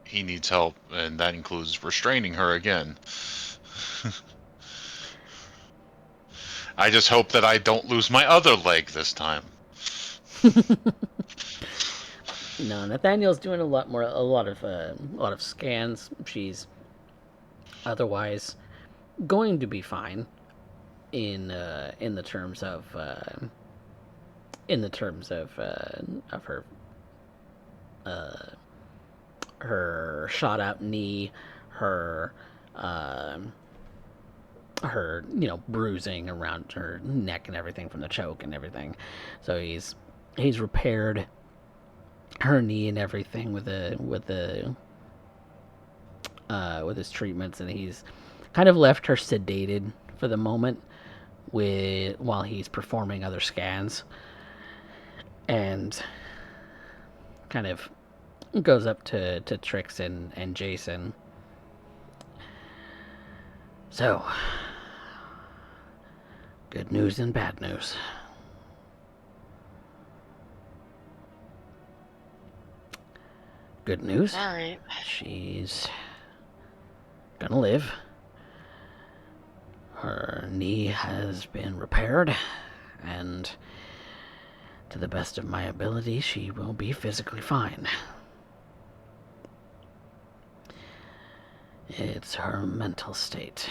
he needs help, and that includes restraining her again. I just hope that I don't lose my other leg this time. No, Nathaniel's doing a lot of scans. She's otherwise going to be fine in the terms of her shot out knee, her bruising around her neck and everything from the choke and everything. So he's repaired her knee and everything with his treatments, and he's kind of left her sedated for the moment while he's performing other scans, and kind of goes up to Trix and Jason. So, good news and bad news. Good news. All right. She's gonna live. Her knee has been repaired, and to the best of my ability, she will be physically fine. It's her mental state.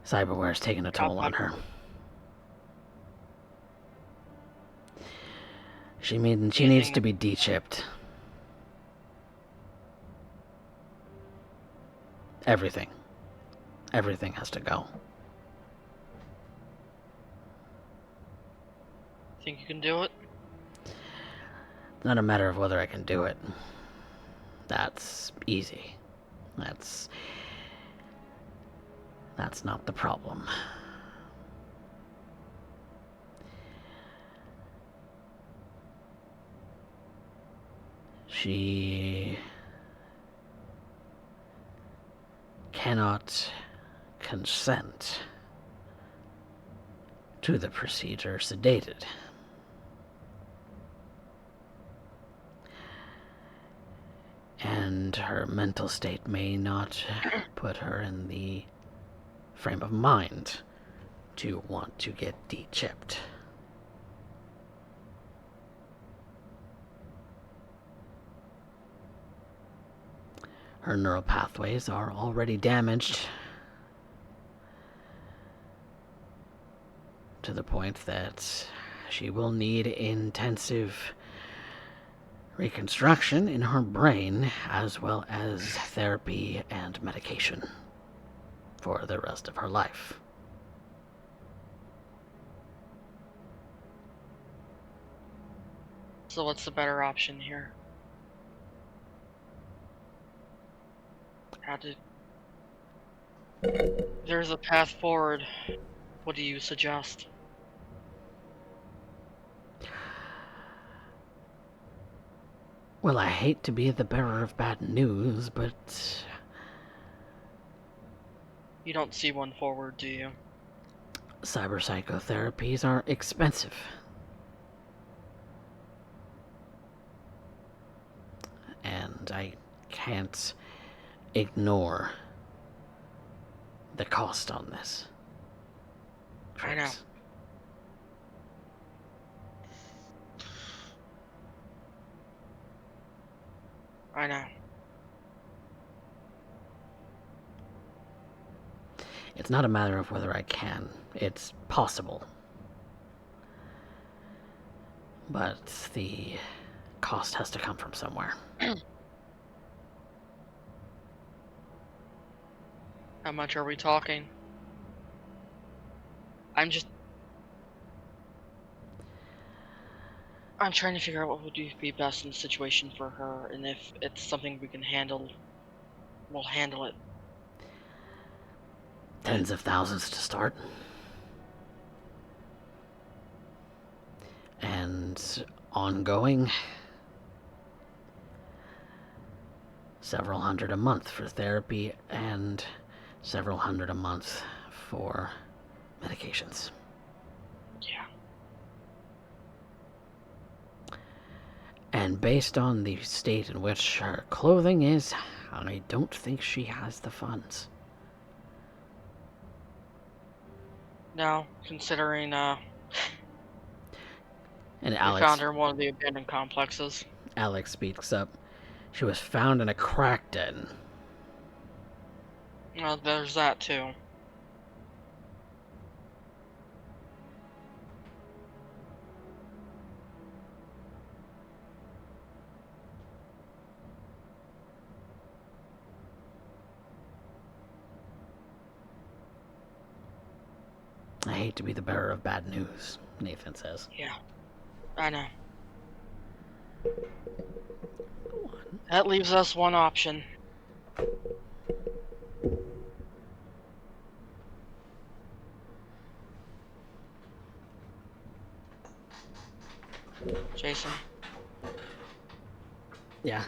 Cyberware's taking a toll on her. She needs Anything to be de-chipped. Everything. Everything has to go. Think you can do it? Not a matter of whether I can do it. That's easy. That's not the problem. She cannot consent to the procedure sedated. And her mental state may not put her in the frame of mind to want to get de-chipped. Her neural pathways are already damaged to the point that she will need intensive reconstruction in her brain, as well as therapy and medication for the rest of her life. So what's the better option here? There's a path forward. What do you suggest? Well, I hate to be the bearer of bad news, but You don't see one forward, do you? cyberpsychotherapies are expensive. And I can't ignore the cost on this. I know. Trix. I know. It's not a matter of whether I can. It's possible. But the cost has to come from somewhere. How much are we talking? I'm trying to figure out what would be best in the situation for her, and if it's something we can handle, we'll handle it. Tens of thousands to start. And ongoing. Several hundred a month for therapy and several hundred a month for medications. Yeah. And based on the state in which her clothing is, I don't think she has the funds. Now, considering And we Alex, found her in one of the abandoned complexes. Alex speaks up. She was found in a crack den. Well, there's that too. I hate to be the bearer of bad news, Nathan says. Yeah. I know. Go on. That leaves us one option. Jason. Yeah.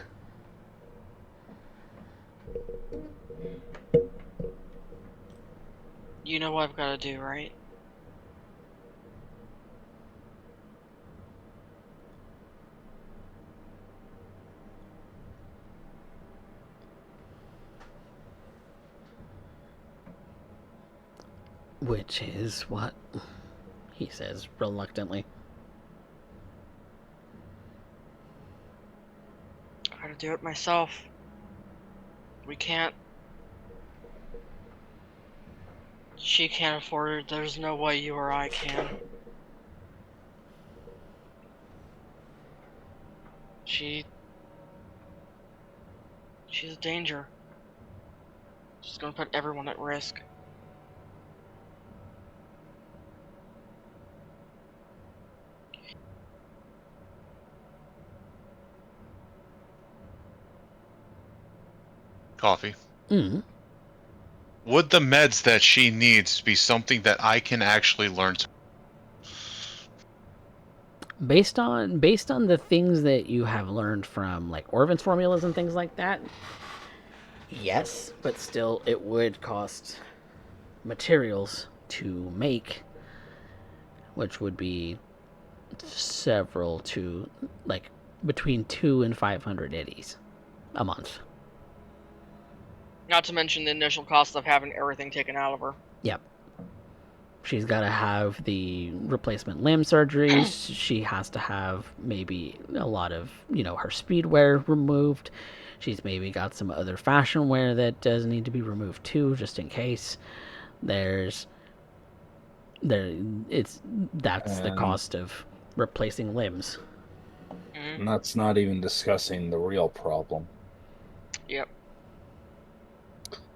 You know what I've got to do, right? Which is what? He says reluctantly. I gotta do it myself. We can't. She can't afford it. There's no way you or I can. She's a danger. She's gonna put everyone at risk. Coffee. Mm. Would the meds that she needs be something that I can actually learn to? Based on the things that you have learned from like Orvin's formulas and things like that, yes, but still it would cost materials to make, which would be several to like between 200 and 500 eddies a month. Not to mention the initial cost of having everything taken out of her. Yep. She's got to have the replacement limb surgeries. She has to have maybe a lot of, her speed wear removed. She's maybe got some other fashion wear that does need to be removed too, just in case. That's the cost of replacing limbs. And that's not even discussing the real problem. Yep.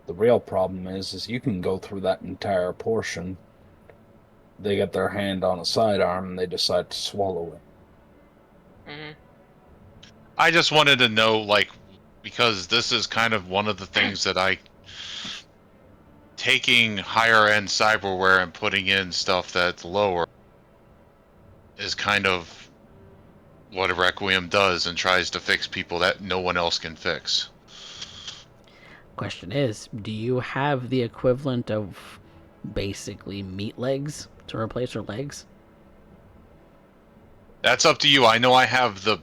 The real problem is you can go through that entire portion. They get their hand on a sidearm and they decide to swallow it. Mm-hmm. I just wanted to know, like, because this is kind of one of the things that taking higher end cyberware and putting in stuff that's lower is kind of what a Requiem does and tries to fix people that no one else can fix. Question is, do you have the equivalent of basically meat legs to replace her legs? That's up to you. I know I have the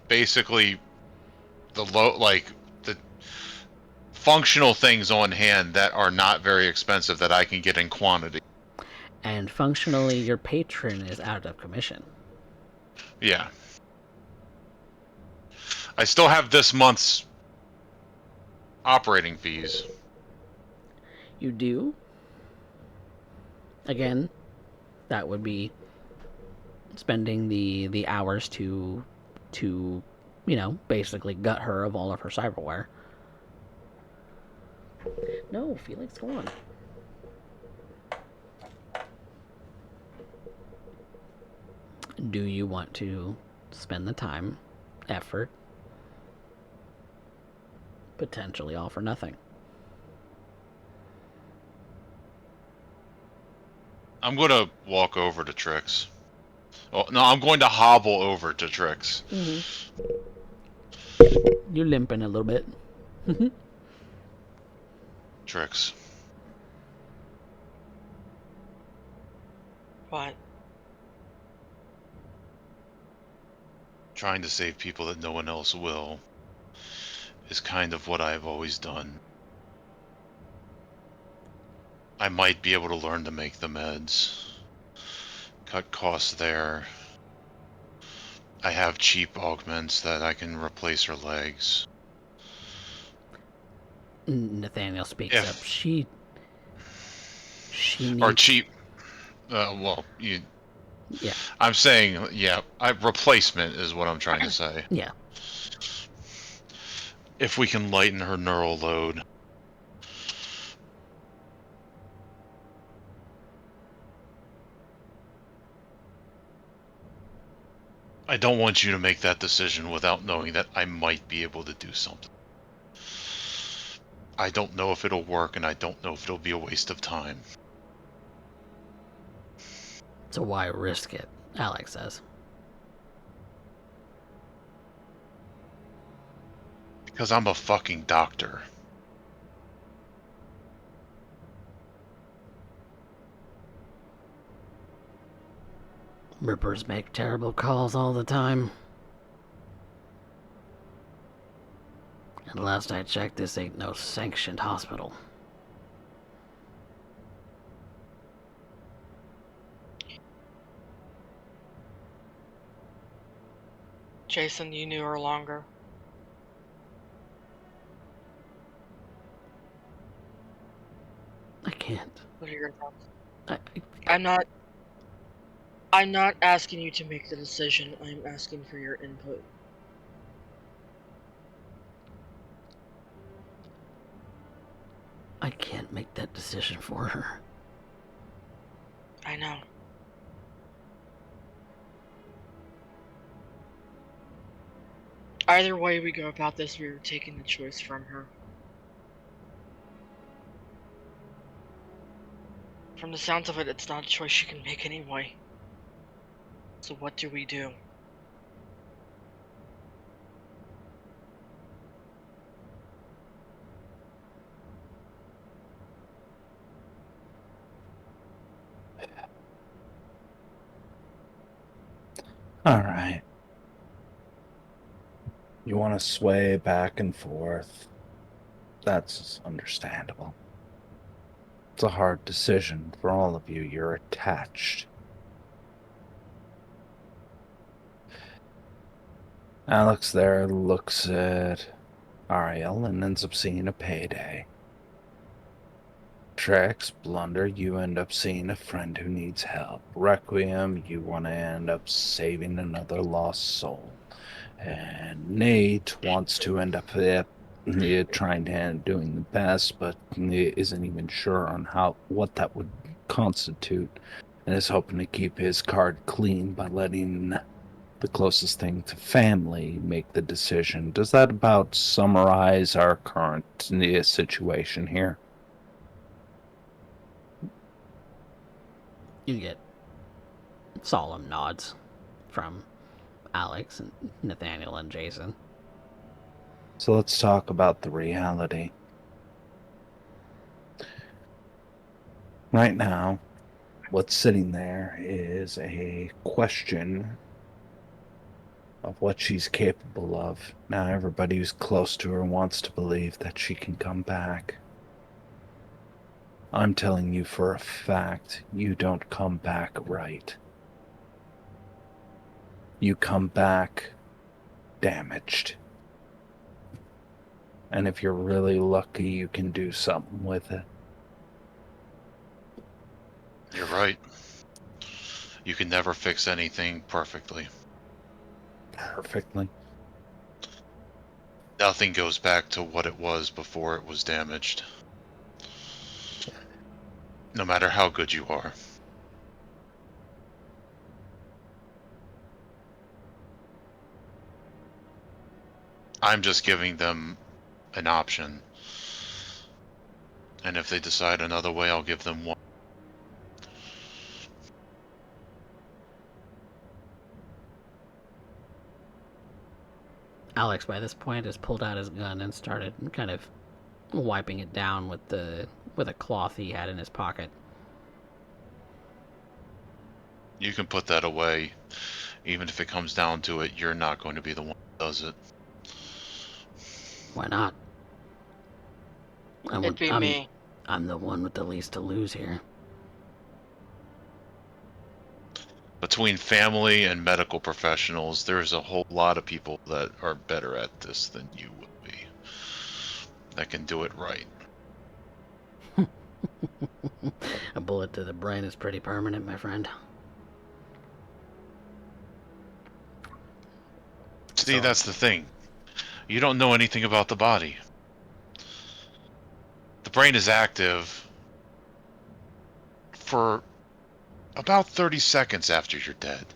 functional things on hand that are not very expensive that I can get in quantity. And functionally, your patron is out of commission. Yeah. I still have this month's operating fees. You do? Again, that would be spending the hours to basically gut her of all of her cyberware. No, Felix, go on. Do you want to spend the time, effort, potentially all for nothing? I'm going to walk over to Trix. Oh, no, I'm going to hobble over to Trix. Mm-hmm. You're limping a little bit. Trix. What? Trying to save people that no one else will is kind of what I've always done. I might be able to learn to make the meds. Cut costs there. I have cheap augments that I can replace her legs. Nathaniel speaks up. She needs... Or cheap. Yeah. I'm saying, replacement is what I'm trying to say. Yeah. If we can lighten her neural load. I don't want you to make that decision without knowing that I might be able to do something. I don't know if it'll work, and I don't know if it'll be a waste of time. So why risk it? Alex says. Because I'm a fucking doctor. Rippers make terrible calls all the time. And last I checked, this ain't no sanctioned hospital. Jason, you knew her longer. I can't. What are your thoughts? I, I'm not asking you to make the decision. I'm asking for your input. can't make that decision for her. I know. Either way we go about this, we are taking the choice from her. From the sounds of it, it's not a choice she can make anyway. So what do we do? All right. You want to sway back and forth. That's understandable. It's a hard decision for all of you. You're attached. Alex there looks at Ariel and ends up seeing a payday. Trix, Blunder, you end up seeing a friend who needs help. Requiem, you want to end up saving another lost soul. And Nate wants to end up trying to doing the best, but isn't even sure on what that would constitute, and is hoping to keep his card clean by letting the closest thing to family make the decision. Does that about summarize our current situation here? You get solemn nods from Alex and Nathaniel and Jason. So let's talk about the reality. Right now, what's sitting there is a question of what she's capable of. Now everybody who's close to her wants to believe that she can come back. I'm telling you for a fact, you don't come back right. You come back damaged. And if you're really lucky, you can do something with it. You're right. You can never fix anything perfectly. Perfectly. Nothing goes back to what it was before it was damaged. No matter how good you are. I'm just giving them an option. And if they decide another way, I'll give them one. Alex, by this point, has pulled out his gun and started kind of wiping it down with a cloth he had in his pocket. You can put that away. Even if it comes down to it, you're not going to be the one that does it. Why not? It'd be me. I'm the one with the least to lose here. Between family and medical professionals, there's a whole lot of people that are better at this than you will be. That can do it right. A bullet to the brain is pretty permanent, my friend. See, that's the thing. You don't know anything about the body. The brain is active for about 30 seconds after you're dead.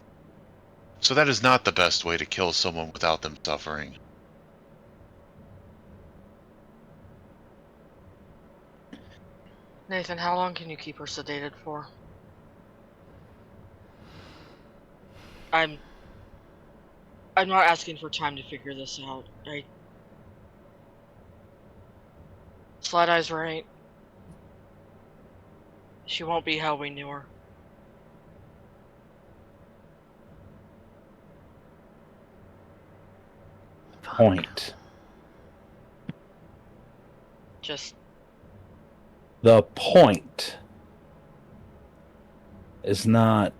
So that is not the best way to kill someone without them suffering. Nathan, how long can you keep her sedated for? I'm not asking for time to figure this out. Slideye's right. She won't be how we knew her. Point. Just The point is not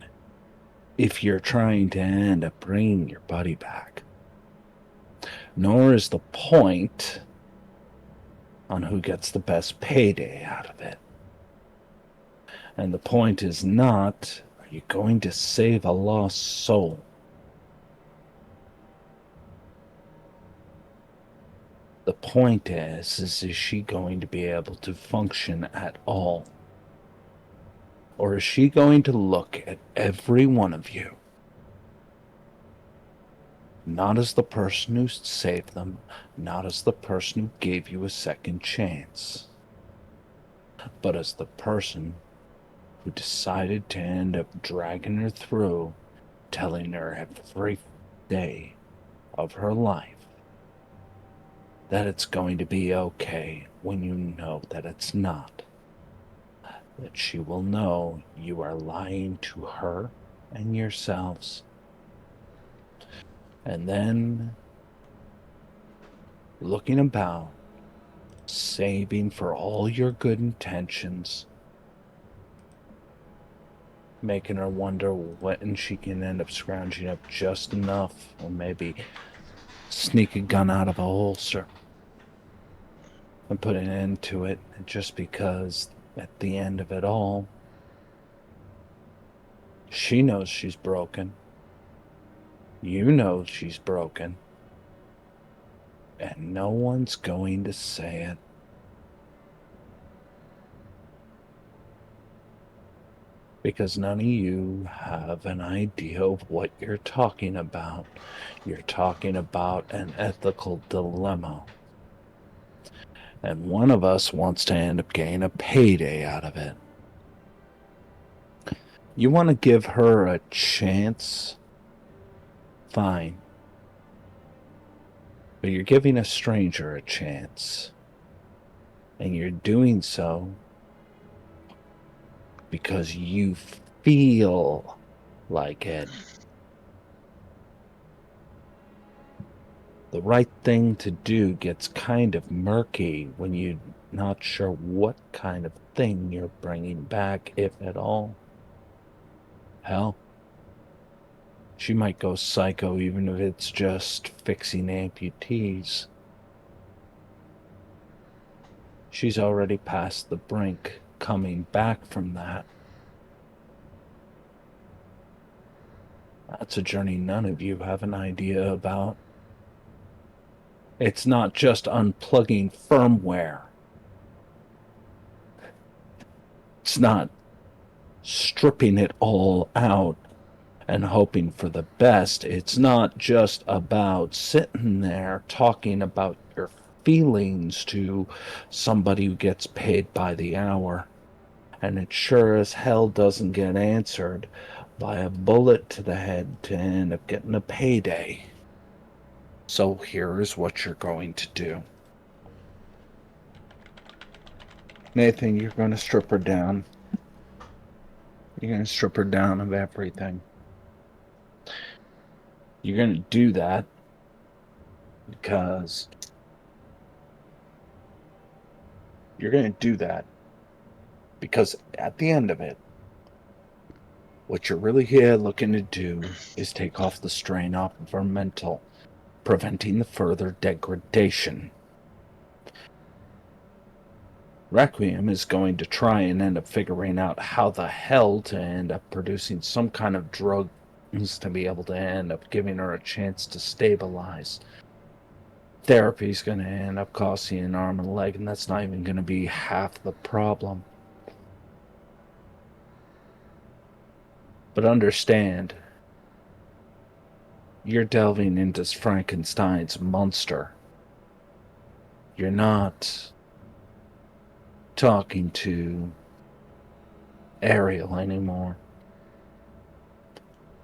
if you're trying to end up bringing your buddy back, nor is the point on who gets the best payday out of it. And the point is not, are you going to save a lost soul? The point is she going to be able to function at all? Or is she going to look at every one of you, not as the person who saved them, not as the person who gave you a second chance, but as the person who decided to end up dragging her through, telling her every day of her life that it's going to be okay when you know that it's not? That she will know you are lying to her and yourselves. And then looking about, saving for all your good intentions, making her wonder when she can end up scrounging up just enough, or maybe sneak a gun out of a holster and put an end to it, just because at the end of it all, she knows she's broken. You know she's broken. And no one's going to say it. Because none of you have an idea of what you're talking about. You're talking about an ethical dilemma. And one of us wants to end up getting a payday out of it. You want to give her a chance? Fine. But you're giving a stranger a chance. And you're doing so because you feel like it. The right thing to do gets kind of murky when you're not sure what kind of thing you're bringing back, if at all. Hell, she might go psycho even if it's just fixing amputees. She's already past the brink, coming back from that. That's a journey none of you have an idea about. It's not just unplugging firmware. It's not stripping it all out and hoping for the best. It's not just about sitting there talking about your feelings to somebody who gets paid by the hour. And it sure as hell doesn't get answered by a bullet to the head to end up getting a payday. So here's what you're going to do. Nathan, you're going to strip her down. You're going to strip her down of everything. You're going to do that because at the end of it, what you're really here looking to do is take off the strain off of her mental, preventing the further degradation. Requiem is going to try and end up figuring out how the hell to end up producing some kind of drug to be able to end up giving her a chance to stabilize. Therapy's going to end up costing an arm and a leg, and that's not even going to be half the problem. But understand, you're delving into Frankenstein's monster. You're not talking to Ariel anymore,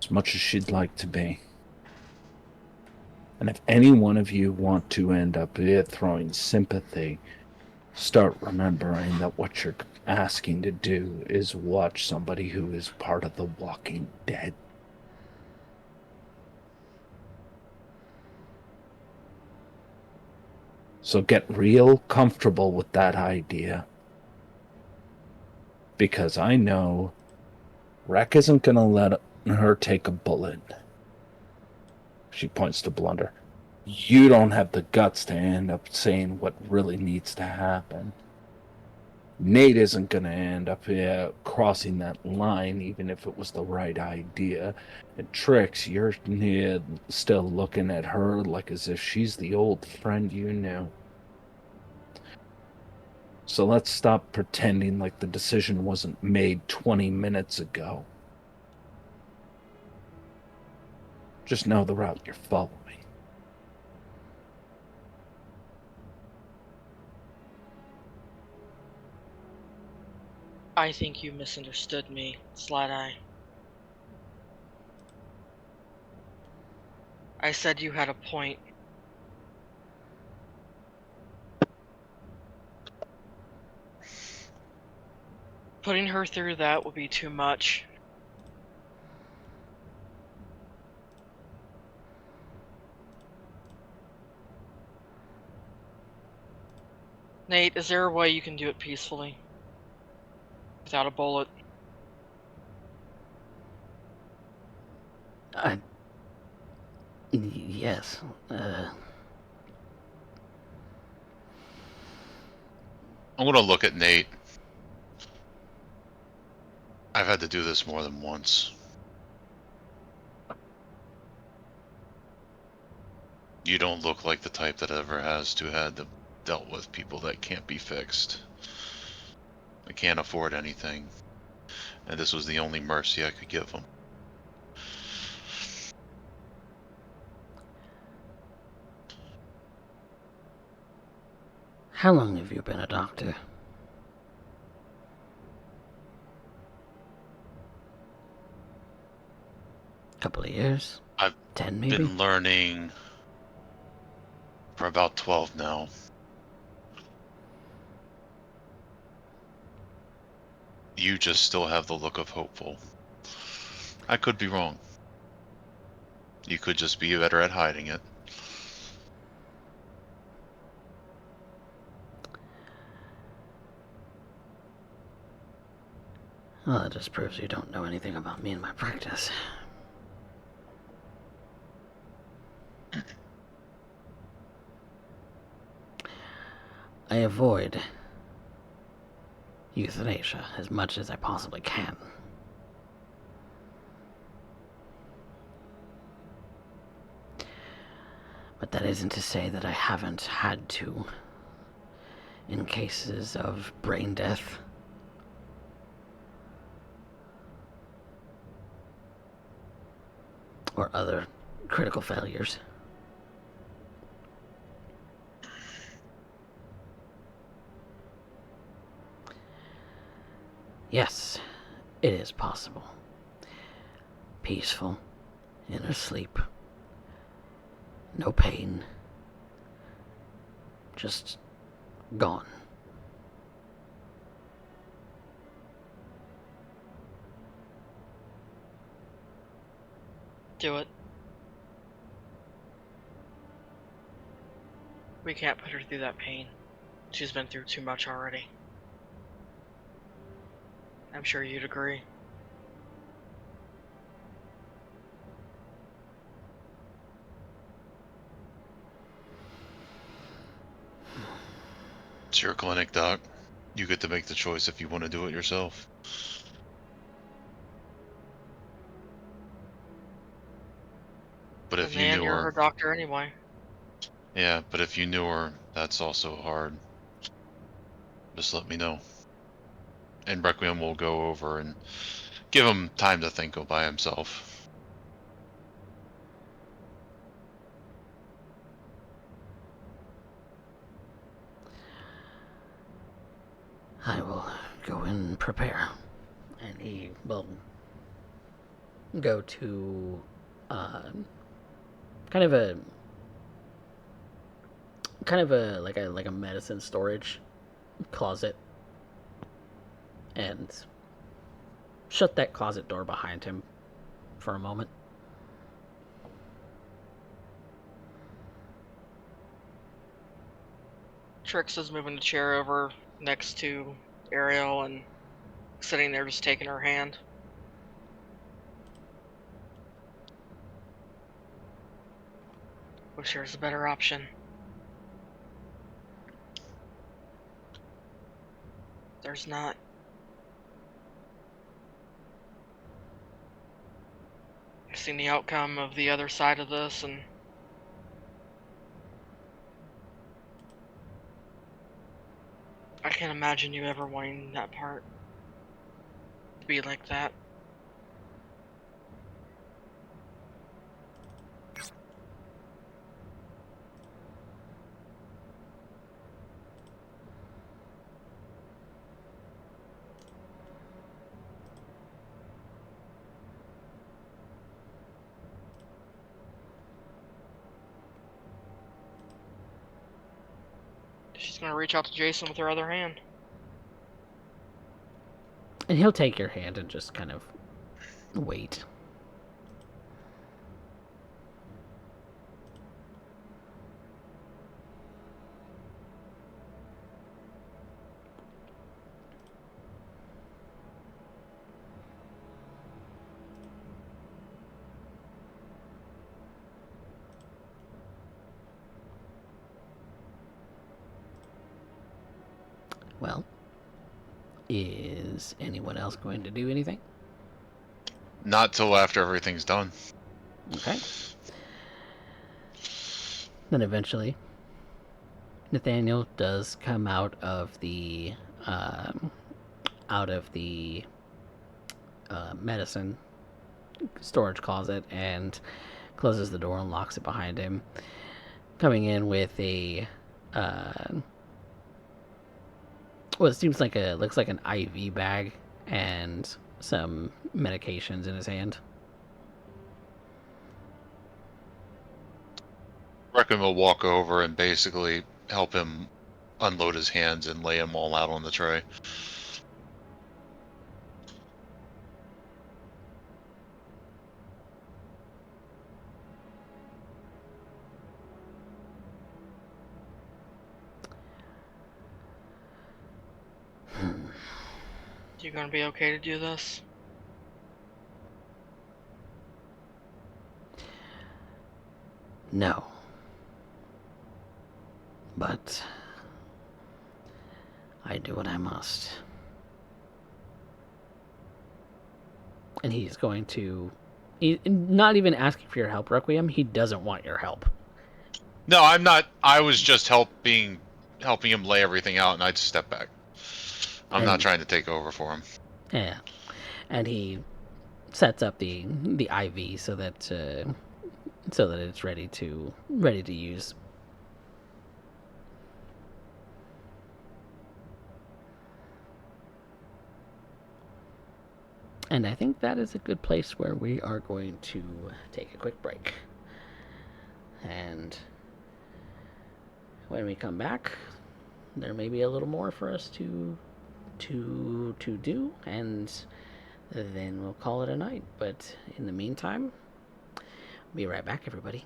as much as she'd like to be. And if any one of you want to end up throwing sympathy, start remembering that what you're asking to do is watch somebody who is part of the Walking Dead. So get real comfortable with that idea. Because I know Rec isn't going to let her take a bullet. She points to Blunder. You don't have the guts to end up saying what really needs to happen. Nate isn't going to end up crossing that line, even if it was the right idea. And Trix, you're still looking at her like as if she's the old friend you knew. So let's stop pretending like the decision wasn't made 20 minutes ago. Just know the route you're following. I think you misunderstood me, Slideye. I said you had a point. Putting her through that would be too much. Nate, is there a way you can do it peacefully? Without a bullet? Yes. I'm gonna look at Nate. I've had to do this more than once. You don't look like the type that ever has to had to dealt with people that can't be fixed. I can't afford anything. And this was the only mercy I could give them. How long have you been a doctor? Couple of years? I've 10 maybe? been learning for about 12 now. You just still have the look of hopeful. I could be wrong. You could just be better at hiding it. Well, that just proves you don't know anything about me and my practice. I avoid euthanasia as much as I possibly can. But that isn't to say that I haven't had to in cases of brain death. Or other critical failures. Yes, it is possible. Peaceful, inner sleep. No pain. Just gone. Do it. We can't put her through that pain. She's been through too much already. I'm sure you'd agree. It's your clinic, Doc. You get to make the choice if you want to do it yourself. But if you Man, knew you're her... her doctor anyway. Yeah, but if you knew her, that's also hard. Just let me know. And Requiem will go over and give him time to think by himself. I will go and prepare. And he will go to kind of a like a medicine storage closet and shut that closet door behind him for a moment. Trix is moving the chair over next to Ariel and sitting there just taking her hand. Wish there was a better option. There's not. I've seen the outcome of the other side of this, and I can't imagine you ever wanting that part to be like that. She's gonna reach out to Jason with her other hand. And he'll take your hand and just kind of wait. Well, is anyone else going to do anything? Not till after everything's done. Okay. Then eventually, Nathaniel does come out of the medicine storage closet and closes the door and locks it behind him. Coming in with a well, it seems like looks like an IV bag and some medications in his hand. Reckon will walk over and basically help him unload his hands and lay them all out on the tray. You gonna be okay to do this? No. But I do what I must. And he's going to... not even asking for your help, Requiem. He doesn't want your help. No, I'm not. I was just helping him lay everything out, and I'd step back. I'm not trying to take over for him. Yeah. And he sets up the IV so that it's ready to use. And I think that is a good place where we are going to take a quick break. And when we come back, there may be a little more for us to do, and then we'll call it a night. But in the meantime, be right back, everybody.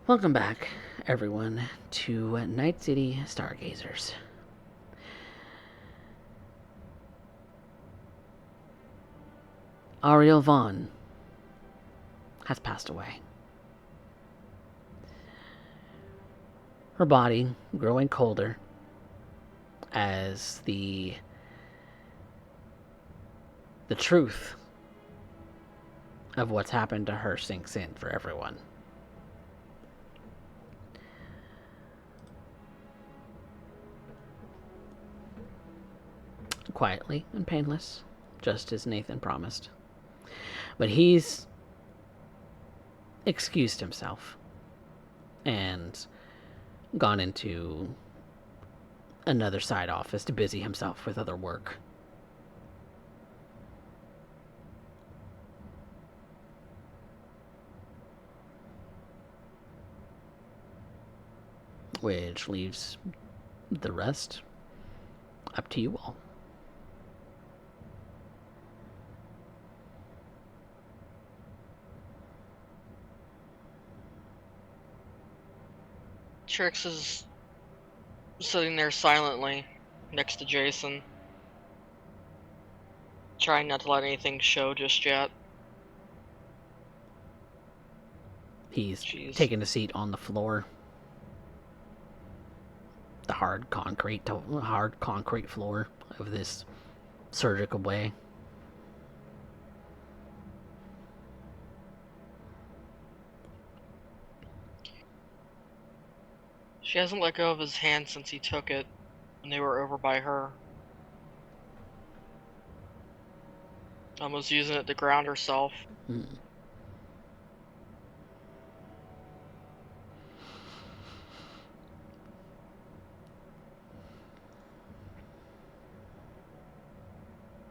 Welcome back, everyone, to Night City Stargazers. Ariel Vaughn has passed away. Her body growing colder as the truth of what's happened to her sinks in for everyone. Quietly and painless, just as Nathan promised. But he's excused himself and gone into another side office to busy himself with other work. Which leaves the rest up to you all. Trix is sitting there silently next to Jason, trying not to let anything show just yet. He's Jeez. taken a seat on the floor. The hard concrete floor of this surgical way. She hasn't let go of his hand since he took it when they were over by her. Almost using it to ground herself.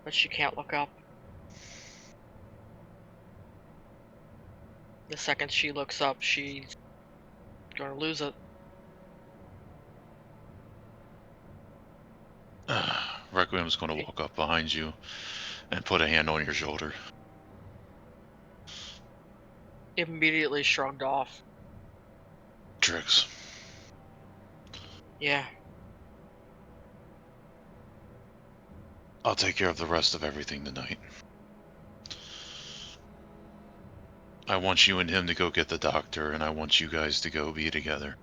But she can't look up. The second she looks up, she's gonna lose it. Requiem's going to walk up behind you and put a hand on your shoulder. Immediately shrugged off. Trix, Yeah. I'll take care of the rest of everything tonight. I want you and him to go get the doctor, and I want you guys to go be together.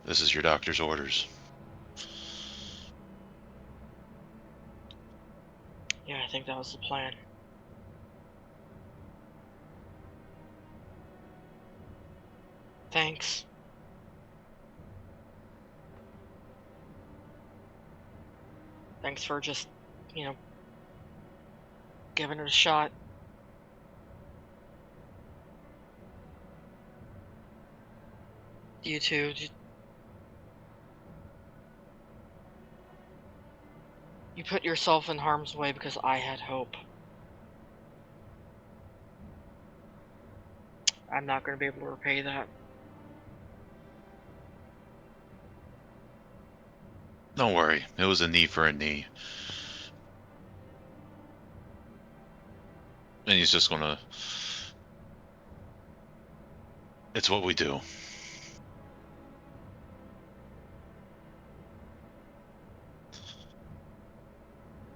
This is your doctor's orders. Yeah, I think that was the plan. Thanks. Thanks for just, giving it a shot. You too. You put yourself in harm's way because I had hope. I'm not going to be able to repay that. Don't worry, it was a knee for a knee. And he's just gonna... It's what we do.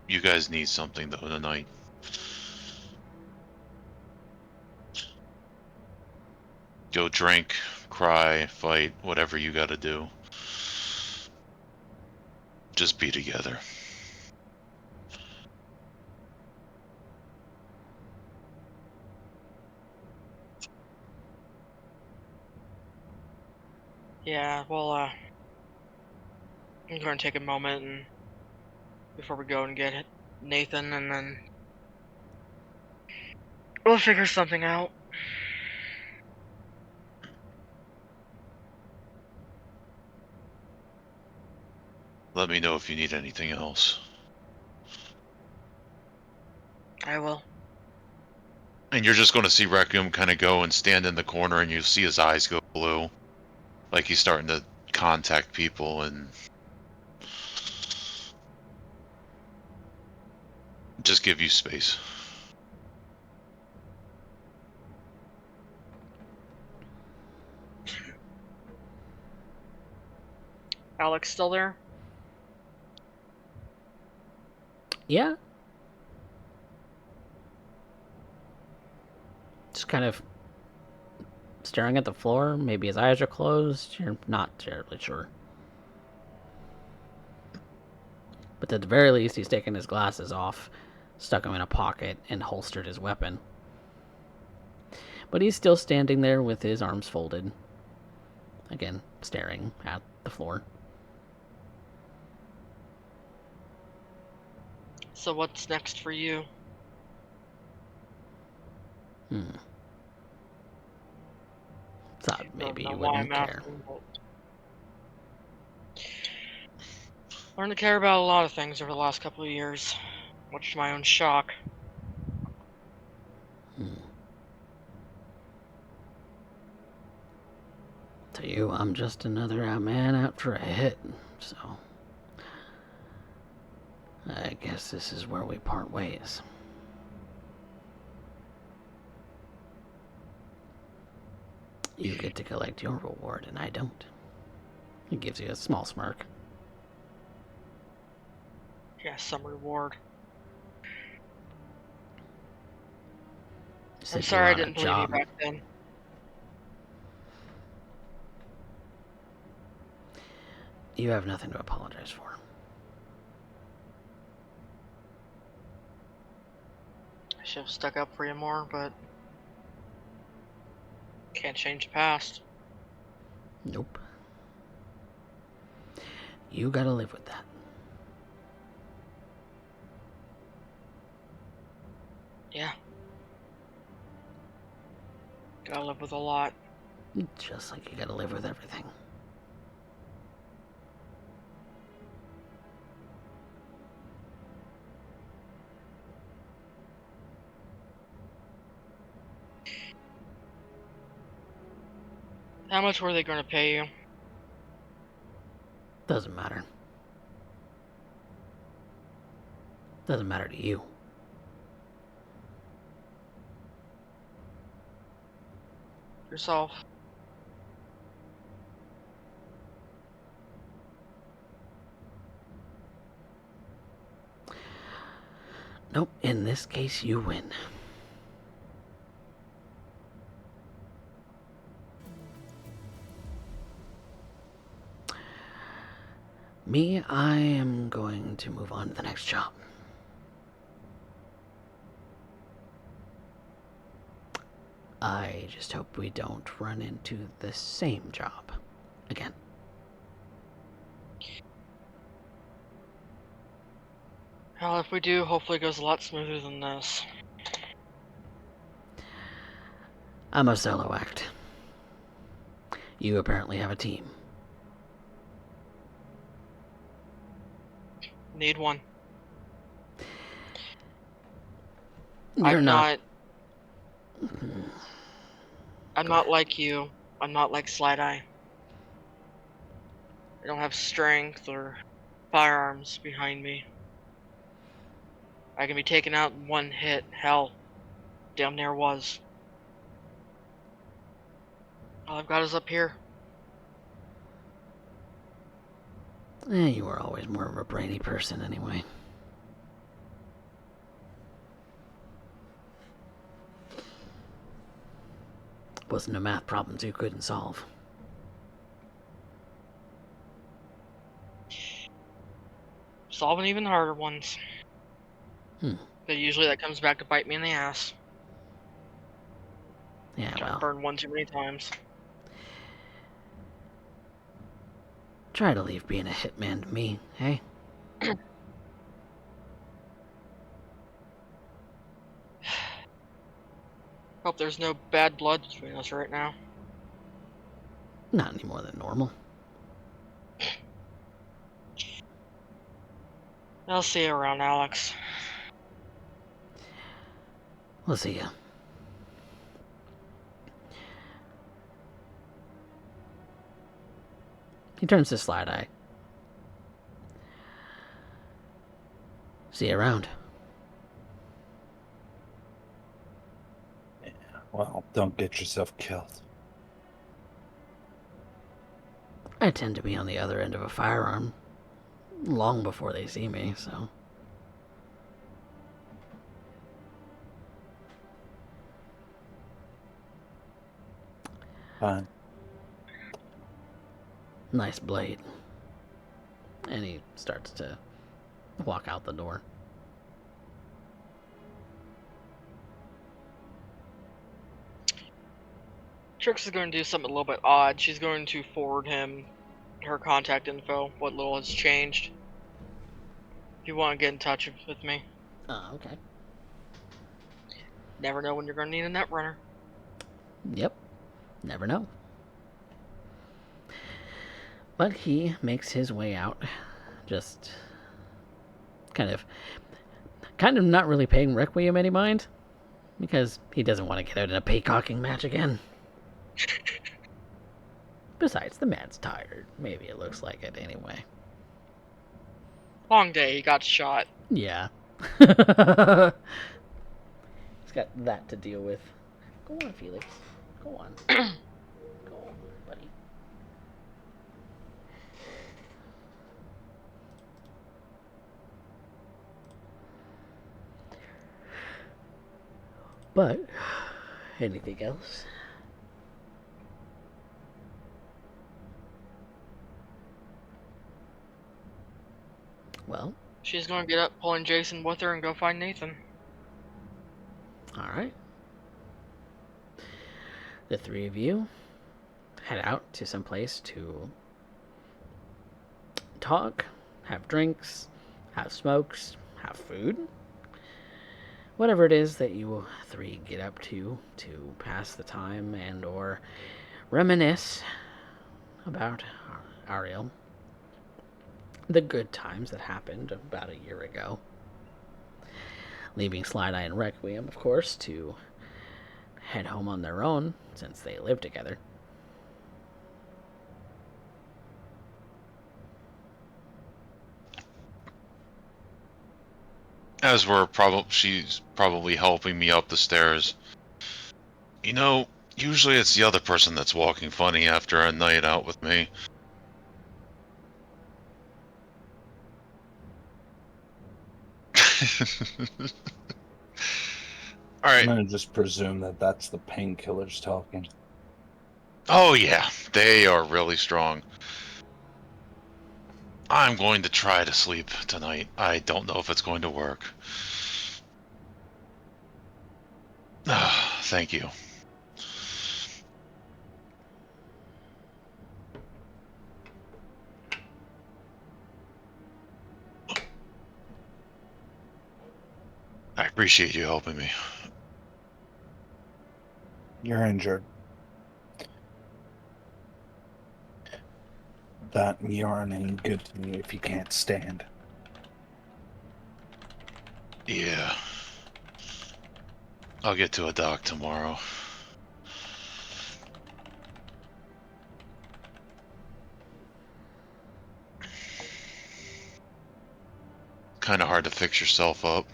You guys need something, though, tonight. Go drink, cry, fight, whatever you gotta do. Just be together. Yeah, well, I'm going to take a moment and before we go and get Nathan, and then we'll figure something out. Let me know if you need anything else. I will. And you're just going to see Requiem kind of go and stand in the corner, and you see his eyes go blue. Like he's starting to contact people, and just give you space. Alex still there? Yeah. Just kind of staring at the floor. Maybe his eyes are closed. You're not terribly sure. But at the very least, he's taken his glasses off, stuck them in a pocket, and holstered his weapon. But he's still standing there with his arms folded. Again, staring at the floor. So what's next for you? Thought maybe Don't you know why wouldn't I'm care. asking, but... Learned to care about a lot of things over the last couple of years, much to my own shock. To you, I'm just another man out for a hit, so I guess this is where we part ways. You get to collect your reward, and I don't. He gives you a small smirk. Yeah, some reward. I'm Said sorry I you're on a didn't believe you job. back then. You have nothing to apologize for. I should have stuck up for you more, but... Can't change the past. Nope. You gotta live with that. Yeah. Gotta live with a lot. Just like you gotta live with everything. How much were they going to pay you? Doesn't matter. Doesn't matter to you. Yourself. Nope, in this case, you win. Me, I am going to move on to the next job. I just hope we don't run into the same job again. Well, if we do, hopefully it goes a lot smoother than this. I'm a solo act. You apparently have a team. Need one. You're not. I'm not like you. I'm not like Slideye. I don't have strength or firearms behind me. I can be taken out in one hit. Hell, damn near was. All I've got is up here. You were always more of a brainy person anyway. Wasn't no math problems you couldn't solve. Solving even harder ones. But usually that comes back to bite me in the ass. Yeah, Got well, burned one too many times. try to leave being a hitman to me, hey? Hope there's no bad blood between us right now. Not any more than normal. I'll see you around, Alex. We'll see ya. He turns to Slideye. See you around. Well, don't get yourself killed. I tend to be on the other end of a firearm long before they see me, so... Fine. Nice blade. And he starts to walk out the door. Trix is going to do something a little bit odd. She's going to forward him her contact info, what little has changed. If you want to get in touch with me. Okay. Never know when you're going to need a net runner. Yep. Never know. But he makes his way out, just kind of not really paying Requiem any mind, because he doesn't want to get out in a peacocking match again. Besides, the man's tired. Maybe it looks like it anyway. Long day, he got shot. Yeah. He's got that to deal with. Go on, Felix. Go on. Go on, buddy. But, anything else? Well, She's going to get up, pulling Jason with her, and go find Nathan. alright. The three of you head out to some place to talk, have drinks, have smokes, have food. Whatever it is that you three get up to pass the time and or reminisce about Ariel. The good times that happened about a year ago. Leaving Slideye and Requiem, of course, to head home on their own, since they live together. As she's probably helping me up the stairs. You know, usually it's the other person that's walking funny after a night out with me. I'm Alright. gonna just presume that that's the painkillers talking. Oh yeah, they are really strong. I'm going to try to sleep tonight. I don't know if it's going to work. Thank you. I appreciate you helping me. You're injured. That yarn ain't good to me if you can't stand. Yeah. I'll get to a doc tomorrow. Kind of hard to fix yourself up.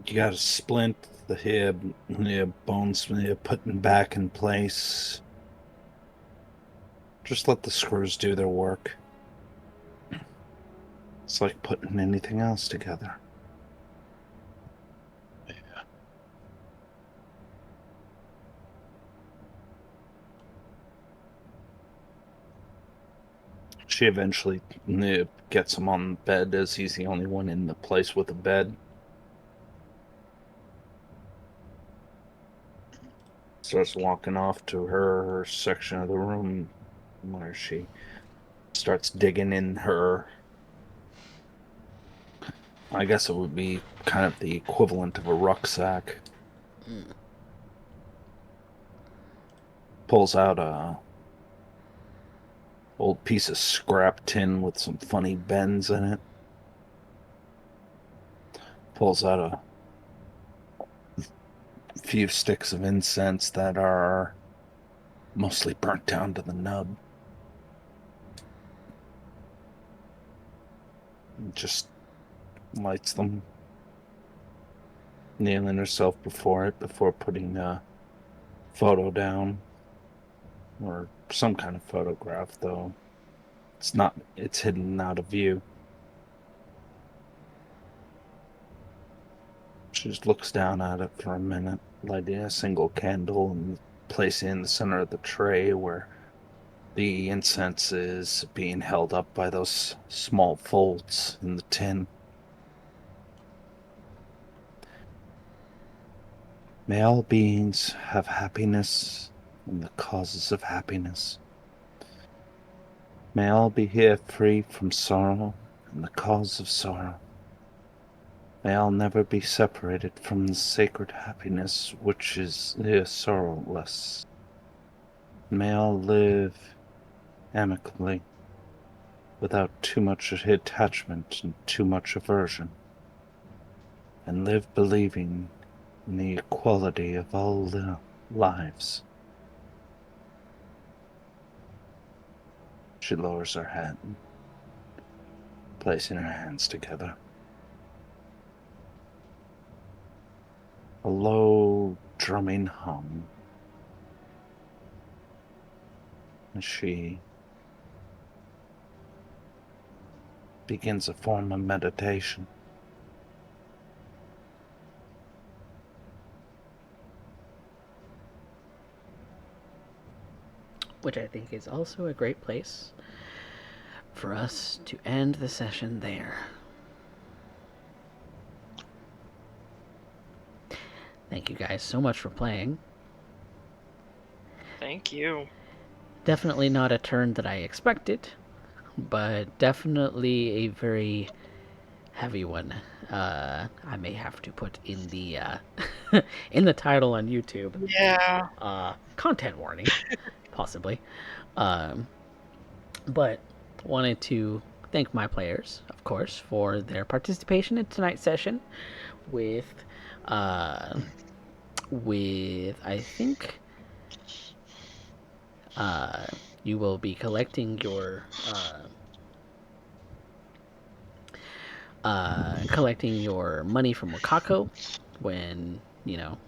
You gotta splint the hip, bones putting back in place. Just let the screws do their work. It's like putting anything else together. Yeah. She eventually gets him on bed, as he's the only one in the place with a bed. Starts walking off to her section of the room where she starts digging in her, I guess it would be kind of the equivalent of a rucksack. Pulls out a old piece of scrap tin with some funny bends in it. Pulls out a few sticks of incense that are mostly burnt down to the nub. Just lights them, kneeling herself before it, before putting photo down, or some kind of photograph, though it's hidden out of view. She just looks down at it for a minute, lighting a single candle and placing it in the center of the tray where the incense is being held up by those small folds in the tin. May all beings have happiness and the causes of happiness. May all be here free from sorrow and the cause of sorrow. May all never be separated from the sacred happiness which is sorrowless. May all live amicably, without too much attachment and too much aversion, and live believing in the equality of all lives. She lowers her head, placing her hands together. A low, drumming hum, as she begins a form of meditation. Which I think is also a great place for us to end the session there. Thank you guys so much for playing. Thank you. Definitely not a turn that I expected, but definitely a very heavy one. I may have to put in the in the title on YouTube. Yeah. Content warning, possibly. But wanted to thank my players, of course, for their participation in tonight's session with I think you will be collecting your money from Wakako when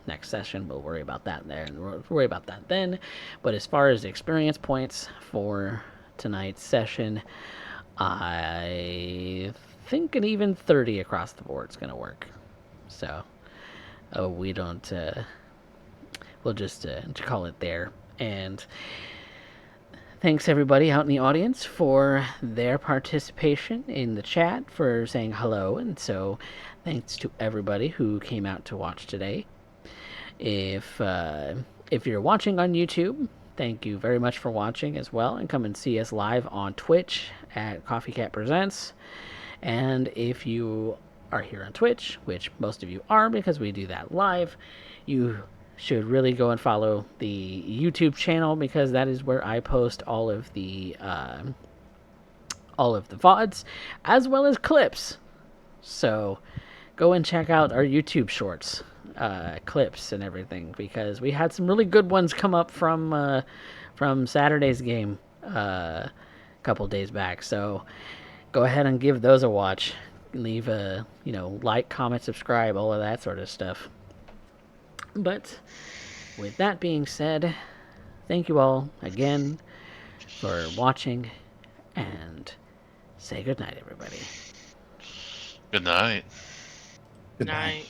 next session. We'll worry about that then. But as far as experience points for tonight's session, I think an even 30 across the board is gonna work. So we don't we'll just call it there. And thanks everybody out in the audience for their participation in the chat, for saying hello. And so thanks to everybody who came out to watch today. If you're watching on YouTube, thank you very much for watching as well, and come and see us live on Twitch at CoffeeCat Presents. And if you are here on Twitch, which most of you are because we do that live, you should really go and follow the YouTube channel, because that is where I post all of the VODs as well as clips. So go and check out our YouTube shorts, clips and everything, because we had some really good ones come up from Saturday's game a couple days back. So go ahead and give those a watch. Leave a like, comment, subscribe, all of that sort of stuff. But with that being said, thank you all again for watching, and say goodnight, everybody. Good night. Good Night.